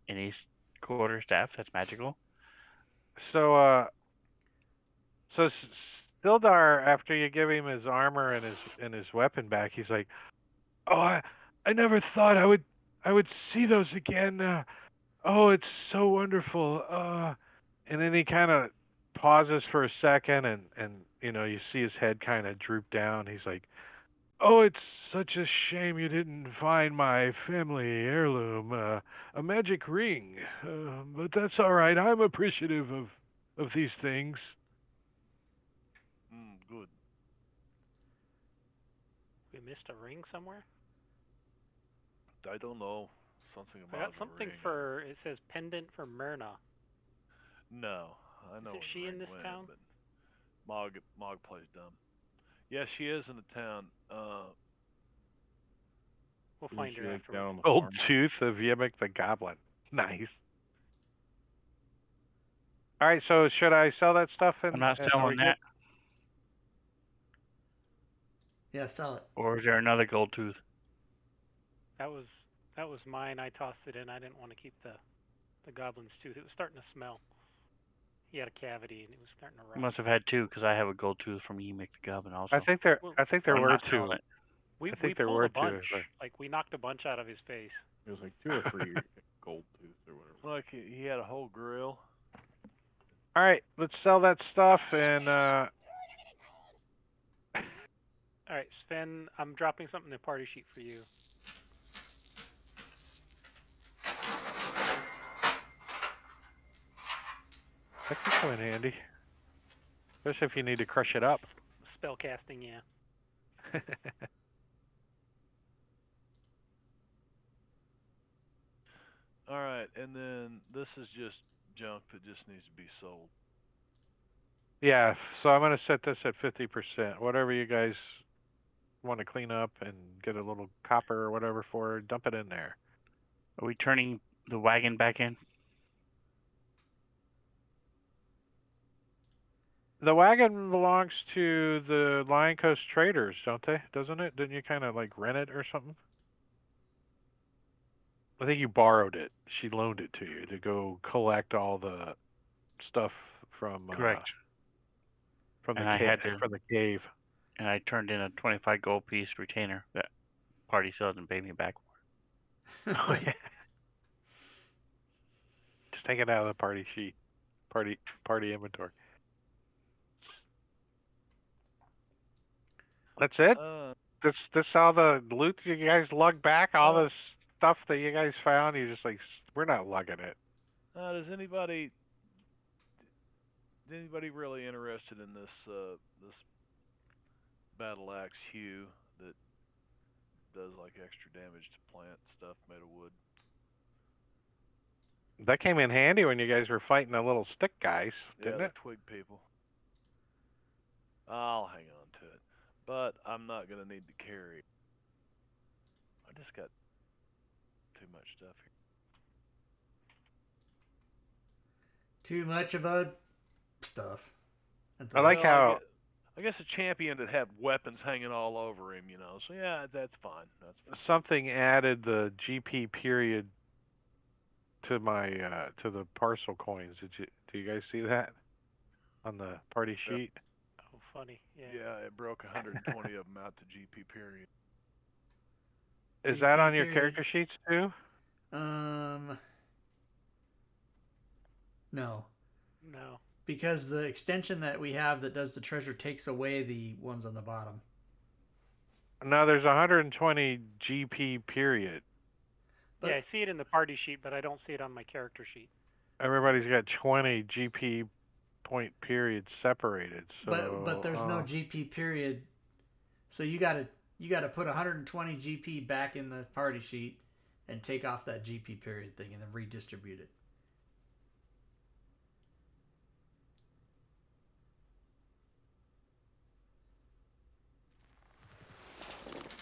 Any quarter staff that's magical? So Sildar, after you give him his armor and his weapon back, he's like, "Oh, I never thought I would see those again. Oh, it's so wonderful." And then he kind of pauses for a second, and you see his head kind of droop down. He's like, "Oh, it's such a shame you didn't find my family heirloom, a magic ring. But that's all right. I'm appreciative of these things." Good. We missed a ring somewhere? I don't know. Something I about got something ring. for, it says pendant for Myrna. No, I know. Is she in this town? But Mog plays dumb. Yeah, she is in the town. We'll find her after. Old tooth of Yimmick the Goblin. Nice. All right, so should I sell that stuff? I'm not selling that. Yeah, sell it. Or is there another gold tooth? That was mine. I tossed it in. I didn't want to keep the goblin's tooth. It was starting to smell. He had a cavity and it was starting to rot. You must have had two, because I have a gold tooth from Yimmick the Goblin also. I think there were two. We there pulled were a bunch. two. Like we knocked a bunch out of his face. It was like 2 or 3 gold tooth or whatever. Like he had a whole grill. All right, let's sell that stuff and. All right, Sven, I'm dropping something in the party sheet for you. That could come in handy. Especially if you need to crush it up. Spell casting, yeah. All right, and then this is just junk that just needs to be sold. Yeah, so I'm going to set this at 50%. Whatever you guys want to clean up and get a little copper or whatever for, dump it in there. Are we turning the wagon back in? The wagon belongs to the Lion Coast Traders, don't they? Doesn't it? Didn't you kind of like rent it or something? I think you borrowed it. She loaned it to you to go collect all the stuff from Correct. From the cave. And I turned in a 25 gold piece retainer that party still hasn't paid me back for. Oh yeah. Just take it out of the party sheet. Party inventory. That's it? This all the loot you guys lug back? All this stuff that you guys found? You just like, we're not lugging it. Does anybody really interested in this this battle axe hue that does like extra damage to plant stuff made of wood? That came in handy when you guys were fighting the little stick guys, didn't it? The twig people. I'll hang on to it, but I'm not gonna need to carry. I just got too much stuff here. Too much of a stuff. I like how. I guess a champion that had weapons hanging all over him, you know. So yeah, that's fine. That's fine. Something added the GP period to my to the parcel coins. Do you guys see that on the party sheet? Oh, funny. Yeah. Yeah, it broke 120 of them out to GP period. Is that on your character sheets too? No. No. Because the extension that we have that does the treasure takes away the ones on the bottom. No, there's 120 GP period. But, yeah, I see it in the party sheet, but I don't see it on my character sheet. Everybody's got 20 GP point periods separated. So, but there's no GP period. So you gotta put 120 GP back in the party sheet, and take off that GP period thing and then redistribute it.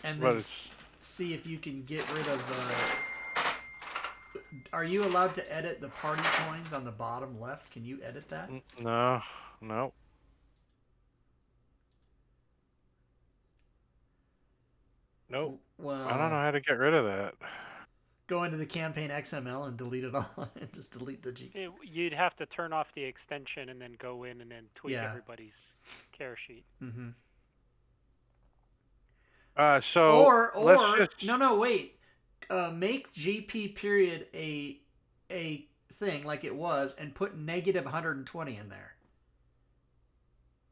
And then see if you can get rid of... Are you allowed to edit the party coins on the bottom left? Can you edit that? No. Nope. Well, I don't know how to get rid of that. Go into the campaign XML and delete it all, and just delete the G. You'd have to turn off the extension and then go in and then tweak everybody's care sheet. Mm-hmm. Wait. Make GP period a thing like it was, and put negative 120 in there.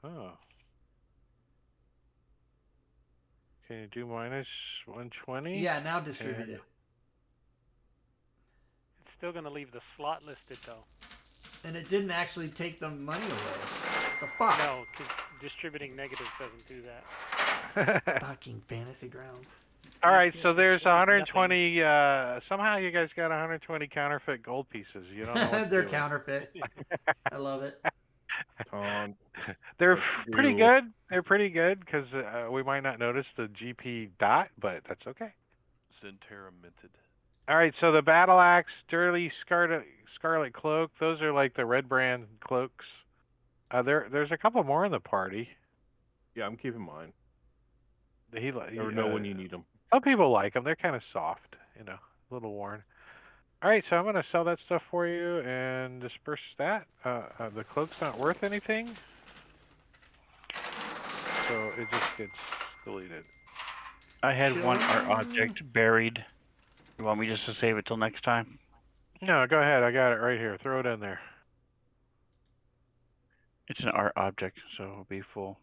Oh. Can you do minus 120? Yeah, now distribute it. It's still going to leave the slot listed, though. And it didn't actually take the money away. What the fuck? No, because distributing negatives doesn't do that. Fucking fantasy grounds. All right, so there's 120. Somehow you guys got 120 counterfeit gold pieces. You don't know what they're counterfeit. I love it. They're pretty good. They're pretty good because we might not notice the GP dot, but that's okay. Centera minted. All right, so the battle axe, dirty scarlet cloak. Those are like the red brand cloaks. There's a couple more in the party. Yeah, I'm keeping mine. You never know when you need them. Some people like them. They're kind of soft, a little worn. All right, so I'm going to sell that stuff for you and disperse that. The cloak's not worth anything, so it just gets deleted. I had one art object buried. You want me just to save it till next time? No, go ahead. I got it right here. Throw it in there. It's an art object, so it'll be full.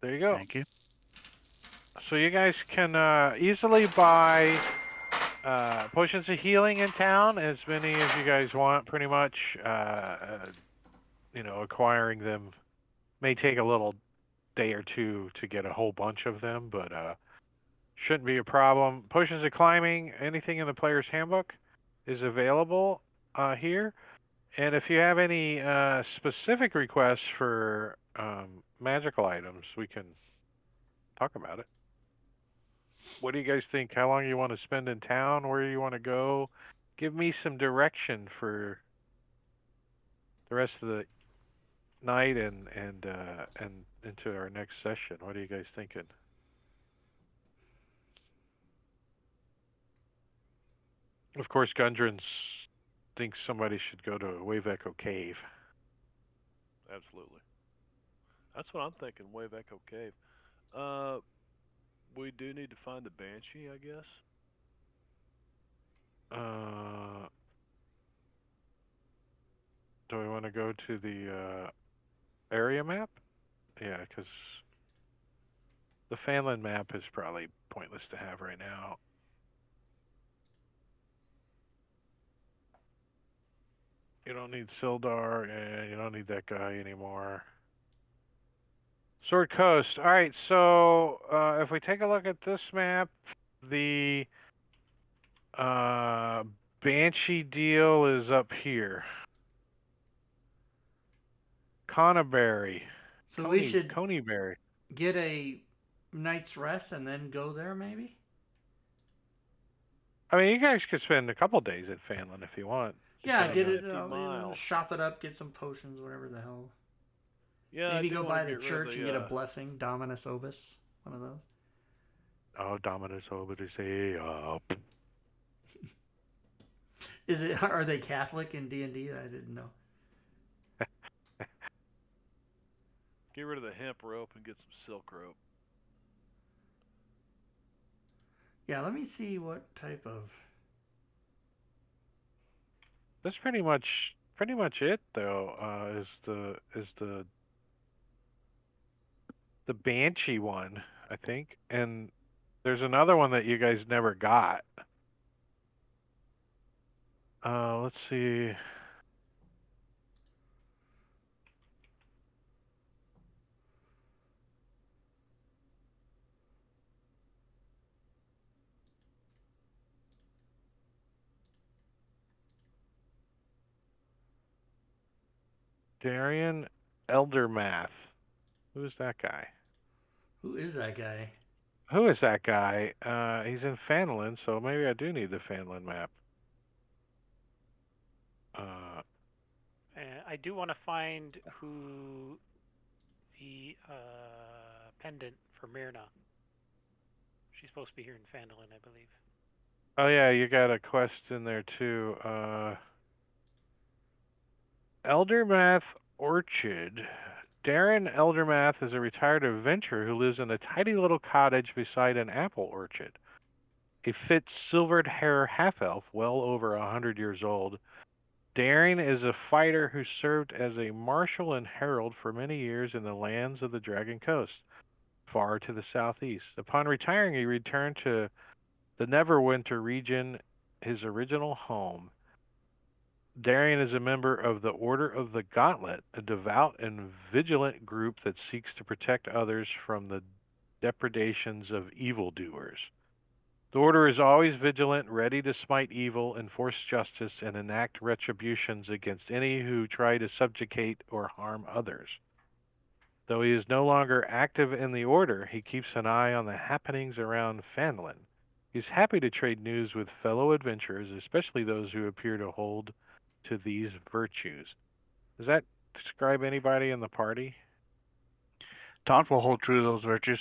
There you go. Thank you. So you guys can easily buy potions of healing in town, as many as you guys want, pretty much. Acquiring them may take a little day or two to get a whole bunch of them, but shouldn't be a problem. Potions of climbing, anything in the player's handbook is available here. And if you have any specific requests for magical items, we can talk about it. What do you guys think? How long you want to spend in town? Where you want to go? Give me some direction for the rest of the night and into our next session. What are you guys thinking? Of course, Gundren thinks somebody should go to Wave Echo Cave. Absolutely. That's what I'm thinking, Wave Echo Cave. We do need to find the Banshee, I guess. Do we want to go to the area map? Yeah, because the Phandelver map is probably pointless to have right now. You don't need Sildar, and you don't need that guy anymore. Sword Coast. All right, so if we take a look at this map, the Banshee deal is up here. Conyberry. So we should Conyberry. Get a night's rest and then go there, maybe? I mean, you guys could spend a couple days at Phandelver if you want. Yeah, get it, shop it up, get some potions, whatever the hell. Yeah, maybe go by the church and get a blessing, Dominus Obis, one of those. Oh, Dominus Obis, Is it? Are they Catholic in D&D? I didn't know. Get rid of the hemp rope and get some silk rope. Yeah, let me see what type of. That's pretty much it though. Is the Banshee one, I think, and there's another one that you guys never got. Let's see. Darren Eldermath. Who's that guy? Who is that guy? Who is that guy? He's in Phandelver, so maybe I do need the Phandelver map. I do want to find who the pendant for Myrna. She's supposed to be here in Phandelver, I believe. Oh yeah, you got a quest in there too. Eldermath Orchard. Darren Eldermath is a retired adventurer who lives in a tiny little cottage beside an apple orchard. A fit, silvered hair half-elf, well over 100 years old. Darren is a fighter who served as a marshal and herald for many years in the lands of the Dragon Coast, far to the southeast. Upon retiring, he returned to the Neverwinter region, his original home. Darren is a member of the Order of the Gauntlet, a devout and vigilant group that seeks to protect others from the depredations of evildoers. The Order is always vigilant, ready to smite evil, enforce justice, and enact retributions against any who try to subjugate or harm others. Though he is no longer active in the Order, he keeps an eye on the happenings around Phandelver. He's happy to trade news with fellow adventurers, especially those who appear to hold to these virtues. Does that describe anybody in the party? Taunt will hold true to those virtues.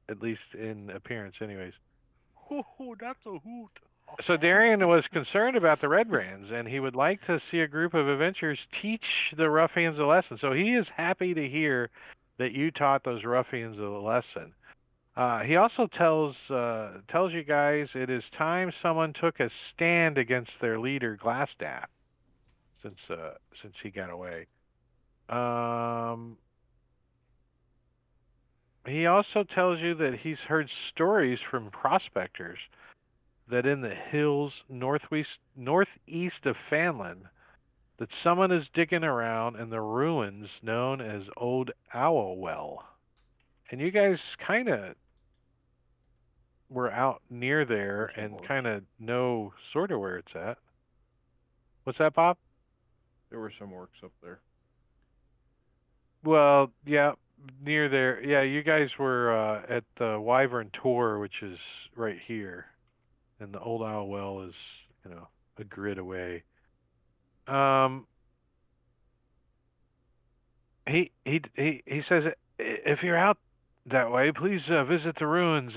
At least in appearance, anyways. Ooh, that's a hoot. So Darren was concerned about the Red Brands, and he would like to see a group of adventurers teach the ruffians a lesson. So he is happy to hear that you taught those ruffians a lesson. He also tells you guys it is time someone took a stand against their leader Glassstaff, since he got away. He also tells you that he's heard stories from prospectors that in the hills northeast of Phandelver, that someone is digging around in the ruins known as Old Owl Well. And you guys kind of were out near there and kind of know sort of where it's at. What's that, Bob? There were some orcs up there. Well, yeah, near there. Yeah, you guys were at the Wyvern Tor, which is right here. And the Old Owl Well is, a grid away. He says, if you're out that way, please visit the ruins.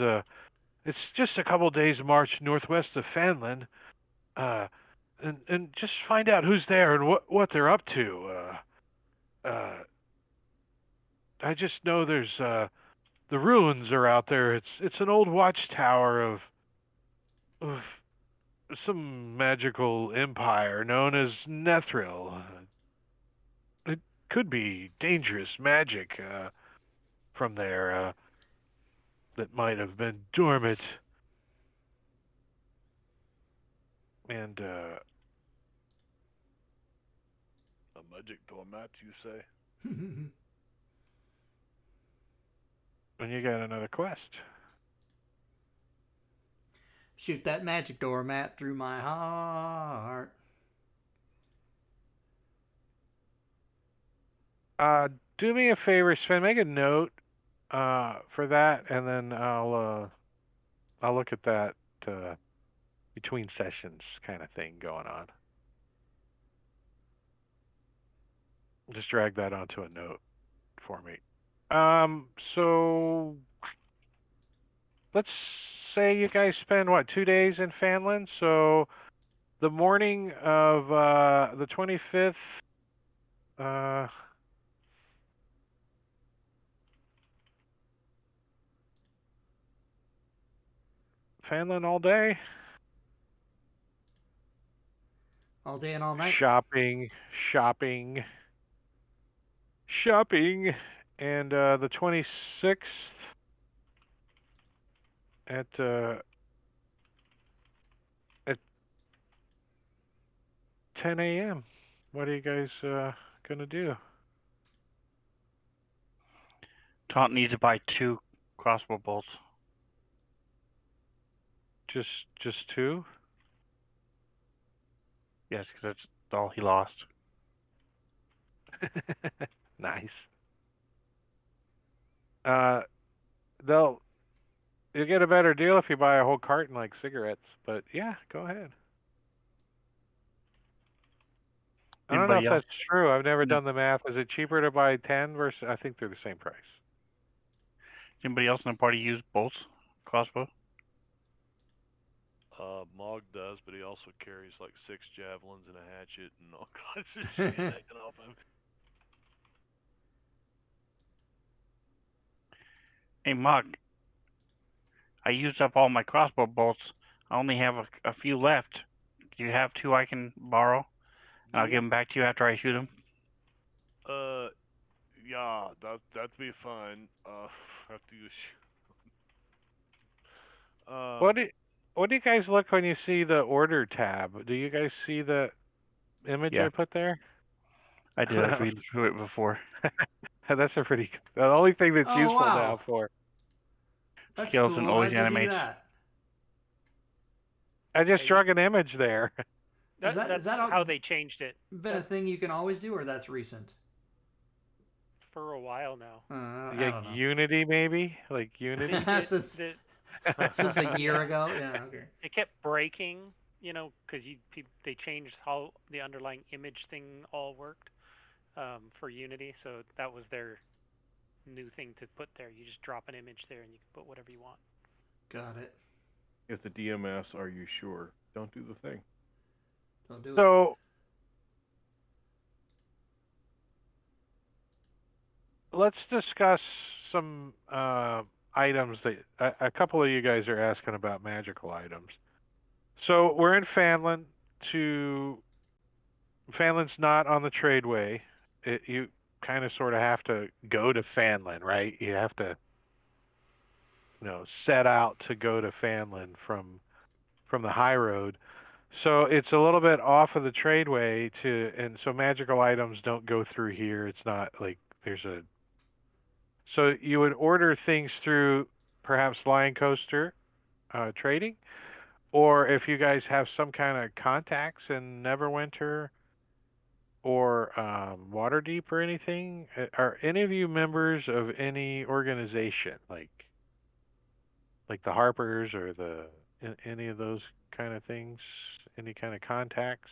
It's just a couple days' march northwest of Phandelver, and just find out who's there and what they're up to. I just know there's the ruins are out there. It's an old watchtower of some magical empire known as Nethril. It could be dangerous magic from there that might have been dormant. And A magic doormat, you say? and you got another quest. Shoot that magic doormat through my heart. Do me a favor, Sven. Make a note for that, and then I'll look at that between sessions kind of thing going on. Just drag that onto a note for me. So let's say you guys spend 2 days in Phandelver. So the morning of the 25th. Phandelver all day. All day and all night. Shopping. And the 26th at 10 a.m. What are you guys gonna do? Taunt needs to buy 2 crossbow bolts. Just 2? Yes, because all he lost. Nice. You'll get a better deal if you buy a whole carton like cigarettes. But yeah, go ahead. I don't know Anybody if else? that's true. I've never No. done the math. Is it cheaper to buy 10 versus? I think they're the same price. Anybody else in the party use bolts, crossbow? Mog does, but he also carries like 6 javelins and a hatchet and all kinds of shit hanging off him. Hey, Mog. I used up all my crossbow bolts. I only have a few left. Do you have 2 I can borrow? I'll give them back to you after I shoot them. Yeah, that'd be fine. After you. What do you guys look when you see the order tab? Do you guys see the image Yeah. I put there? I did. I've read through it before. That's the only thing that's Oh, useful wow. now for. That's Skeleton cool. always How'd you do animates. that? I just drug an image there. That's how they changed it. Been a thing you can always do, or that's recent? For a while now. I Like don't know. Unity, maybe? Like Unity? Since a year ago? Yeah, okay. It kept breaking, because they changed how the underlying image thing all worked for Unity. So that was their new thing to put there. You just drop an image there and you can put whatever you want. Got it. If the DM asks, "Are you sure?" Don't do the thing. Don't do it. So let's discuss some items that a couple of you guys are asking about magical items. So we're in Phandelver. Phandelver's not on the tradeway. You kind of sort of have to go to Phandelver, right? You have to, set out to go to Phandelver from the high road. So it's a little bit off of the tradeway and so magical items don't go through here. It's not like so you would order things through perhaps Lion Coaster trading, or if you guys have some kind of contacts in Neverwinter or Waterdeep or anything. Are any of you members of any organization like the Harpers or any of those kind of things? Any kind of contacts?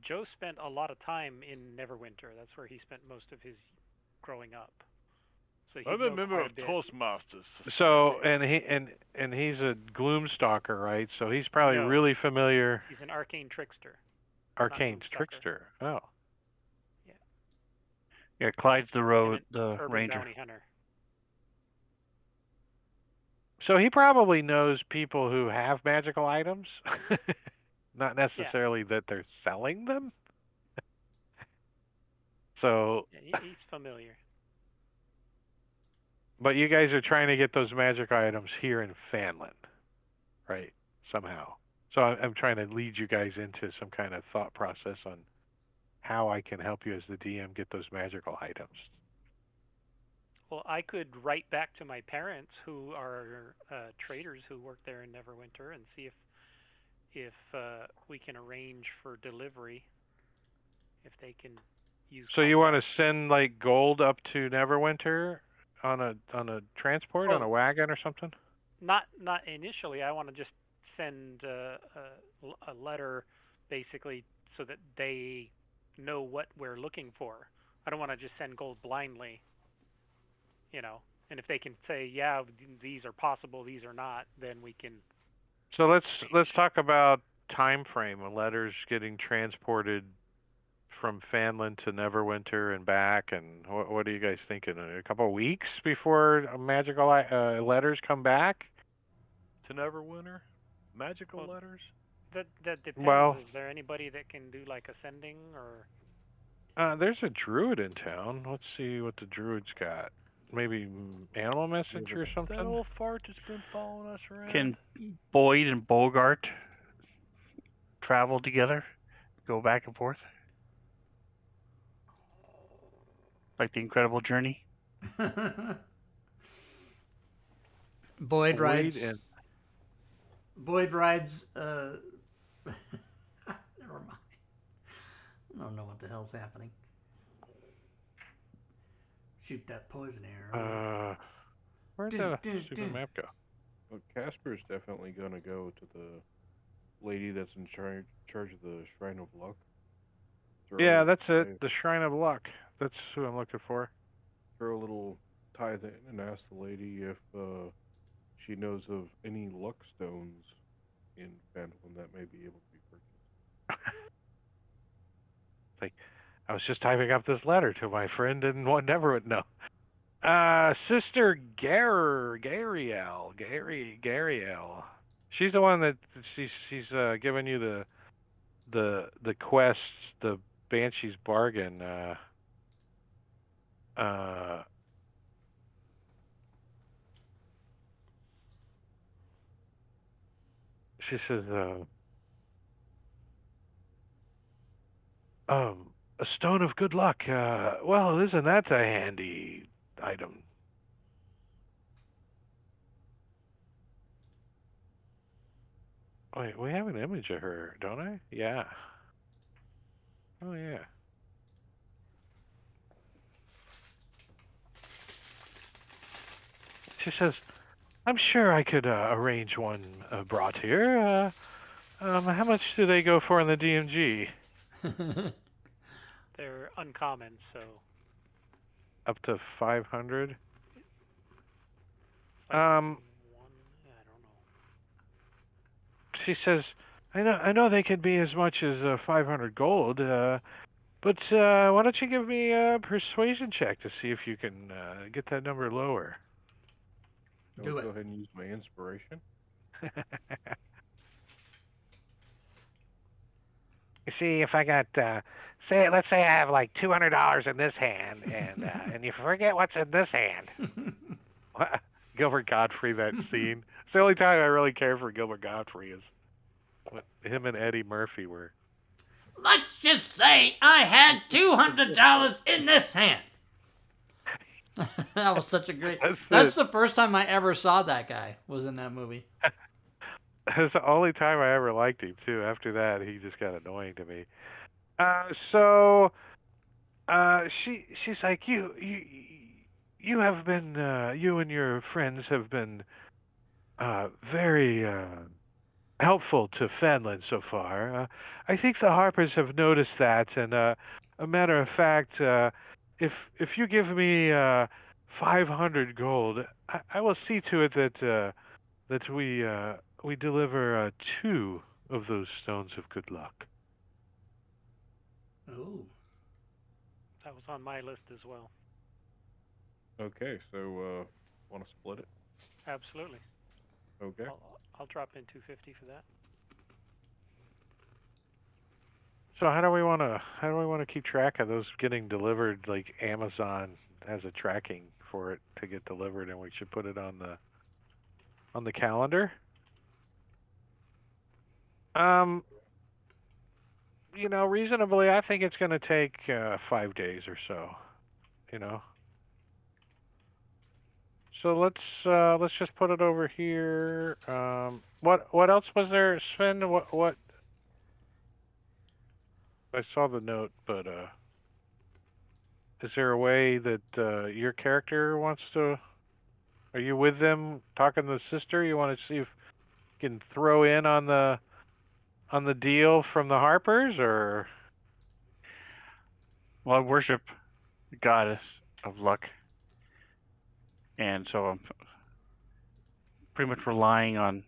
Joe spent a lot of time in Neverwinter. That's where he spent most of his growing up. So I'm a member of Toastmasters. So and he's a Gloomstalker, right? So he's probably really familiar. He's an arcane trickster. Arcane trickster. Oh. Yeah. Yeah, Clyde's the Urban ranger. Bounty hunter. So he probably knows people who have magical items, not necessarily that they're selling them. So. Yeah, he's familiar. But you guys are trying to get those magic items here in Phandelver, right? Somehow. So I'm trying to lead you guys into some kind of thought process on how I can help you as the DM get those magical items. Well, I could write back to my parents, who are traders who work there in Neverwinter, and see if we can arrange for delivery. If they can use. So you want to send like gold up to Neverwinter on a transport, on a wagon or something? Not initially. I want to just send a letter, basically, so that they know what we're looking for. I don't want to just send gold blindly. And if they can say, yeah, these are possible, these are not, then we can. So let's talk about time frame when letters getting transported from Phandelver to Neverwinter and back, and what are you guys thinking? A couple of weeks before magical letters come back to Neverwinter? Magical letters? That depends. Well, is there anybody that can do like a sending or? There's a druid in town. Let's see what the druid's got. Maybe animal message or something? That old fart that's been following us around. Can Boyd and Bogart travel together? Go back and forth? Like the Incredible Journey? Boyd rides. Never mind. I don't know what the hell's happening. Shoot that poison arrow. Where'd Dun, the dun, super dun. map go? Well, Casper's definitely gonna go to the lady that's in charge of the Shrine of Luck. Yeah, that's it. The Shrine of Luck. That's who I'm looking for. Throw a little tithe in and ask the lady if she knows of any luck stones in Phandelver that may be able to be purchased. Like, I was just typing up this letter to my friend and one never would know. Sister Gariel. She's the one that she's giving you the quest, the Banshee's Bargain. She says, a stone of good luck. Well, isn't that a handy item? Wait, we have an image of her, don't I? Yeah. Oh, yeah. She says, I'm sure I could arrange one brought here. How much do they go for in the DMG? They're uncommon, so. Up to 500? I don't know. She says, I know they can be as much as 500 gold, but why don't you give me a persuasion check to see if you can get that number lower? Do it. Go ahead and use my inspiration. You see, if I got, let's say I have like $200 in this hand, and you forget what's in this hand. Gilbert Godfrey, that scene. It's the only time I really care for Gilbert Godfrey is when him and Eddie Murphy were. Let's just say I had $200 in this hand. That was such a great. That's the first time I ever saw that guy was in that movie. That's the only time I ever liked him too. After that, he just got annoying to me. She's like, you have been, you and your friends have been very helpful to Fanlin so far. I think the Harpers have noticed that, and a matter of fact, if you give me 500 gold, I will see to it that we deliver 2 of those stones of good luck. Ooh. That was on my list as well. Okay, so want to split it? Absolutely. Okay. I'll drop in 250 for that. So how do we want to keep track of those getting delivered? Like Amazon has a tracking for it to get delivered, and we should put it on the calendar. Reasonably, I think it's going to take 5 days or so. So let's just put it over here. What else was there, Sven? What? I saw the note, but is there a way that your character wants to? Are you with them talking to the sister? You want to see if you can throw in on the deal from the Harpers, or? Well, I worship the goddess of luck, and so I'm pretty much relying on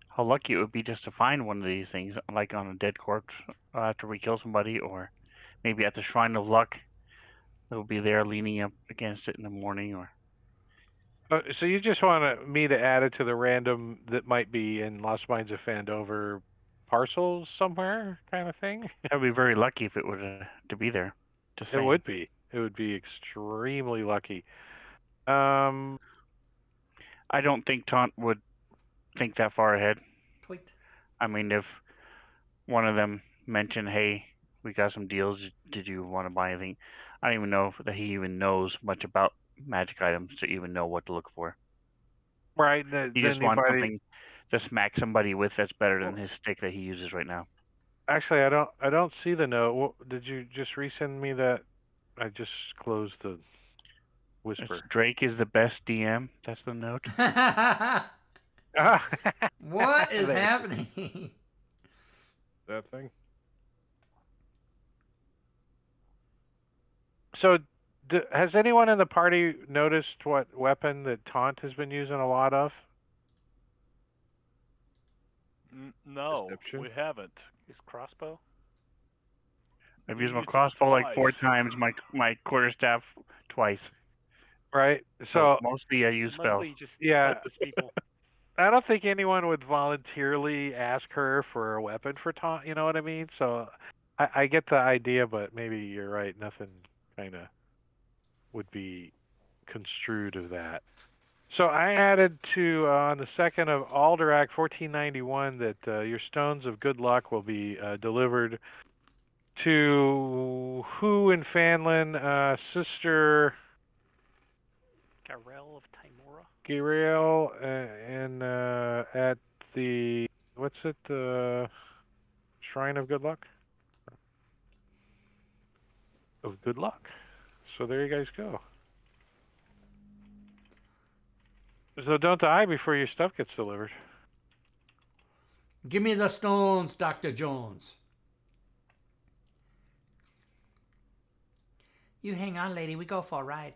how lucky it would be just to find one of these things, like on a dead corpse after we kill somebody, or maybe at the Shrine of Luck. They'll be there leaning up against it in the morning, or. So you just want me to add it to the random that might be in Lost Mines of Phandelver parcels somewhere, kind of thing? I'd be very lucky if it were to be there. It would be. It would be extremely lucky. I don't think Taunt would think that far ahead. Tweaked. I mean, if one of them mentioned, hey, we got some deals, did you want to buy anything? I don't even know that he even knows much about magic items to even know what to look for. Right. He just wants something to smack somebody with that's better than his stick that he uses right now. Actually, I don't see the note. Did you just resend me that? I just closed the whisper. Drake is the best DM. That's the note. What is happening? That thing? So, has anyone in the party noticed what weapon that Taunt has been using a lot of? No, Deception? we haven't. His crossbow. I've We used my used it crossbow like 4 twice. times. My quarterstaff twice. Right. So So, mostly I use spells. Mostly just yeah, helpless people. I don't think anyone would voluntarily ask her for a weapon for Taunt. You know what I mean? So, I get the idea, but maybe you're right. Nothing kind of would be construed of that. So I added to on the 2nd of Alderac 1491 that your stones of good luck will be delivered to who in Fanlin? Sister Garel of Timora. Girael and at the what's it? Shrine of Good Luck. Of Good Luck. So there you guys go. So don't die before your stuff gets delivered. Give me the stones, Dr. Jones. You hang on, lady. We go for a ride.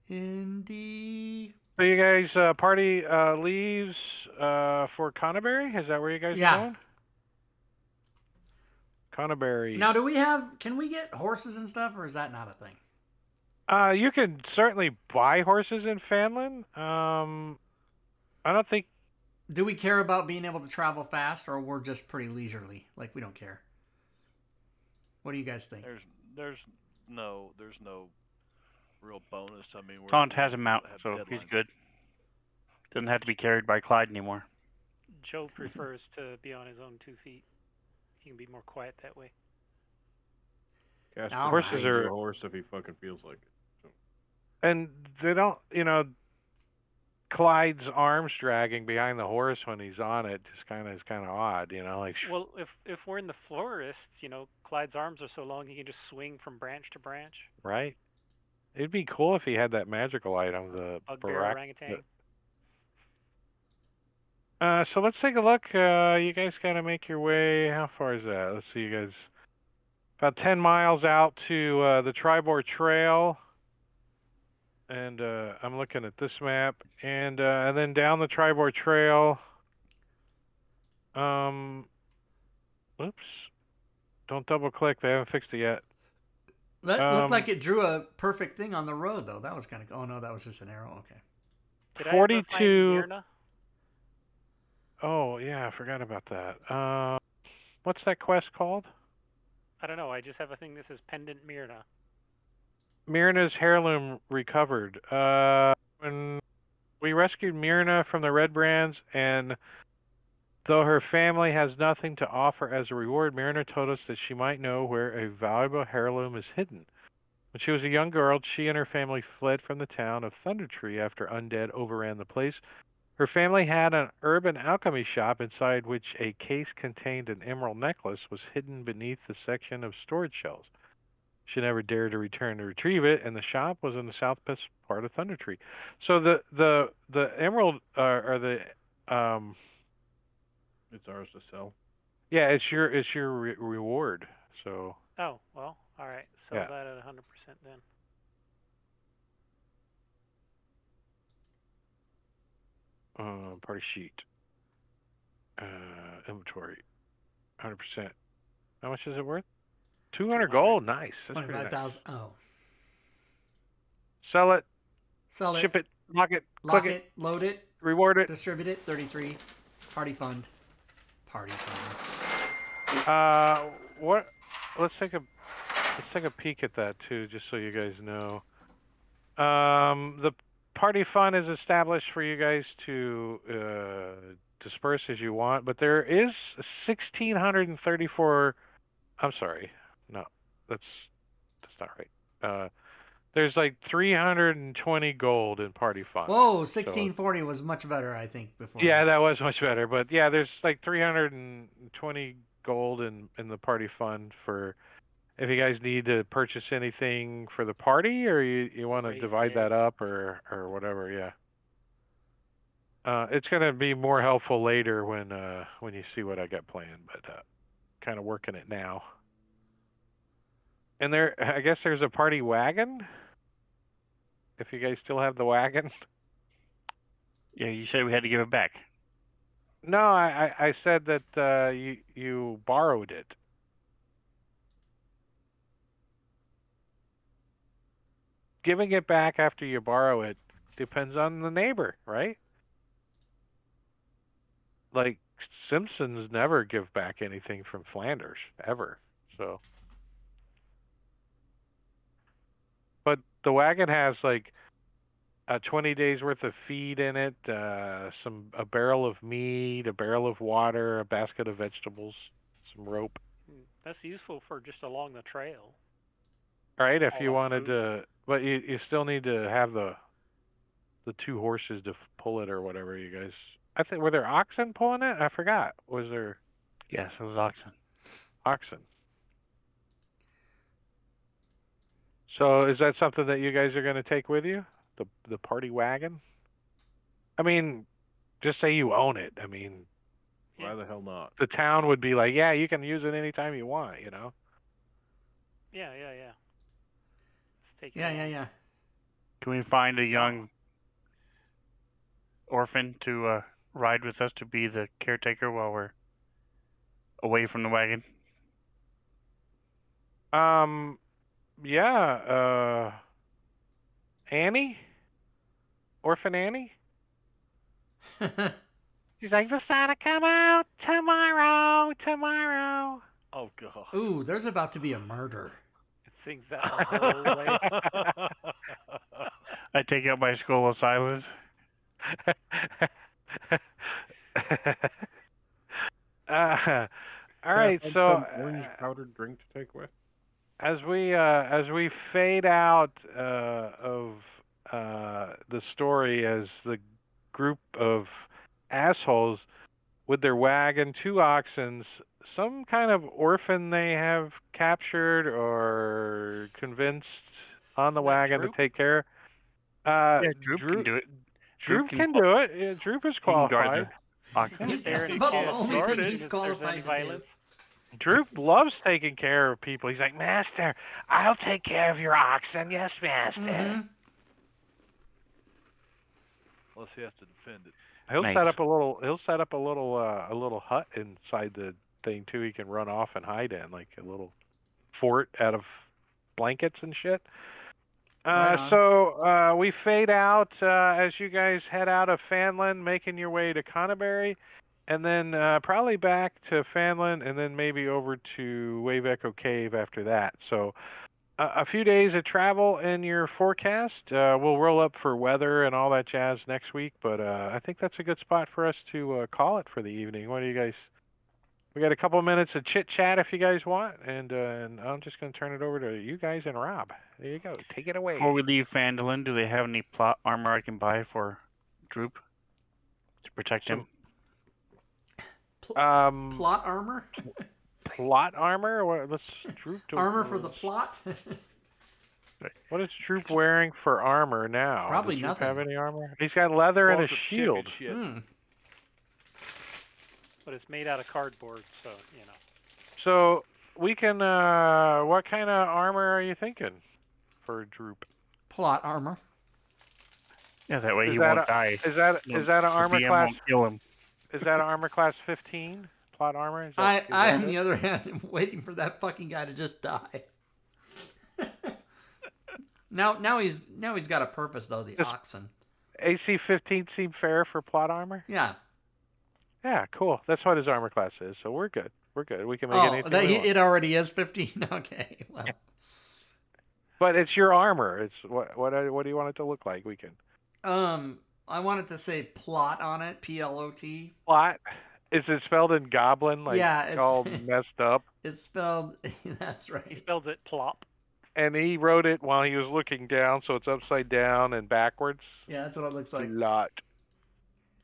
Indeed. So you guys party leaves for Conneberry? Is that where you guys are going? Conneberry. Now, can we get horses and stuff, or is that not a thing? You can certainly buy horses in Fanlin. I don't think. Do we care about being able to travel fast, or we're just pretty leisurely? Like, we don't care. What do you guys think? There's no real bonus. I mean, Taunt has a mount, so he's good. Doesn't have to be carried by Clyde anymore. Joe prefers to be on his own 2 feet. He can be more quiet that way. Horses are a horse if he fucking feels like it. So. And they don't, Clyde's arms dragging behind the horse when he's on it is kind of odd, like. Well, if we're in the florist, Clyde's arms are so long he can just swing from branch to branch. Right. It'd be cool if he had that magical item, the bugbear orangutan. So let's take a look. You guys gotta make your way. How far is that? Let's see, you guys. About 10 miles out to the Tribord Trail. And I'm looking at this map. And then down the Tribord Trail. Oops. Don't double click. They haven't fixed it yet. That looked like it drew a perfect thing on the road, though. That was kind of... Oh, no, that was just an arrow. Okay. Did 42... I ever find Myrna? Oh, yeah, I forgot about that. What's that quest called? I don't know. I just have a thing that says Pendant Myrna. Myrna's heirloom recovered. When we rescued Myrna from the Red Brands, and though her family has nothing to offer as a reward, Myrna told us that she might know where a valuable heirloom is hidden. When she was a young girl, she and her family fled from the town of Thunder Tree after undead overran the place. Her family had an urban alchemy shop inside which a case contained an emerald necklace was hidden beneath the section of storage shelves. She never dared to return to retrieve it, and the shop was in the southwest part of Thunder Tree. So the emerald or the it's ours to sell. Yeah, it's your reward. So. Oh well, all right. Sell that at 100% then. Party sheet. Inventory. 100%. How much is it worth? 200 gold. Nice. That's pretty nice. 25,000. Oh. Sell it. Sell it. Ship it. Lock it. Lock click it. Load it. Reward it. Distribute it. 33. Party fund. Party fund. What? Let's take a peek at that too, just so you guys know. The party fund is established for you guys to disperse as you want, but there is 1,634. I'm sorry, no, that's not right. There's like 320 gold in party fund. Whoa, 1640 was much better, I think, before. Yeah, that was much better. But yeah, there's like 320 gold in the party fund for if you guys need to purchase anything for the party, or you want to divide that up or whatever. Yeah. It's gonna be more helpful later when you see what I got planned, but kind of working it now. And I guess there's a party wagon. If you guys still have the wagon. Yeah, you said we had to give it back. No, I said that you borrowed it. Giving it back after you borrow it depends on the neighbor, right? Like Simpsons never give back anything from Flanders ever, so. But the wagon has like 20 days worth of feed in it, a barrel of meat, a barrel of water, a basket of vegetables, some rope. That's useful for just along the trail. All right, if you wanted to, but you still need to have the 2 horses to pull it or whatever. You guys, I think, were there oxen pulling it? I forgot. Was there? Yes, it was oxen. Oxen. So is that something that you guys are going to take with you? The party wagon? I mean, just say you own it. I mean, why the hell not? The town would be like, yeah, you can use it anytime you want, you know? Yeah. Let's take it. Yeah. Can we find a young orphan to ride with us to be the caretaker while we're away from the wagon? Yeah, Annie? Orphan Annie? She's like, the sun will come out tomorrow. Oh, God. Ooh, there's about to be a murder. It sings that the whole way. I take out my skull of silence. All right, so orange powdered drink to take with. As we fade out of the story as the group of assholes with their wagon, 2 oxen, some kind of orphan they have captured or convinced on the wagon to take care. Droop can do it. Droop can do it. Yeah, Droop is qualified. That's about the only thing he's qualified to do. Droop loves taking care of people. He's like, Master, I'll take care of your oxen. Yes, Master. Mm-hmm. Unless he has to defend it. He'll set up a little hut inside the thing too. He can run off and hide in, like a little fort out of blankets and shit. So we fade out as you guys head out of Fanlin, making your way to Conneberry, and then probably back to Fanlin, and then maybe over to Wave Echo Cave after that. So a few days of travel in your forecast. We'll roll up for weather and all that jazz next week, but I think that's a good spot for us to call it for the evening. What do you guys? We got a couple of minutes of chit chat if you guys want, and I'm just going to turn it over to you guys and Rob. There you go. Take it away. Before we leave Phandelver, do they have any plot armor I can buy for Droop to protect him? Plot armor? Plot armor? Let's Droop to armor for the plot? What is Droop wearing for armor now? Probably Does Droop nothing. have any armor? He's got leather and a shield. But it's made out of cardboard, so, you know. So we can, what kind of armor are you thinking for Droop? Plot armor. Yeah, that way he won't die. Is that an armor class? Won't kill him. Is that an armor class 15? Plot armor? I on the other hand, am waiting for that fucking guy to just die. now he's got a purpose though. The oxen. AC 15 seem fair for plot armor? Yeah. Yeah, cool. That's what his armor class is. So we're good. We can make anything. It already is 15. Okay. Well. But it's your armor. It's what do you want it to look like? We can. I want it to say plot on it. PLOT. Plot. Is it spelled in Goblin? Like, yeah, it's all messed up. It's spelled. That's right. He spelled it plop. And he wrote it while he was looking down, so it's upside down and backwards. Yeah, that's what it looks like. Lot.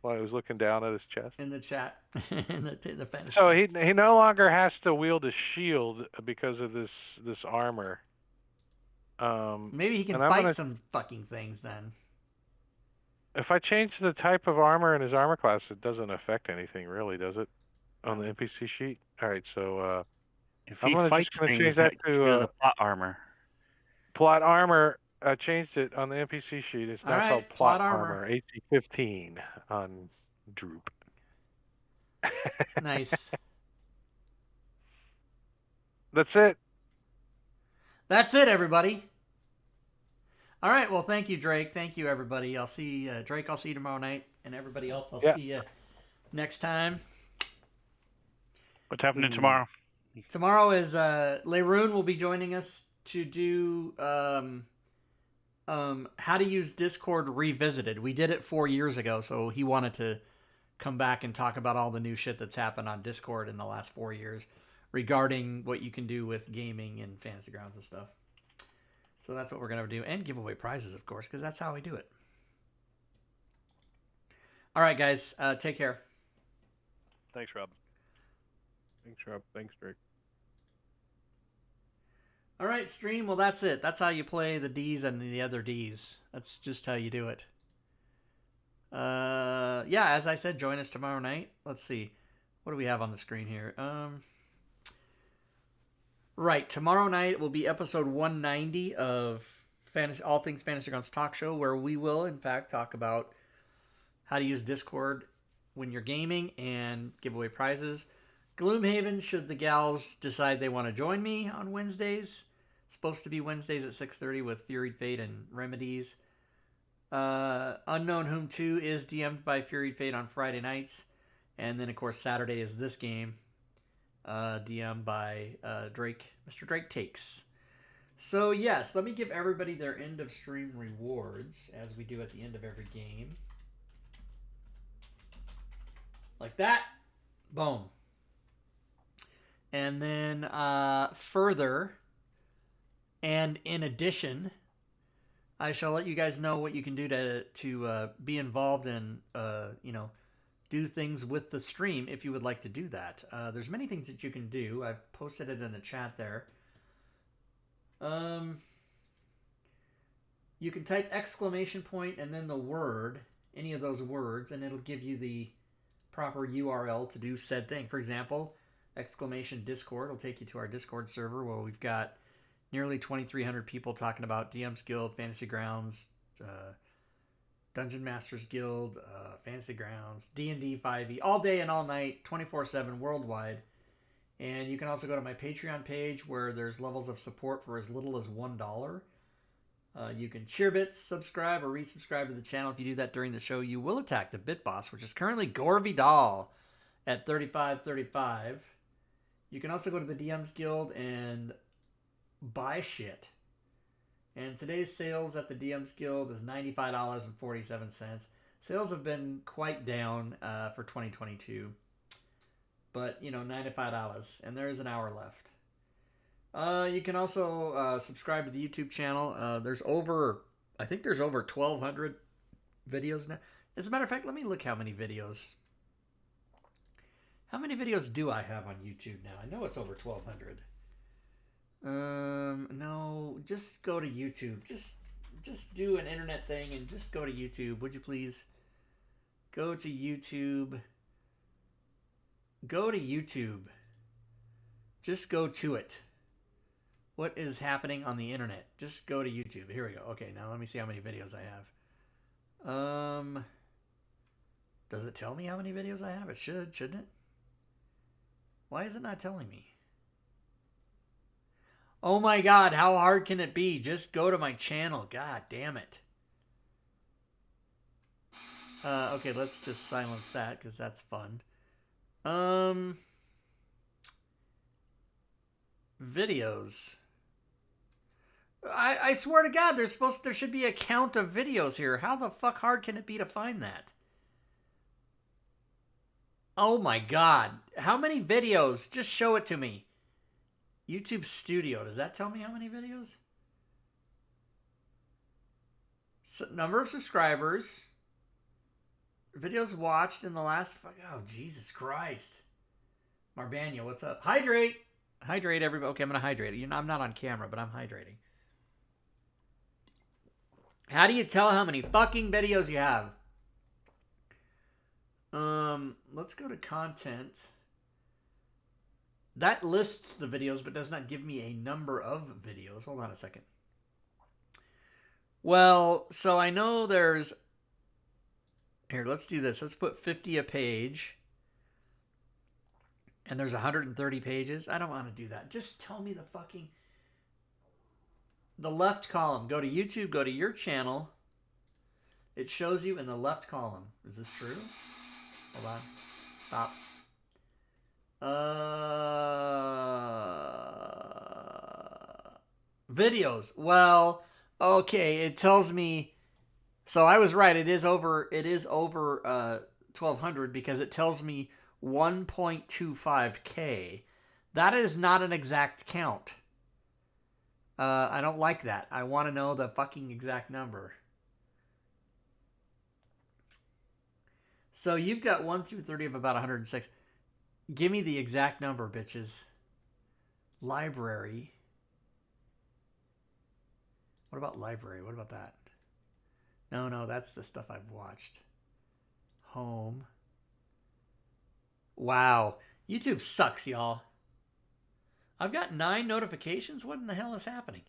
While he was looking down at his chest. In the chat. in the fantasy. So he no longer has to wield a shield because of this armor. Maybe he can bite some fucking things then. If I change the type of armor in his armor class, it doesn't affect anything really, does it? On the NPC sheet? Alright, so if I'm he fights just going to things, change that to the plot armor. Plot armor. I changed it on the NPC sheet. It's now called plot armor. AC 15 on Droop. Nice. That's it. That's it, everybody. All right. Well, thank you, Drake. Thank you, everybody. I'll see Drake. I'll see you tomorrow night, and everybody else. I'll see you next time. What's happening tomorrow? Tomorrow is Leroon will be joining us to do how to use Discord Revisited. We did it 4 years ago, so he wanted to come back and talk about all the new shit that's happened on Discord in the last 4 years regarding what you can do with gaming and Fantasy Grounds and stuff. So that's what we're going to do. And give away prizes, of course, because that's how we do it. All right, guys. Take care. Thanks, Rob. Thanks, Rob. Thanks, Drake. All right, stream. Well, that's it. That's how you play the Ds and the other Ds. That's just how you do it. Yeah, as I said, join us tomorrow night. Let's see. What do we have on the screen here? Right, tomorrow night will be episode 190 of All Things Fantasy Grounds Talk Show, where we will, in fact, talk about how to use Discord when you're gaming and give away prizes. Gloomhaven, should the gals decide they want to join me on Wednesdays. Supposed to be Wednesdays at 6:30 with Furied Fate and Remedies. Unknown Whom 2 is DM'd by Furied Fate on Friday nights. And then, of course, Saturday is this game. DM'd by Drake. Mr. Drake Takes. So, yes, let me give everybody their end of stream rewards, as we do at the end of every game. Like that. Boom. And then further, and in addition, I shall let you guys know what you can do to be involved and do things with the stream if you would like to do that. There's many things that you can do. I've posted it in the chat there. You can type ! and then the word, any of those words, and it'll give you the proper URL to do said thing. For example, !Discord will take you to our Discord server where we've got nearly 2,300 people talking about DM's Guild, Fantasy Grounds, Dungeon Masters Guild, Fantasy Grounds, D&D 5e, all day and all night, 24/7 worldwide. And you can also go to my Patreon page where there's levels of support for as little as $1. You can cheer bits, subscribe, or resubscribe to the channel. If you do that during the show, you will attack the Bit Boss, which is currently Gore Vidal at 35.35. You can also go to the DM's Guild and buy shit. And today's sales at the DM's Guild is $95.47. Sales have been quite down for 2022. But, $95. And there is an hour left. You can also subscribe to the YouTube channel. I think there's over 1,200 videos now. As a matter of fact, let me look how many videos. How many videos do I have on YouTube now? I know it's over 1,200. No, just go to YouTube. Just do an internet thing and just go to YouTube, would you please? Go to YouTube. Go to YouTube. Just go to it. What is happening on the internet? Just go to YouTube. Here we go. Okay, now let me see how many videos I have. Does it tell me how many videos I have? It should, shouldn't it? Why is it not telling me? Oh my God, how hard can it be? Just go to my channel. God damn it. Okay, let's just silence that because that's fun. Videos. I swear to God, there should be a count of videos here. How the fuck hard can it be to find that? Oh my God. How many videos? Just show it to me. YouTube Studio. Does that tell me how many videos? number of subscribers, videos watched in the last. Oh, Jesus Christ. Marbania, what's up? Hydrate! Hydrate, everybody. Okay, I'm going to hydrate. I'm not on camera, but I'm hydrating. How do you tell how many fucking videos you have? Let's go to content. That lists the videos, but does not give me a number of videos. Hold on a second. Well, so I know there's... Here, let's do this. Let's put 50 a page. And there's 130 pages. I don't want to do that. Just tell me the fucking... The left column. Go to YouTube. Go to your channel. It shows you in the left column. Is this true? Hold on. Stop. Videos. Well, okay. It tells me... So I was right. It is over 1,200 because it tells me 1.25K. That is not an exact count. I don't like that. I want to know the fucking exact number. So you've got 1 through 30 of about 106. Give me the exact number, bitches. Library. What about library? What about that? No, that's the stuff I've watched. Home. Wow. YouTube sucks, y'all. I've got 9 notifications. What in the hell is happening?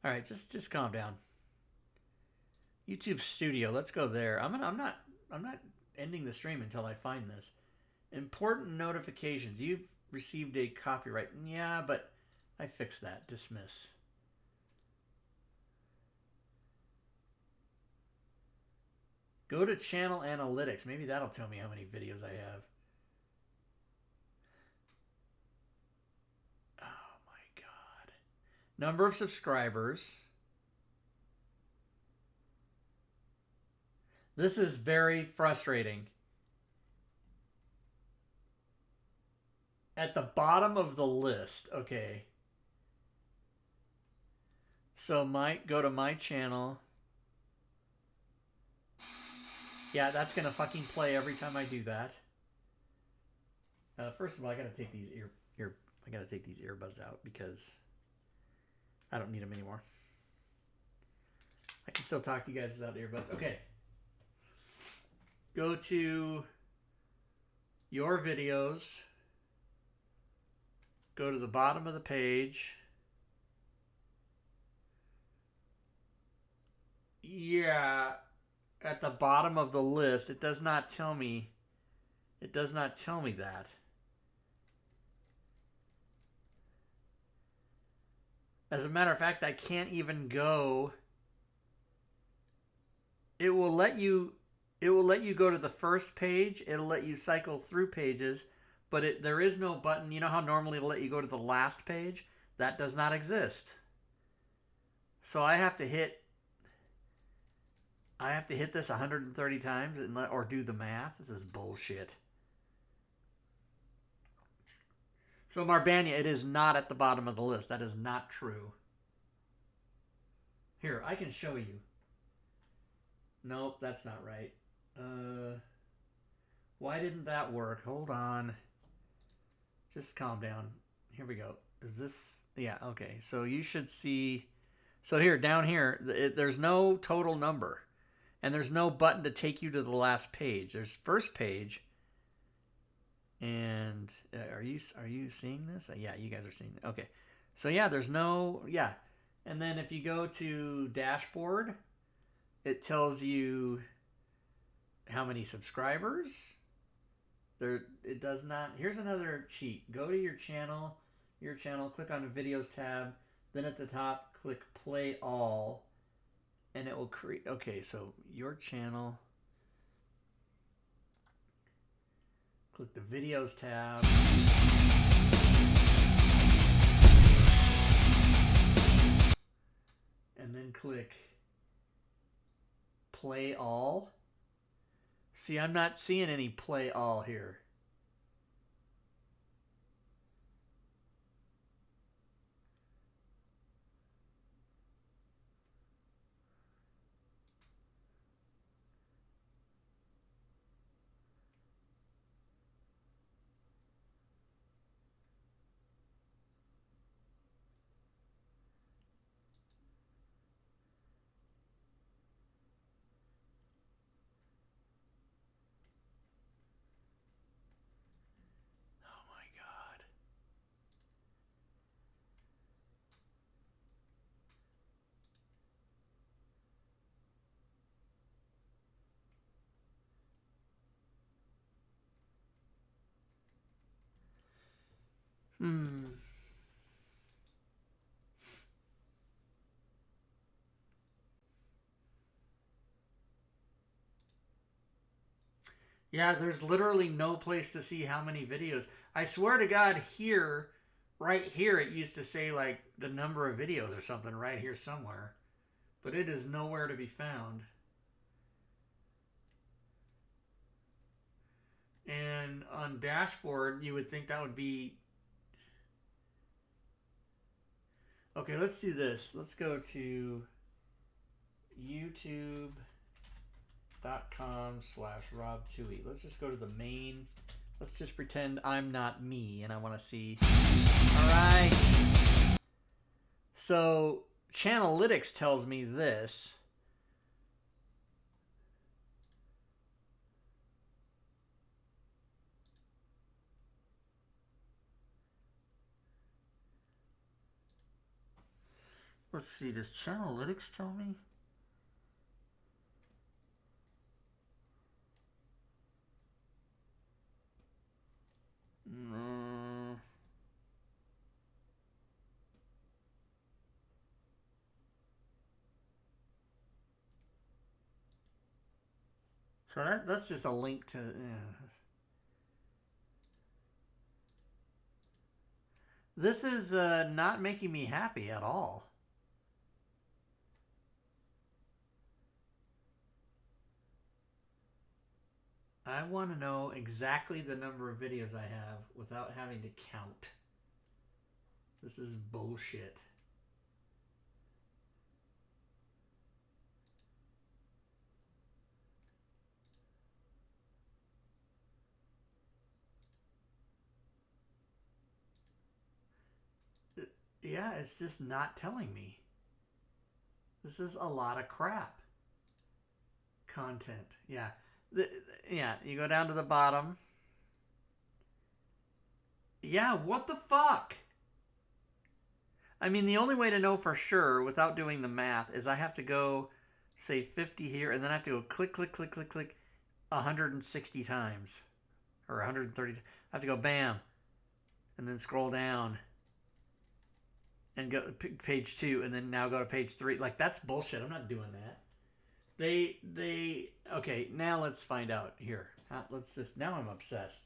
All right, just calm down. YouTube Studio. Let's go there. I'm not ending the stream until I find this. Important notifications. You've received a copyright. Yeah, but I fixed that. Dismiss. Go to channel analytics. Maybe that'll tell me how many videos I have. Oh my God. Number of subscribers. This is very frustrating. At the bottom of the list, okay. So go to my channel. Yeah, that's gonna fucking play every time I do that. First of all, I gotta take these earbuds out because I don't need them anymore. I can still talk to you guys without earbuds. Okay. Go to your videos. Go to the bottom of the page. Yeah, at the bottom of the list, it does not tell me. It does not tell me that. As a matter of fact, I can't even go. It will let you go to the first page. It'll let you cycle through pages, but there is no button. You know how normally it'll let you go to the last page? That does not exist. So I have to hit this 130 times or do the math. This is bullshit. So Marbania, it is not at the bottom of the list. That is not true. Here, I can show you. Nope, that's not right. Why didn't that work? Hold on. Just calm down. Here we go. Is this... Yeah, okay. So you should see... So here, down here, there's no total number. And there's no button to take you to the last page. There's first page. And are you seeing this? Yeah, you guys are seeing it. Okay. So yeah, there's no... Yeah. And then if you go to dashboard, it tells you how many subscribers. It does not. Here's another cheat. Go to your channel, click on the videos tab, then at the top click play all, and it will create. Okay, so your channel. Click the videos tab. And then click play all. See, I'm not seeing any play all here. Yeah, there's literally no place to see how many videos. I swear to God, here, right here, it used to say like the number of videos or something right here somewhere. But it is nowhere to be found. And on dashboard, you would think that would be... Okay, let's do this. Let's go to youtube.com/RobTui. Let's just go to the main. Let's just pretend I'm not me and I want to see. All right. So Channelytics tells me this. Let's see, does Channelytics tell me? No. So that's just a link to... This is not making me happy at all. I want to know exactly the number of videos I have without having to count. This is bullshit. Yeah, it's just not telling me. This is a lot of crap. Content. Yeah. Yeah, you go down to the bottom. Yeah, what the fuck? I mean, the only way to know for sure without doing the math is I have to go, say, 50 here, and then I have to go click, click, click, click, click 160 times. Or 130. I have to go bam. And then scroll down. And go to page 2, and then now go to page 3. Like, that's bullshit. I'm not doing that. Okay, now let's find out here. Now I'm obsessed.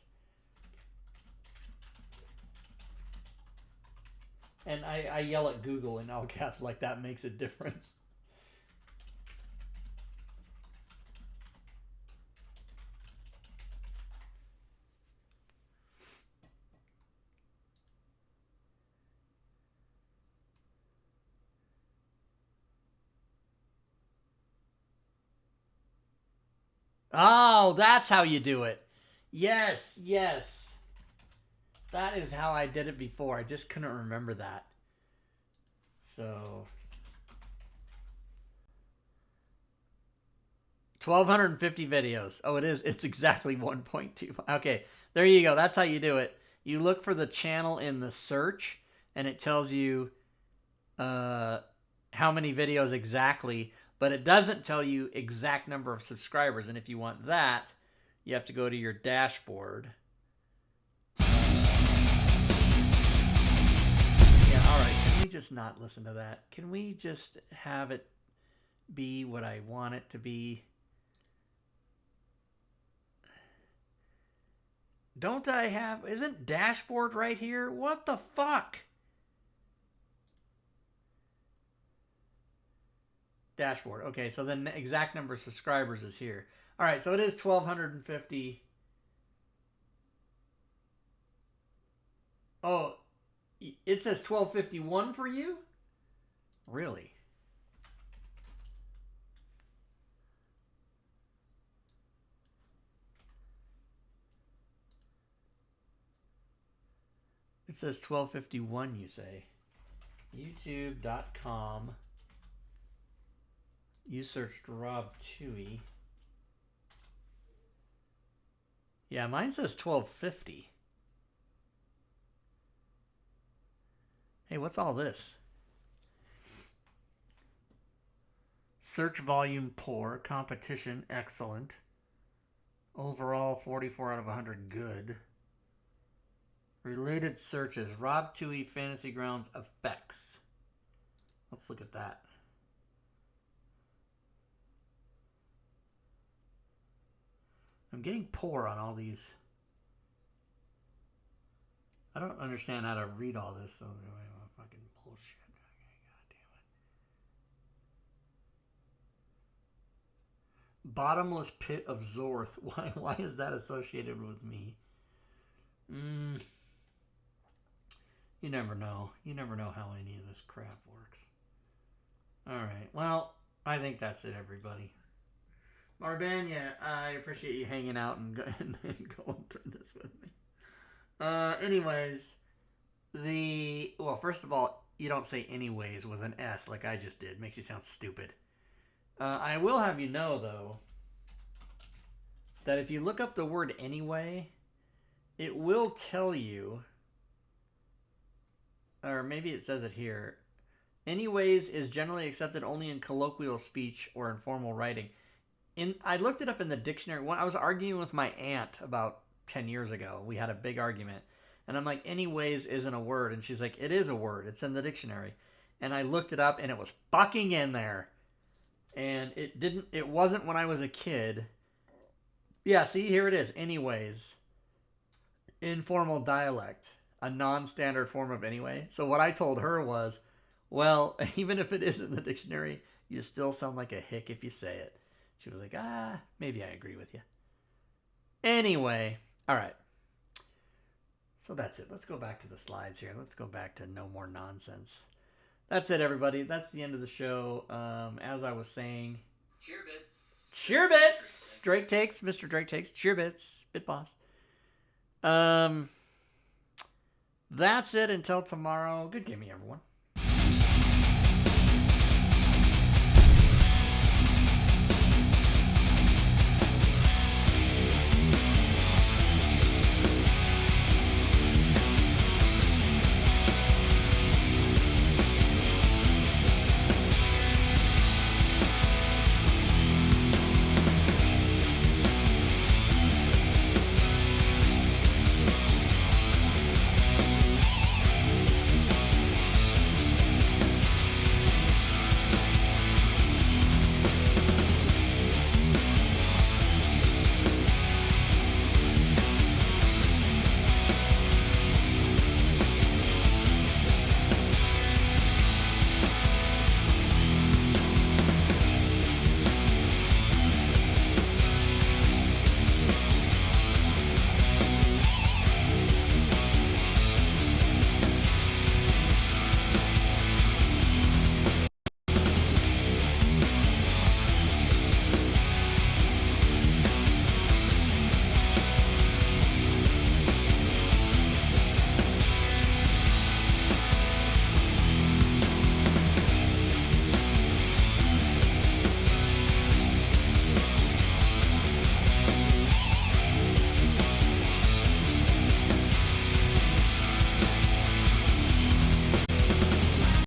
And I yell at Google in all caps like that makes a difference. Oh, that's how you do it. Yes, yes. That is how I did it before. I just couldn't remember that. So 1,250 videos. Oh, it is. It's exactly 1.2. Okay, there you go. That's how you do it. You look for the channel in the search, and it tells you how many videos exactly, but it doesn't tell you exact number of subscribers. And if you want that, you have to go to your dashboard. Yeah, all right. Can we just not listen to that? Can we just have it be what I want it to be? Don't I have... Isn't dashboard right here? What the fuck? Dashboard. Okay, so the exact number of subscribers is here. All right, so it is 1,250. Oh, it says 1,251 for you? Really? It says 1,251, you say. YouTube.com. You searched Rob Tui. Yeah, mine says 1,250. Hey, what's all this? Search volume poor. Competition excellent. Overall 44 out of 100 good. Related searches. Rob Tui Fantasy Grounds effects. Let's look at that. I'm getting poor on all these. I don't understand how to read all this, so fucking bullshit. God damn it. Bottomless Pit of Zorth. Why is that associated with me? You never know. You never know how any of this crap works. Alright, well, I think that's it, everybody. Marbanya, I appreciate you hanging out and going through this with me. Anyways, well, first of all, you don't say anyways with an S like I just did. Makes you sound stupid. I will have you know, though, that if you look up the word anyway, it will tell you, or maybe it says it here, anyways is generally accepted only in colloquial speech or in formal writing. I looked it up in the dictionary. When I was arguing with my aunt about 10 years ago, we had a big argument, and I'm like, anyways isn't a word, and she's like, it is a word, it's in the dictionary. And I looked it up, and it was fucking in there, and it wasn't when I was a kid. Yeah, see, here it is. Anyways, informal dialect, a non-standard form of anyway. So what I told her was, well, even if it is in the dictionary, you still sound like a hick if you say it. She was like, maybe I agree with you. Anyway, all right. So that's it. Let's go back to the slides here. Let's go back to no more nonsense. That's it, everybody. That's the end of the show. As I was saying, Cheer bits. Cheer bits. Drake takes, Mr. Drake takes. Cheer bits. Bit boss. That's it until tomorrow. Good gaming, everyone.